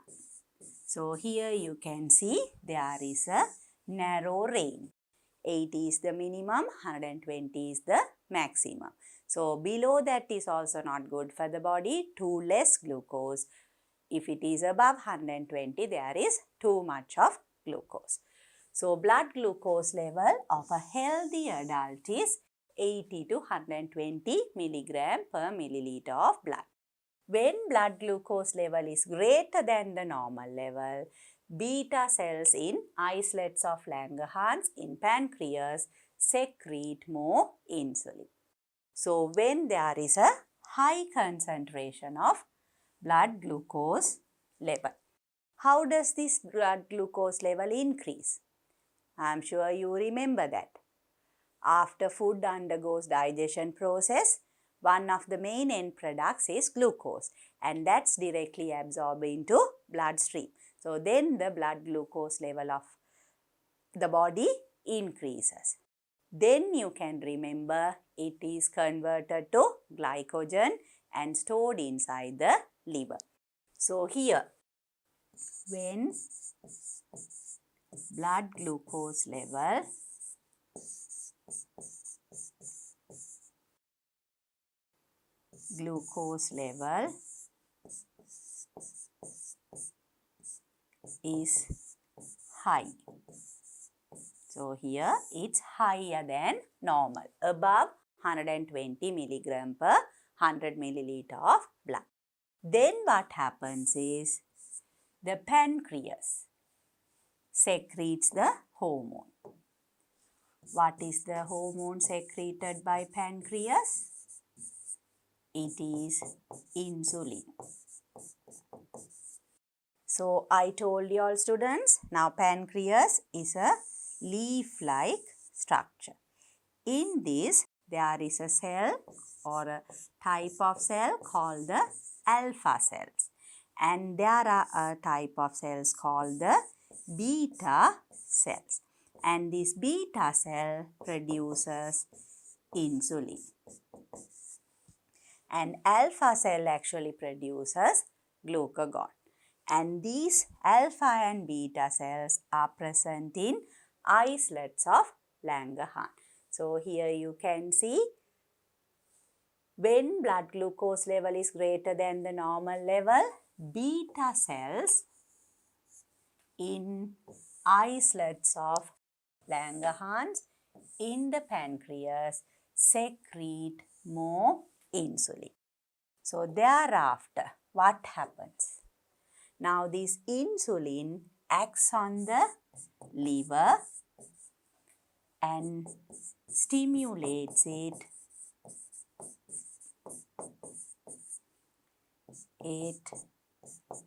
So, here you can see there is a narrow range. 80 is the minimum, 120 is the maximum. So, below that is also not good for the body, too less glucose. If it is above 120, there is too much of glucose. So, blood glucose level of a healthy adult is 80 to 120 milligram per milliliter of blood. When blood glucose level is greater than the normal level, beta cells in islets of Langerhans in pancreas secrete more insulin. So, when there is a high concentration of blood glucose level. How does this blood glucose level increase? I am sure you remember that. After food undergoes digestion process, one of the main end products is glucose, and that's directly absorbed into bloodstream. So then the blood glucose level of the body increases. Then you can remember it is converted to glycogen and stored inside the liver. So here, when blood glucose level is high. So here it's higher than normal, above 120 milligram per 100 milliliter of blood. Then what happens is the pancreas secretes the hormone. What is the hormone secreted by pancreas? It is insulin. So I told you all students, now pancreas is a leaf-like structure. In this, there is a cell or a type of cell called the alpha cells. And there are a type of cells called the beta cells. And this beta cell produces insulin. And alpha cell actually produces glucagon. And these alpha and beta cells are present in islets of Langerhans. So here you can see when blood glucose level is greater than the normal level, beta cells in islets of Langerhans in the pancreas secrete more insulin. So thereafter, what happens? Now this insulin acts on the liver and stimulates it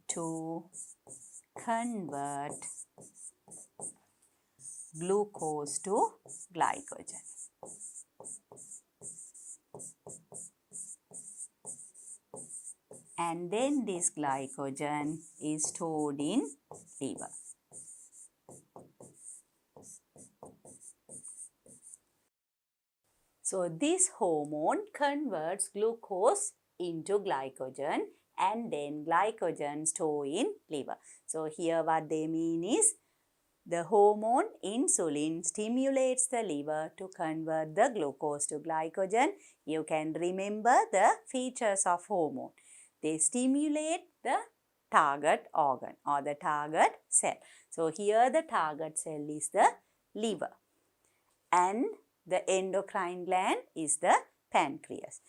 to convert glucose to glycogen. And then this glycogen is stored in liver. So this hormone converts glucose into glycogen and then glycogen stored in liver. So here what they mean is the hormone insulin stimulates the liver to convert the glucose to glycogen. You can remember the features of hormone. They stimulate the target organ or the target cell. So here the target cell is the liver and the endocrine gland is the pancreas.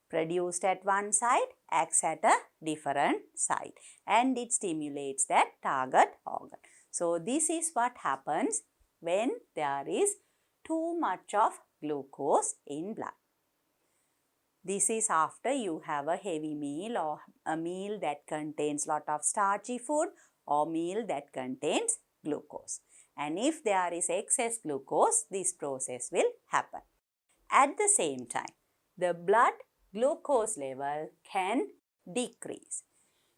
Produced at one side, acts at a different side and it stimulates that target organ. So this is what happens when there is too much of glucose in blood. This is after you have a heavy meal or a meal that contains lot of starchy food or meal that contains glucose. And if there is excess glucose, this process will happen. At the same time, the blood glucose level can decrease.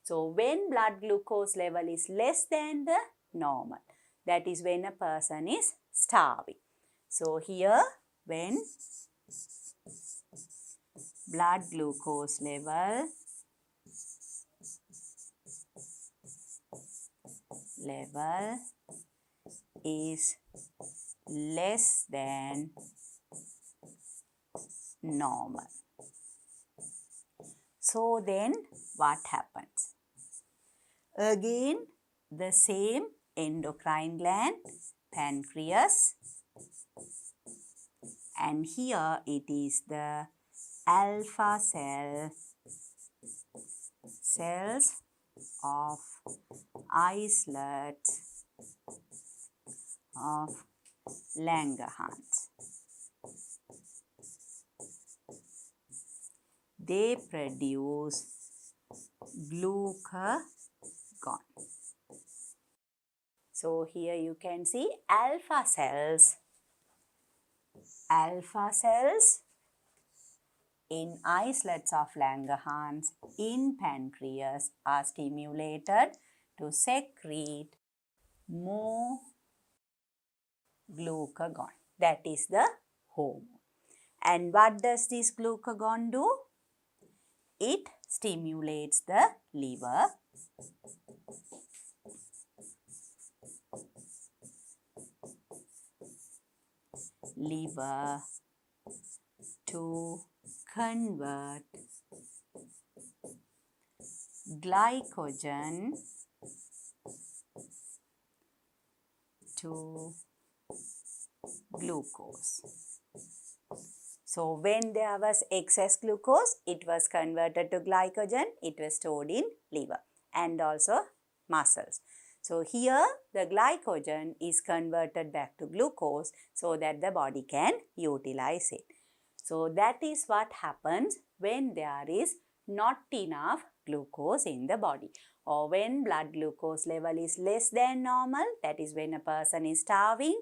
So when blood glucose level is less than the normal, that is when a person is starving. So here when blood glucose level is less than normal. So then what happens? Again, the same endocrine gland, pancreas, and here it is the alpha cells of islets of Langerhans. They produce glucagon. So here you can see alpha cells. Alpha cells in islets of Langerhans in pancreas are stimulated to secrete more glucagon. That is the hormone. And what does this glucagon do? It stimulates the liver. Liver to convert glycogen to glucose. So when there was excess glucose, it was converted to glycogen, it was stored in liver and also muscles. So here the glycogen is converted back to glucose so that the body can utilize it. So that is what happens when there is not enough glucose in the body, or when blood glucose level is less than normal, that is when a person is starving.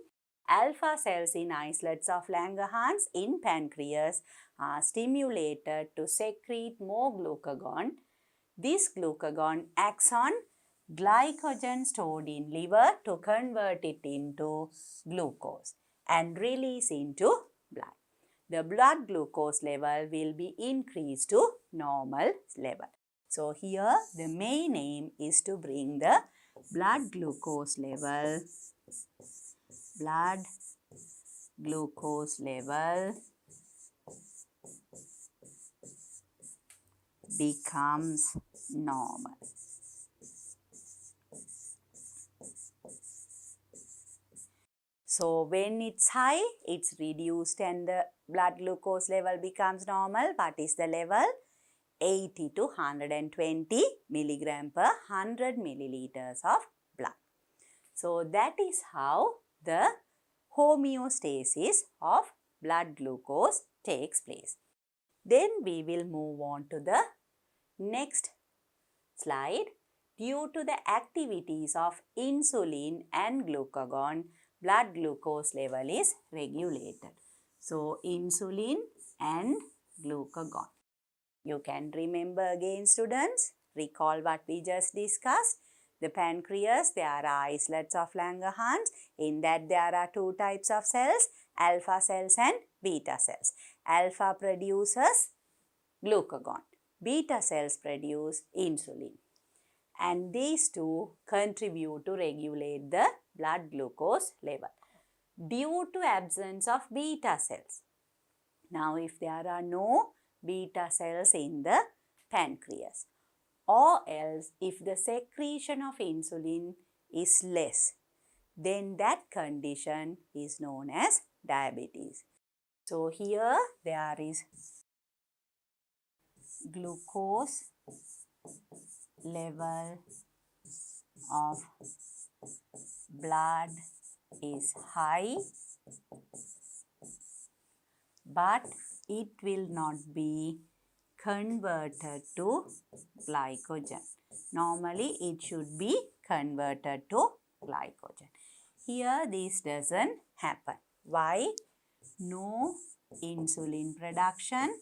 Alpha cells in islets of Langerhans in pancreas are stimulated to secrete more glucagon. This glucagon acts on glycogen stored in liver to convert it into glucose and release into blood. The blood glucose level will be increased to normal level. So here the main aim is to bring the blood glucose level becomes normal. So when it's high, it's reduced and the blood glucose level becomes normal. What is the level? 80 to 120 milligram per 100 milliliters of blood. So that is how the homeostasis of blood glucose takes place. Then we will move on to the next slide. Due to the activities of insulin and glucagon, blood glucose level is regulated. So insulin and glucagon. You can remember again, students. Recall what we just discussed. The pancreas, there are islets of Langerhans. In that there are two types of cells, alpha cells and beta cells. Alpha produces glucagon. Beta cells produce insulin. And these two contribute to regulate the blood glucose level due to absence of beta cells. Now, if there are no beta cells in the pancreas, or else if the secretion of insulin is less, then that condition is known as diabetes. So here there is glucose level of blood is high, but it will not be converted to glycogen. Normally it should be converted to glycogen. Here this doesn't happen. Why? No insulin production,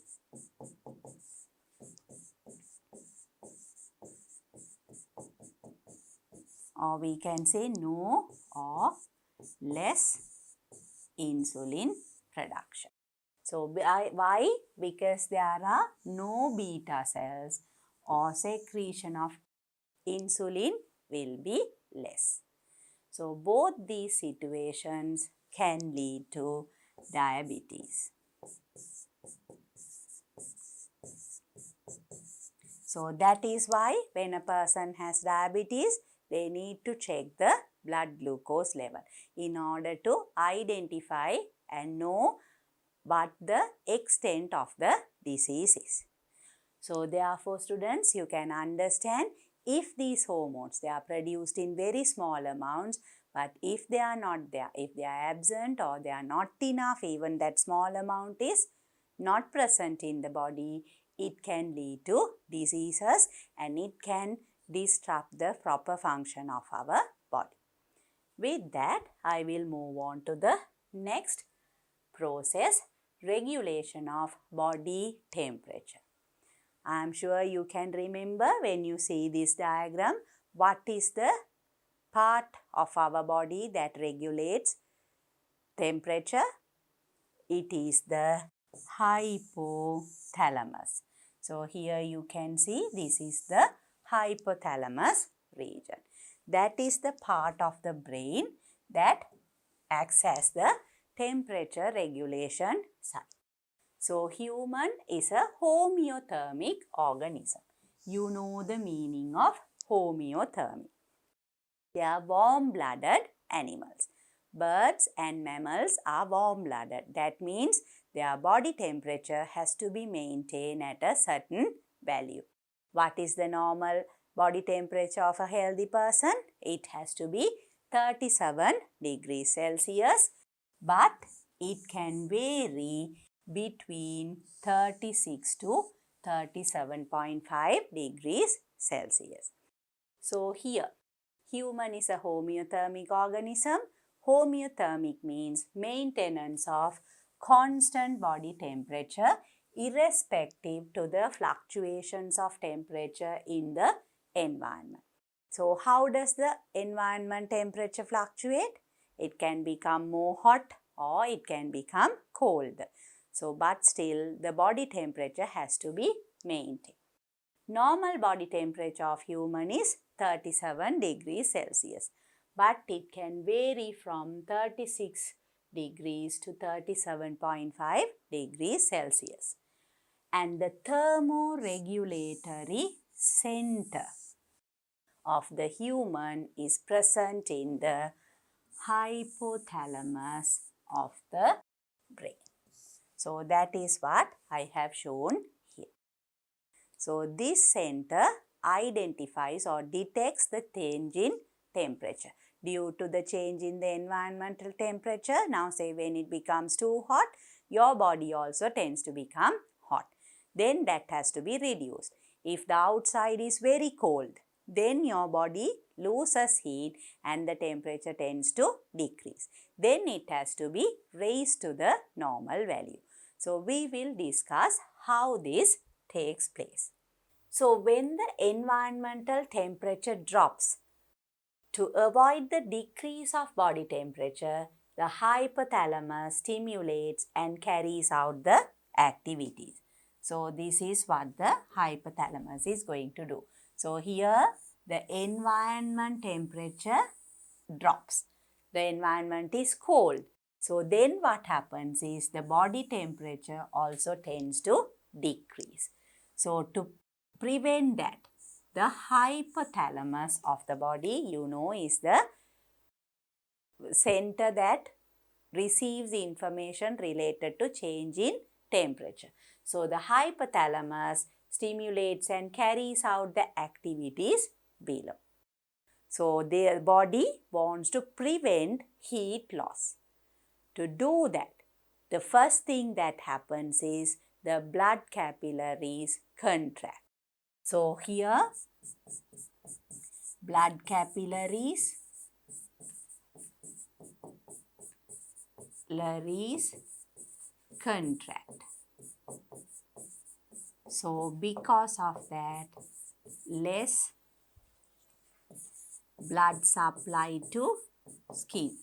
or we can say no or less insulin production. So why? Because there are no beta cells or secretion of insulin will be less. So both these situations can lead to diabetes. So that is why when a person has diabetes, they need to check the blood glucose level in order to identify and know what the extent of the disease is. So therefore, students, you can understand if these hormones, they are produced in very small amounts, but if they are not there, if they are absent or they are not enough, even that small amount is not present in the body, it can lead to diseases and it can disrupt the proper function of our body. With that, I will move on to the next process, regulation of body temperature. I am sure you can remember when you see this diagram, what is the part of our body that regulates temperature? It is the hypothalamus. So here you can see this is the hypothalamus region. That is the part of the brain that acts as the temperature regulation site. So human is a homeothermic organism. You know the meaning of homeothermic. They are warm-blooded animals. Birds and mammals are warm-blooded. That means their body temperature has to be maintained at a certain value. What is the normal body temperature of a healthy person? It has to be 37 degrees Celsius, but it can vary between 36 to 37.5 degrees Celsius. So here, human is a homeothermic organism. Homeothermic means maintenance of constant body temperature irrespective to the fluctuations of temperature in the environment. So how does the environment temperature fluctuate? It can become more hot or it can become cold. So but still the body temperature has to be maintained. Normal body temperature of human is 37 degrees Celsius, but it can vary from 36 degrees to 37.5 degrees Celsius. And the thermoregulatory center of the human is present in the hypothalamus of the brain. So that is what I have shown here. So this center identifies or detects the change in temperature. Due to the change in the environmental temperature, now say when it becomes too hot, your body also tends to become hot. Then that has to be reduced. If the outside is very cold, then your body loses heat and the temperature tends to decrease. Then it has to be raised to the normal value. So we will discuss how this takes place. So when the environmental temperature drops, to avoid the decrease of body temperature, the hypothalamus stimulates and carries out the activities. So this is what the hypothalamus is going to do. So here the environment temperature drops. The environment is cold. So then what happens is the body temperature also tends to decrease. So to prevent that, the hypothalamus of the body, you know, is the center that receives information related to change in temperature. So the hypothalamus stimulates and carries out the activities below. So their body wants to prevent heat loss. To do that, the first thing that happens is the blood capillaries contract. So here, blood capillaries contract. So because of that, less blood supply to skin.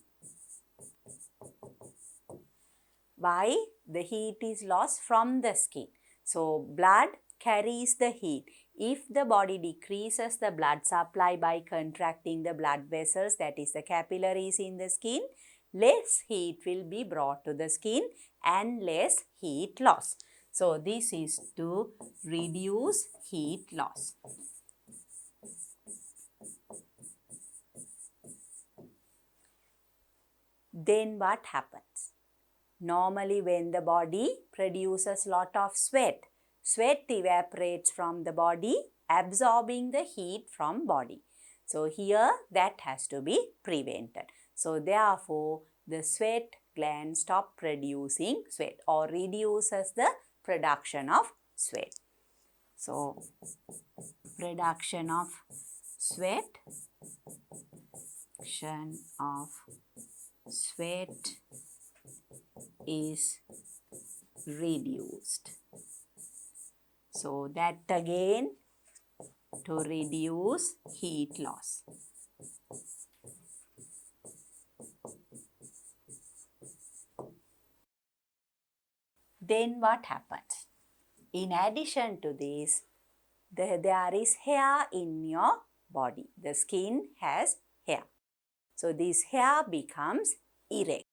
Why? The heat is lost from the skin. So blood carries the heat. If the body decreases the blood supply by contracting the blood vessels, that is the capillaries in the skin, less heat will be brought to the skin and less heat loss. So this is to reduce heat loss. Then what happens? Normally when the body produces lot of sweat, sweat evaporates from the body, absorbing the heat from body. So here that has to be prevented. So therefore the sweat glands stop producing sweat or reduces the production of sweat. So, production of sweat, is reduced. So, that again to reduce heat loss. Then what happens? In addition to this, there is hair in your body. The skin has hair. So, this hair becomes erect.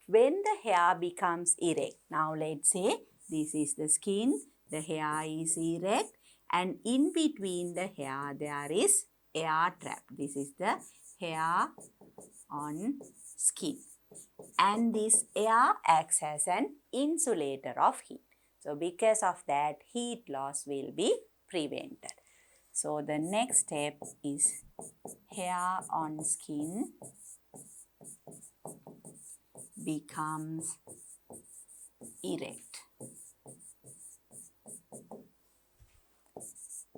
When the hair becomes erect, now let's say this is the skin, the hair is erect, and in between the hair there is air trap. This is the hair on skin. And this air acts as an insulator of heat. So, because of that, heat loss will be prevented. So, the next step is hair on skin becomes erect.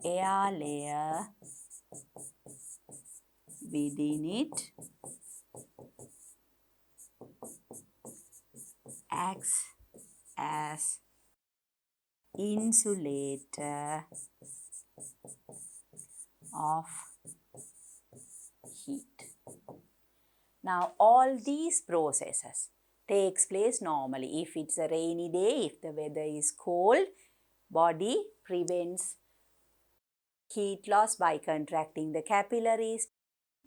Air layer within it acts as insulator of heat. Now, all these processes takes place normally. If it's a rainy day, if the weather is cold, body prevents heat loss by contracting the capillaries,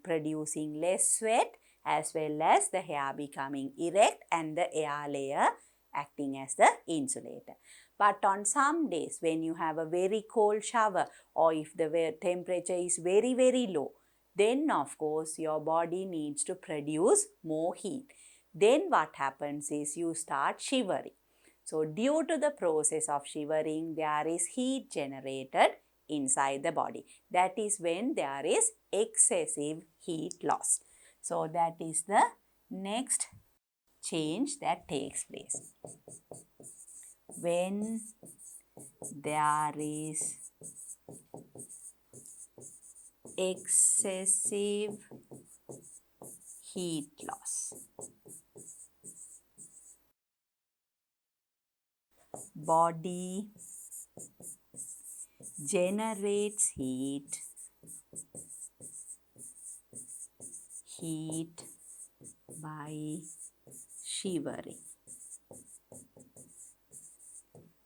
producing less sweat, as well as the hair becoming erect and the air layer acting as the insulator. But on some days when you have a very cold shower or if the temperature is very, very low, then of course your body needs to produce more heat. Then what happens is you start shivering. So, due to the process of shivering, there is heat generated inside the body. That is when there is excessive heat loss. So, that is the next change that takes place. When there is excessive heat loss, body generates heat by shivering.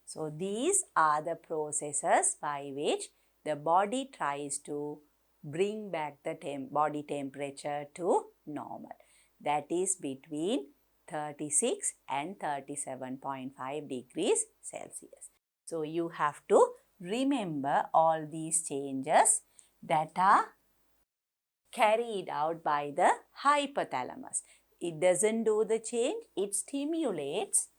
So, these are the processes by which the body tries to bring back the body temperature to normal. That is between 36 and 37.5 degrees Celsius. So, you have to remember all these changes that are carried out by the hypothalamus. It doesn't do the change, it stimulates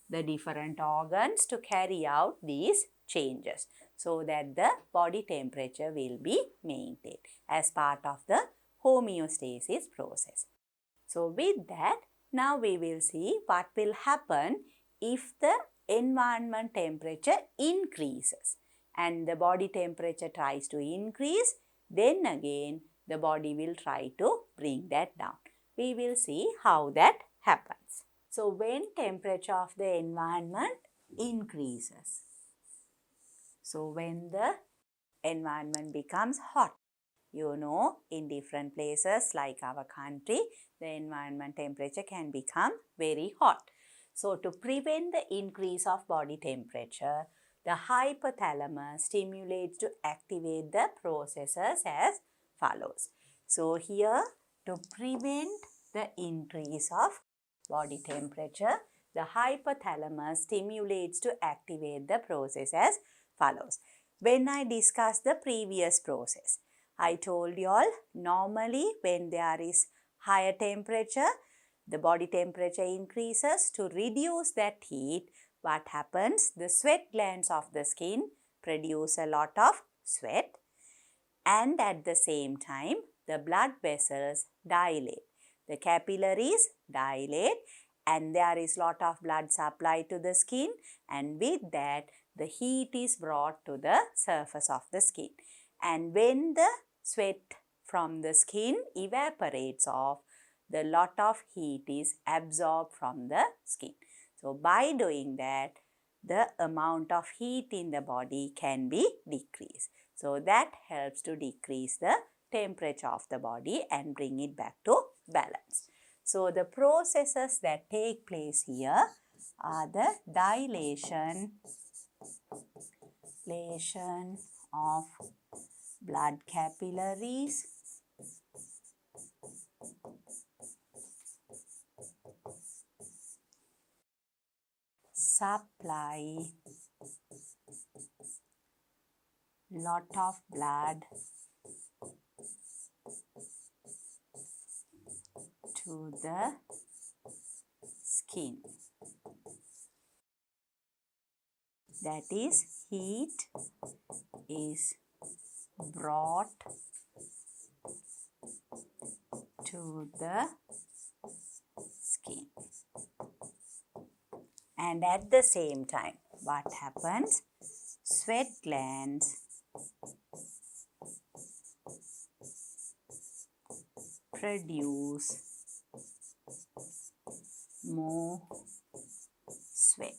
the different organs to carry out these changes so that the body temperature will be maintained as part of the homeostasis process. So, with that, now we will see what will happen if the environment temperature increases and the body temperature tries to increase, then again the body will try to bring that down. We will see how that happens. So, when temperature of the environment increases, so when the environment becomes hot, you know, in different places like our country, the environment temperature can become very hot. So, to prevent the increase of body temperature, the hypothalamus stimulates to activate the processes as follows. So, here to prevent the increase of body temperature, the hypothalamus stimulates to activate the process as follows. When I discussed the previous process, I told you all normally when there is higher temperature, the body temperature increases. To reduce that heat, what happens? The sweat glands of the skin produce a lot of sweat and at the same time the blood vessels dilate. The capillaries dilate and there is lot of blood supply to the skin and with that the heat is brought to the surface of the skin. And when the sweat from the skin evaporates off, the lot of heat is absorbed from the skin. So by doing that, the amount of heat in the body can be decreased. So that helps to decrease the temperature of the body and bring it back to balance. So the processes that take place here are the dilation of blood capillaries, supply lot of blood to the skin. That is, heat is brought to the skin. And at the same time, what happens? Sweat glands produce more sweat.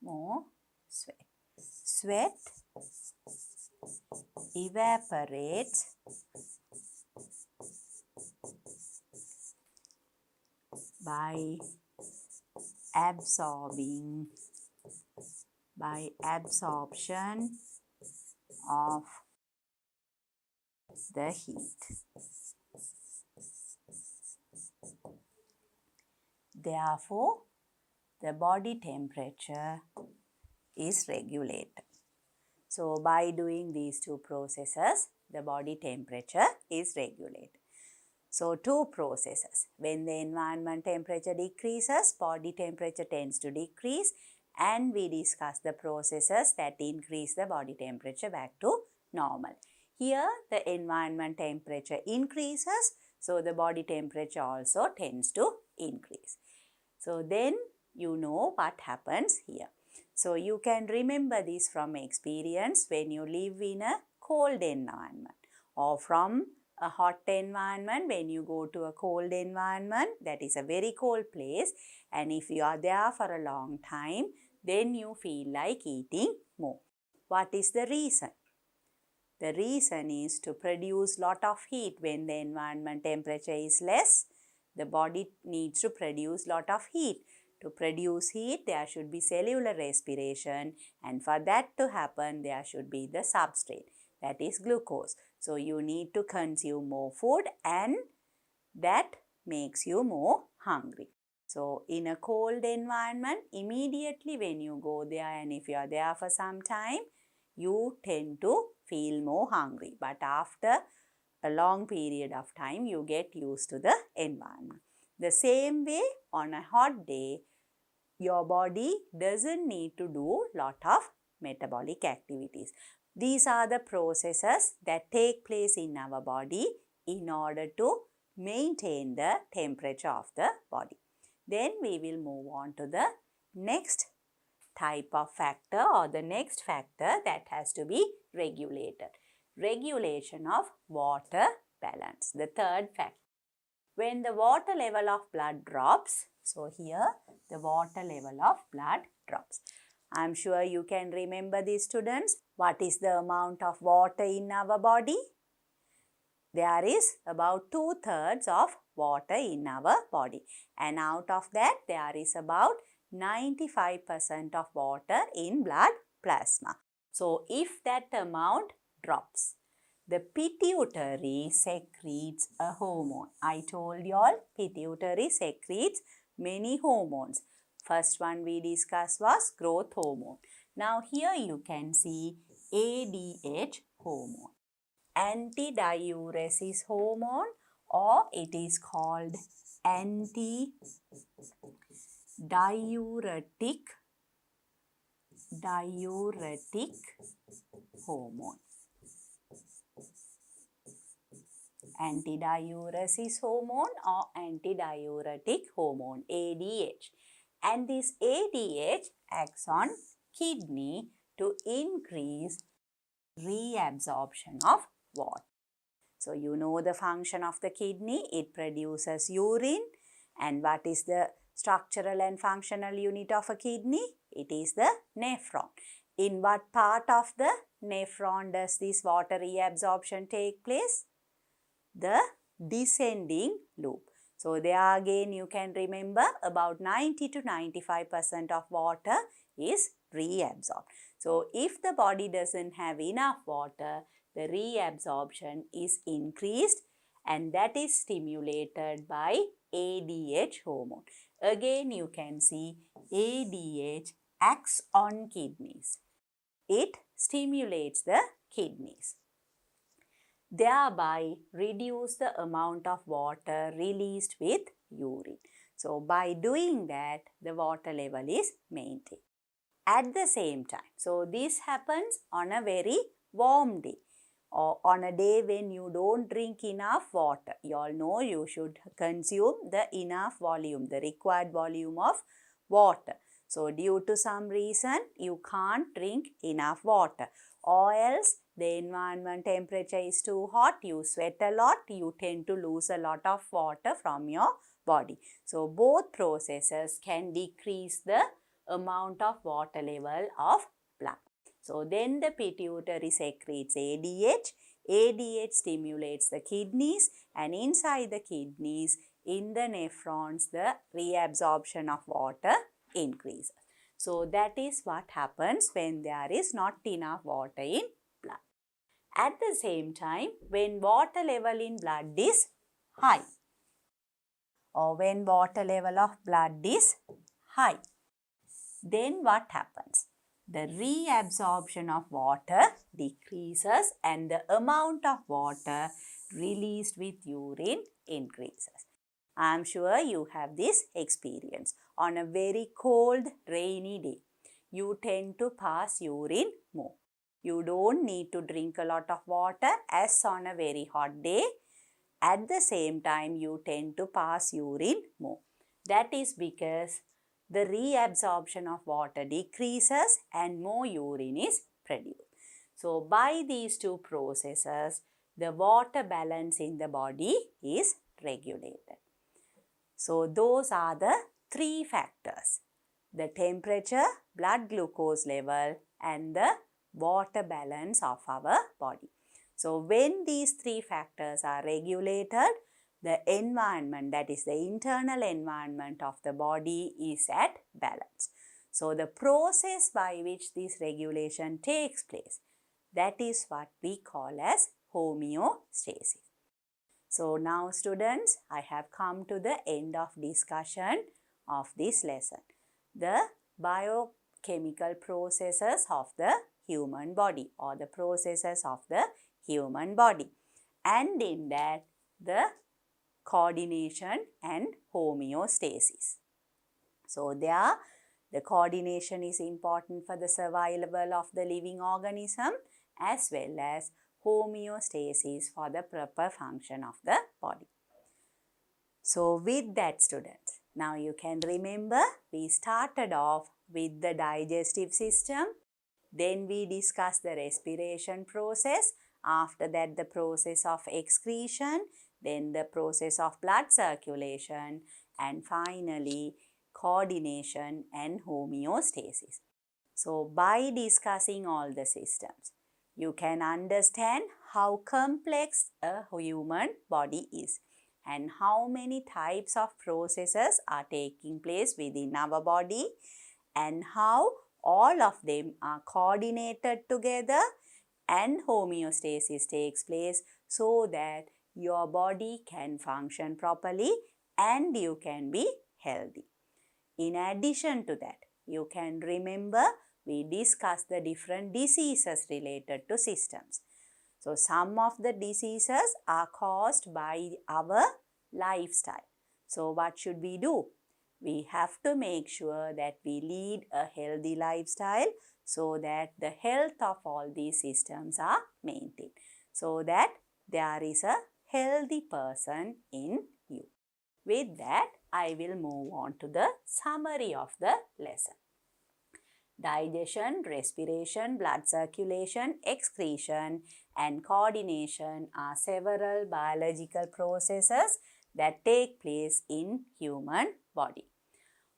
More sweat. Sweat evaporates by absorption of the heat. Therefore, the body temperature is regulated. So, by doing these two processes, the body temperature is regulated. So, two processes. When the environment temperature decreases, body temperature tends to decrease, and we discuss the processes that increase the body temperature back to normal. Here, the environment temperature increases, so the body temperature also tends to increase. So, then you know what happens here. So, you can remember this from experience when you live in a cold environment, or from a hot environment when you go to a cold environment, that is a very cold place, and if you are there for a long time, then you feel like eating more. What is the reason? The reason is to produce lot of heat. When the environment temperature is less, the body needs to produce lot of heat. To produce heat, there should be cellular respiration, and for that to happen, there should be the substrate, that is glucose. So, you need to consume more food, and that makes you more hungry. So, in a cold environment, immediately when you go there, and if you are there for some time, you tend to feel more hungry. But after a long period of time, you get used to the environment. The same way, on a hot day, your body doesn't need to do lot of metabolic activities. These are the processes that take place in our body in order to maintain the temperature of the body. Then we will move on to the next type of factor, or the next factor that has to be regulated. Regulation of water balance, the third factor. When the water level of blood drops, so here the water level of blood drops. I am sure you can remember these, students. What is the amount of water in our body? There is about 2/3 of water in our body, and out of that there is about 95% of water in blood plasma. So, if that amount drops, the pituitary secretes a hormone. I told you all, pituitary secretes many hormones. First one we discussed was growth hormone. Now here you can see ADH hormone, antidiuresis hormone, or it is called antidiuretic hormone. Antidiuresis hormone or antidiuretic hormone, ADH. And this ADH acts on kidney to increase reabsorption of water. So you know the function of the kidney, it produces urine. And what is the structural and functional unit of a kidney? It is the nephron. In what part of the nephron does this water reabsorption take place? The descending loop. So there again you can remember about 90 to 95% of water is reabsorbed. So if the body doesn't have enough water, the reabsorption is increased and that is stimulated by ADH hormone. Again you can see ADH acts on kidneys. It stimulates the kidneys, thereby reduce the amount of water released with urine. So by doing that, the water level is maintained. At the same time, so this happens on a very warm day or on a day when you don't drink enough water. You all know you should consume the enough volume, the required volume of water. So due to some reason, you can't drink enough water, or else the environment temperature is too hot, you sweat a lot, you tend to lose a lot of water from your body. So both processes can decrease the amount of water level of blood. So then the pituitary secretes ADH. ADH stimulates the kidneys, and inside the kidneys, in the nephrons, the reabsorption of water increases. So that is what happens when there is not enough water in blood. At the same time, when water level in blood is high, or when water level of blood is high, then what happens? The reabsorption of water decreases and the amount of water released with urine increases. I am sure you have this experience. On a very cold, rainy day, you tend to pass urine more. You don't need to drink a lot of water as on a very hot day. At the same time, you tend to pass urine more. That is because the reabsorption of water decreases and more urine is produced. So by these two processes, the water balance in the body is regulated. So those are the three factors: the temperature, blood glucose level, and the water balance of our body. So when these three factors are regulated, the environment, that is the internal environment of the body, is at balance. So the process by which this regulation takes place, that is what we call as homeostasis. So now students, I have come to the end of discussion of this lesson. The biochemical processes of the human body, or the processes of the human body, and in that the coordination and homeostasis. So there, the coordination is important for the survival of the living organism, as well as homeostasis for the proper function of the body. So with that students, now you can remember we started off with the digestive system, then we discussed the respiration process, after that the process of excretion, then the process of blood circulation, and finally coordination and homeostasis. So by discussing all the systems, you can understand how complex a human body is and how many types of processes are taking place within our body, and how all of them are coordinated together and homeostasis takes place so that your body can function properly and you can be healthy. In addition to that, you can remember we discussed the different diseases related to systems. So some of the diseases are caused by our lifestyle. So what should we do? We have to make sure that we lead a healthy lifestyle so that the health of all these systems are maintained, so that there is a healthy person in you. With that, I will move on to the summary of the lesson. Digestion, respiration, blood circulation, excretion, and coordination are several biological processes that take place in human body.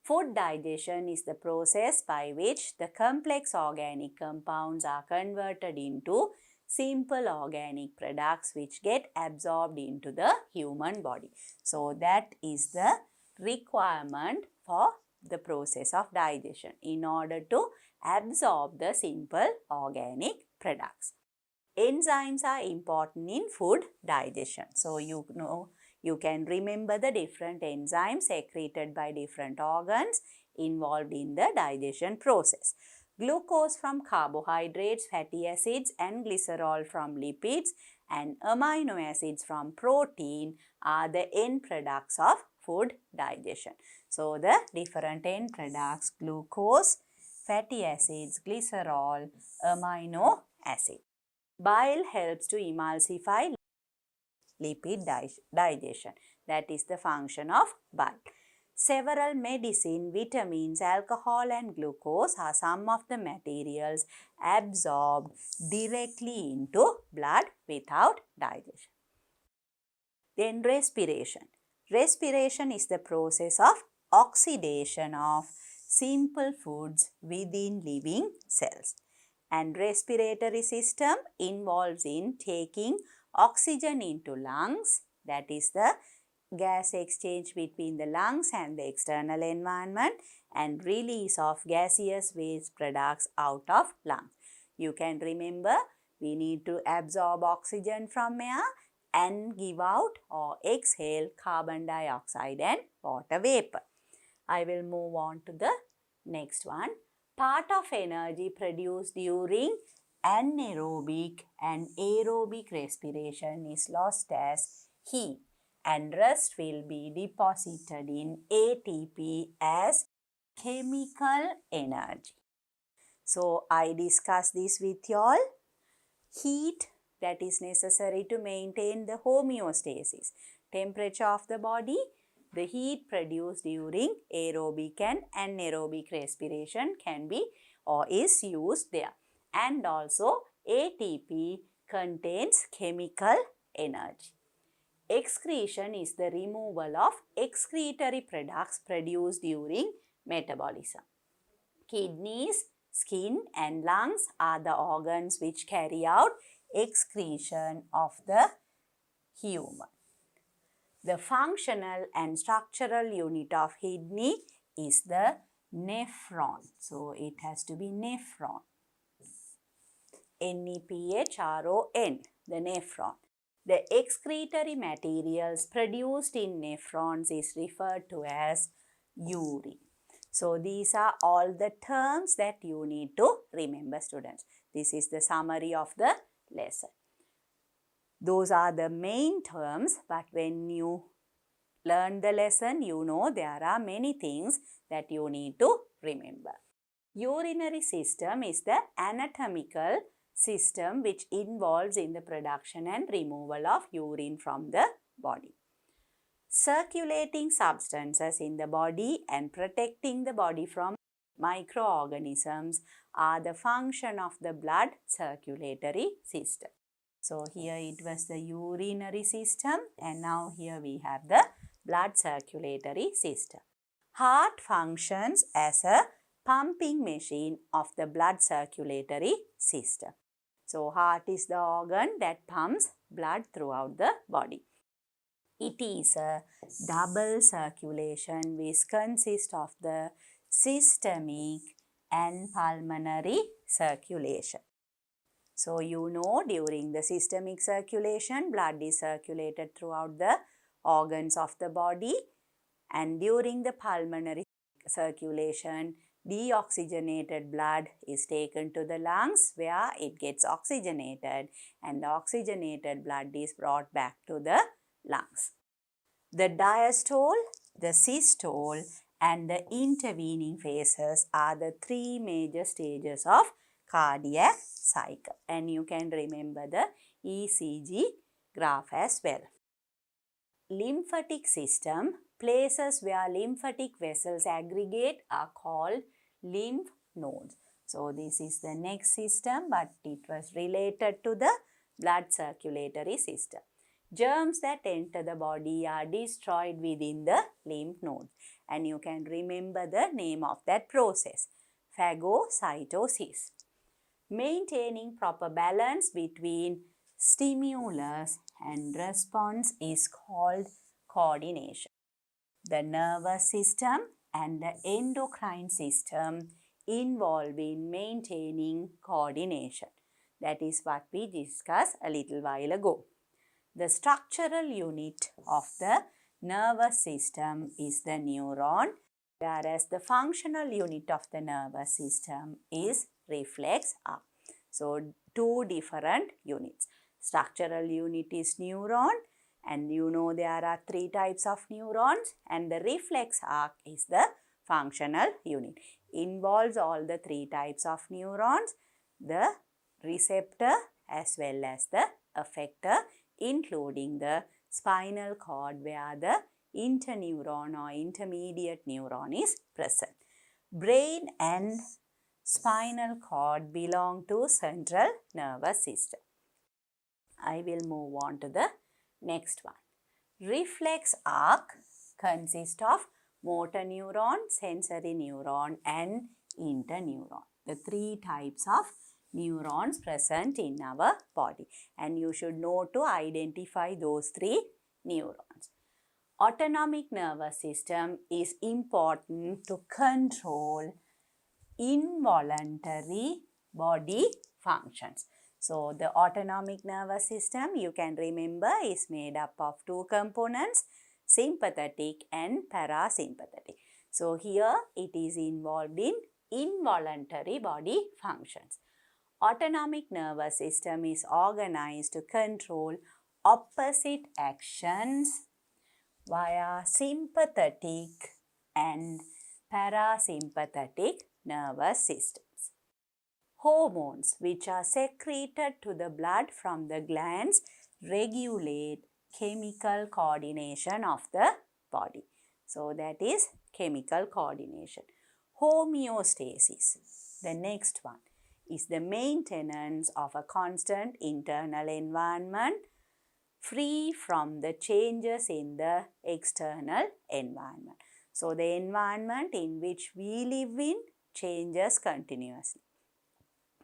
Food digestion is the process by which the complex organic compounds are converted into simple organic products which get absorbed into the human body. So that is the requirement for the process of digestion in order to absorb the simple organic products. Enzymes are important in food digestion. So you can remember the different enzymes secreted by different organs involved in the digestion process. Glucose from carbohydrates, fatty acids and glycerol from lipids and amino acids from protein are the end products of food digestion. So the different end products: glucose, fatty acids, glycerol, amino acid. Bile helps to emulsify lipid digestion. That is the function of bile. Several medicine, vitamins, alcohol and glucose are some of the materials absorbed directly into blood without digestion. Then respiration. Respiration is the process of oxidation of simple foods within living cells. And respiratory system involves in taking oxygen into lungs, that is the gas exchange between the lungs and the external environment, and release of gaseous waste products out of lungs. You can remember we need to absorb oxygen from air and give out or exhale carbon dioxide and water vapor. I will move on to the next one. Part of energy produced during anaerobic and aerobic respiration is lost as heat, and rest will be deposited in ATP as chemical energy. So I discussed this with you all. Heat that is necessary to maintain the homeostasis, temperature of the body. The heat produced during aerobic and anaerobic respiration can be or is used there. And also ATP contains chemical energy. Excretion is the removal of excretory products produced during metabolism. Kidneys, skin and lungs are the organs which carry out excretion of the human. The functional and structural unit of kidney is the nephron. So it has to be nephron. Nephron, the nephron. The excretory materials produced in nephrons is referred to as urine. So these are all the terms that you need to remember, students. This is the summary of the lesson. Those are the main terms, but when you learn the lesson, you know there are many things that you need to remember. Urinary system is the anatomical system which involves in the production and removal of urine from the body. Circulating substances in the body and protecting the body from microorganisms are the function of the blood circulatory system. So here it was the urinary system and now here we have the blood circulatory system. Heart functions as a pumping machine of the blood circulatory system. So heart is the organ that pumps blood throughout the body. It is a double circulation which consists of the systemic and pulmonary circulation. So you know during the systemic circulation, blood is circulated throughout the organs of the body, and during the pulmonary circulation, deoxygenated blood is taken to the lungs where it gets oxygenated and the oxygenated blood is brought back to the lungs. The diastole, the systole and the intervening phases are the three major stages of cardiac cycle, and you can remember the ECG graph as well. Lymphatic system places where lymphatic vessels aggregate are called lymph nodes. So this is the next system, but it was related to the blood circulatory system. Germs that enter the body are destroyed within the lymph nodes, and you can remember the name of that process, phagocytosis. Maintaining proper balance between stimulus and response is called coordination. The nervous system and the endocrine system involved in maintaining coordination. That is what we discussed a little while ago. The structural unit of the nervous system is the neuron, whereas the functional unit of the nervous system is reflex arc. So, two different units. Structural unit is neuron, and you know there are three types of neurons, and the reflex arc is the functional unit. Involves all the three types of neurons, the receptor as well as the effector, including the spinal cord where the interneuron or intermediate neuron is present. Brain and spinal cord belong to central nervous system. I will move on to the next one. Reflex arc consists of motor neuron, sensory neuron and interneuron. The three types of neurons present in our body, and you should know to identify those three neurons. Autonomic nervous system is important to control involuntary body functions. So, the autonomic nervous system, you can remember, is made up of two components, sympathetic and parasympathetic. So, here it is involved in involuntary body functions. Autonomic nervous system is organized to control opposite actions via sympathetic and parasympathetic nervous systems. Hormones which are secreted to the blood from the glands regulate chemical coordination of the body. So, that is chemical coordination. Homeostasis, the next one, is the maintenance of a constant internal environment free from the changes in the external environment. So, the environment in which we live in changes continuously,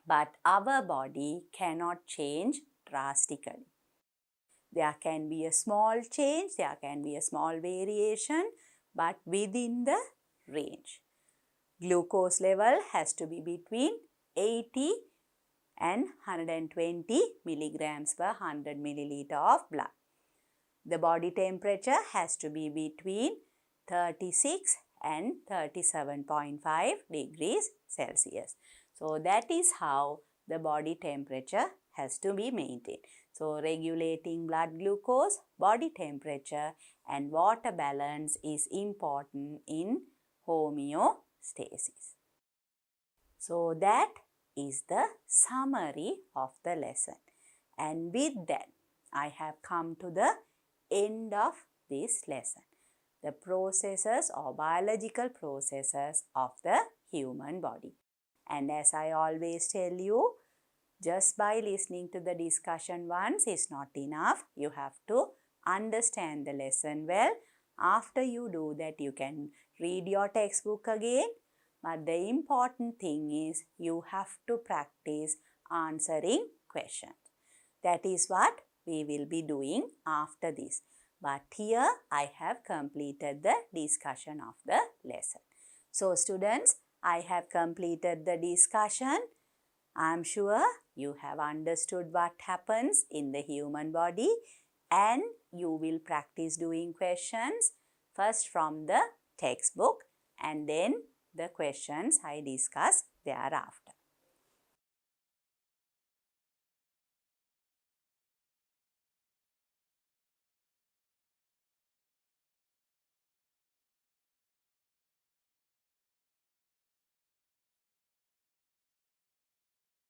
but our body cannot change drastically. There can be a small change, there can be a small variation, but within the range. Glucose level has to be between 80 and 120 milligrams per 100 milliliter of blood. The body temperature has to be between 36 and 37.5 degrees Celsius. So, that is how the body temperature has to be maintained. So, regulating blood glucose, body temperature and water balance is important in homeostasis. So, that is the summary of the lesson. And with that, I have come to the end of this lesson. The processes or biological processes of the human body. And as I always tell you, just by listening to the discussion once is not enough. You have to understand the lesson well. After you do that, you can read your textbook again. But the important thing is you have to practice answering questions. That is what we will be doing after this. But here I have completed the discussion of the lesson. So students, I have completed the discussion. I am sure you have understood what happens in the human body, and you will practice doing questions first from the textbook and then the questions I discuss thereafter.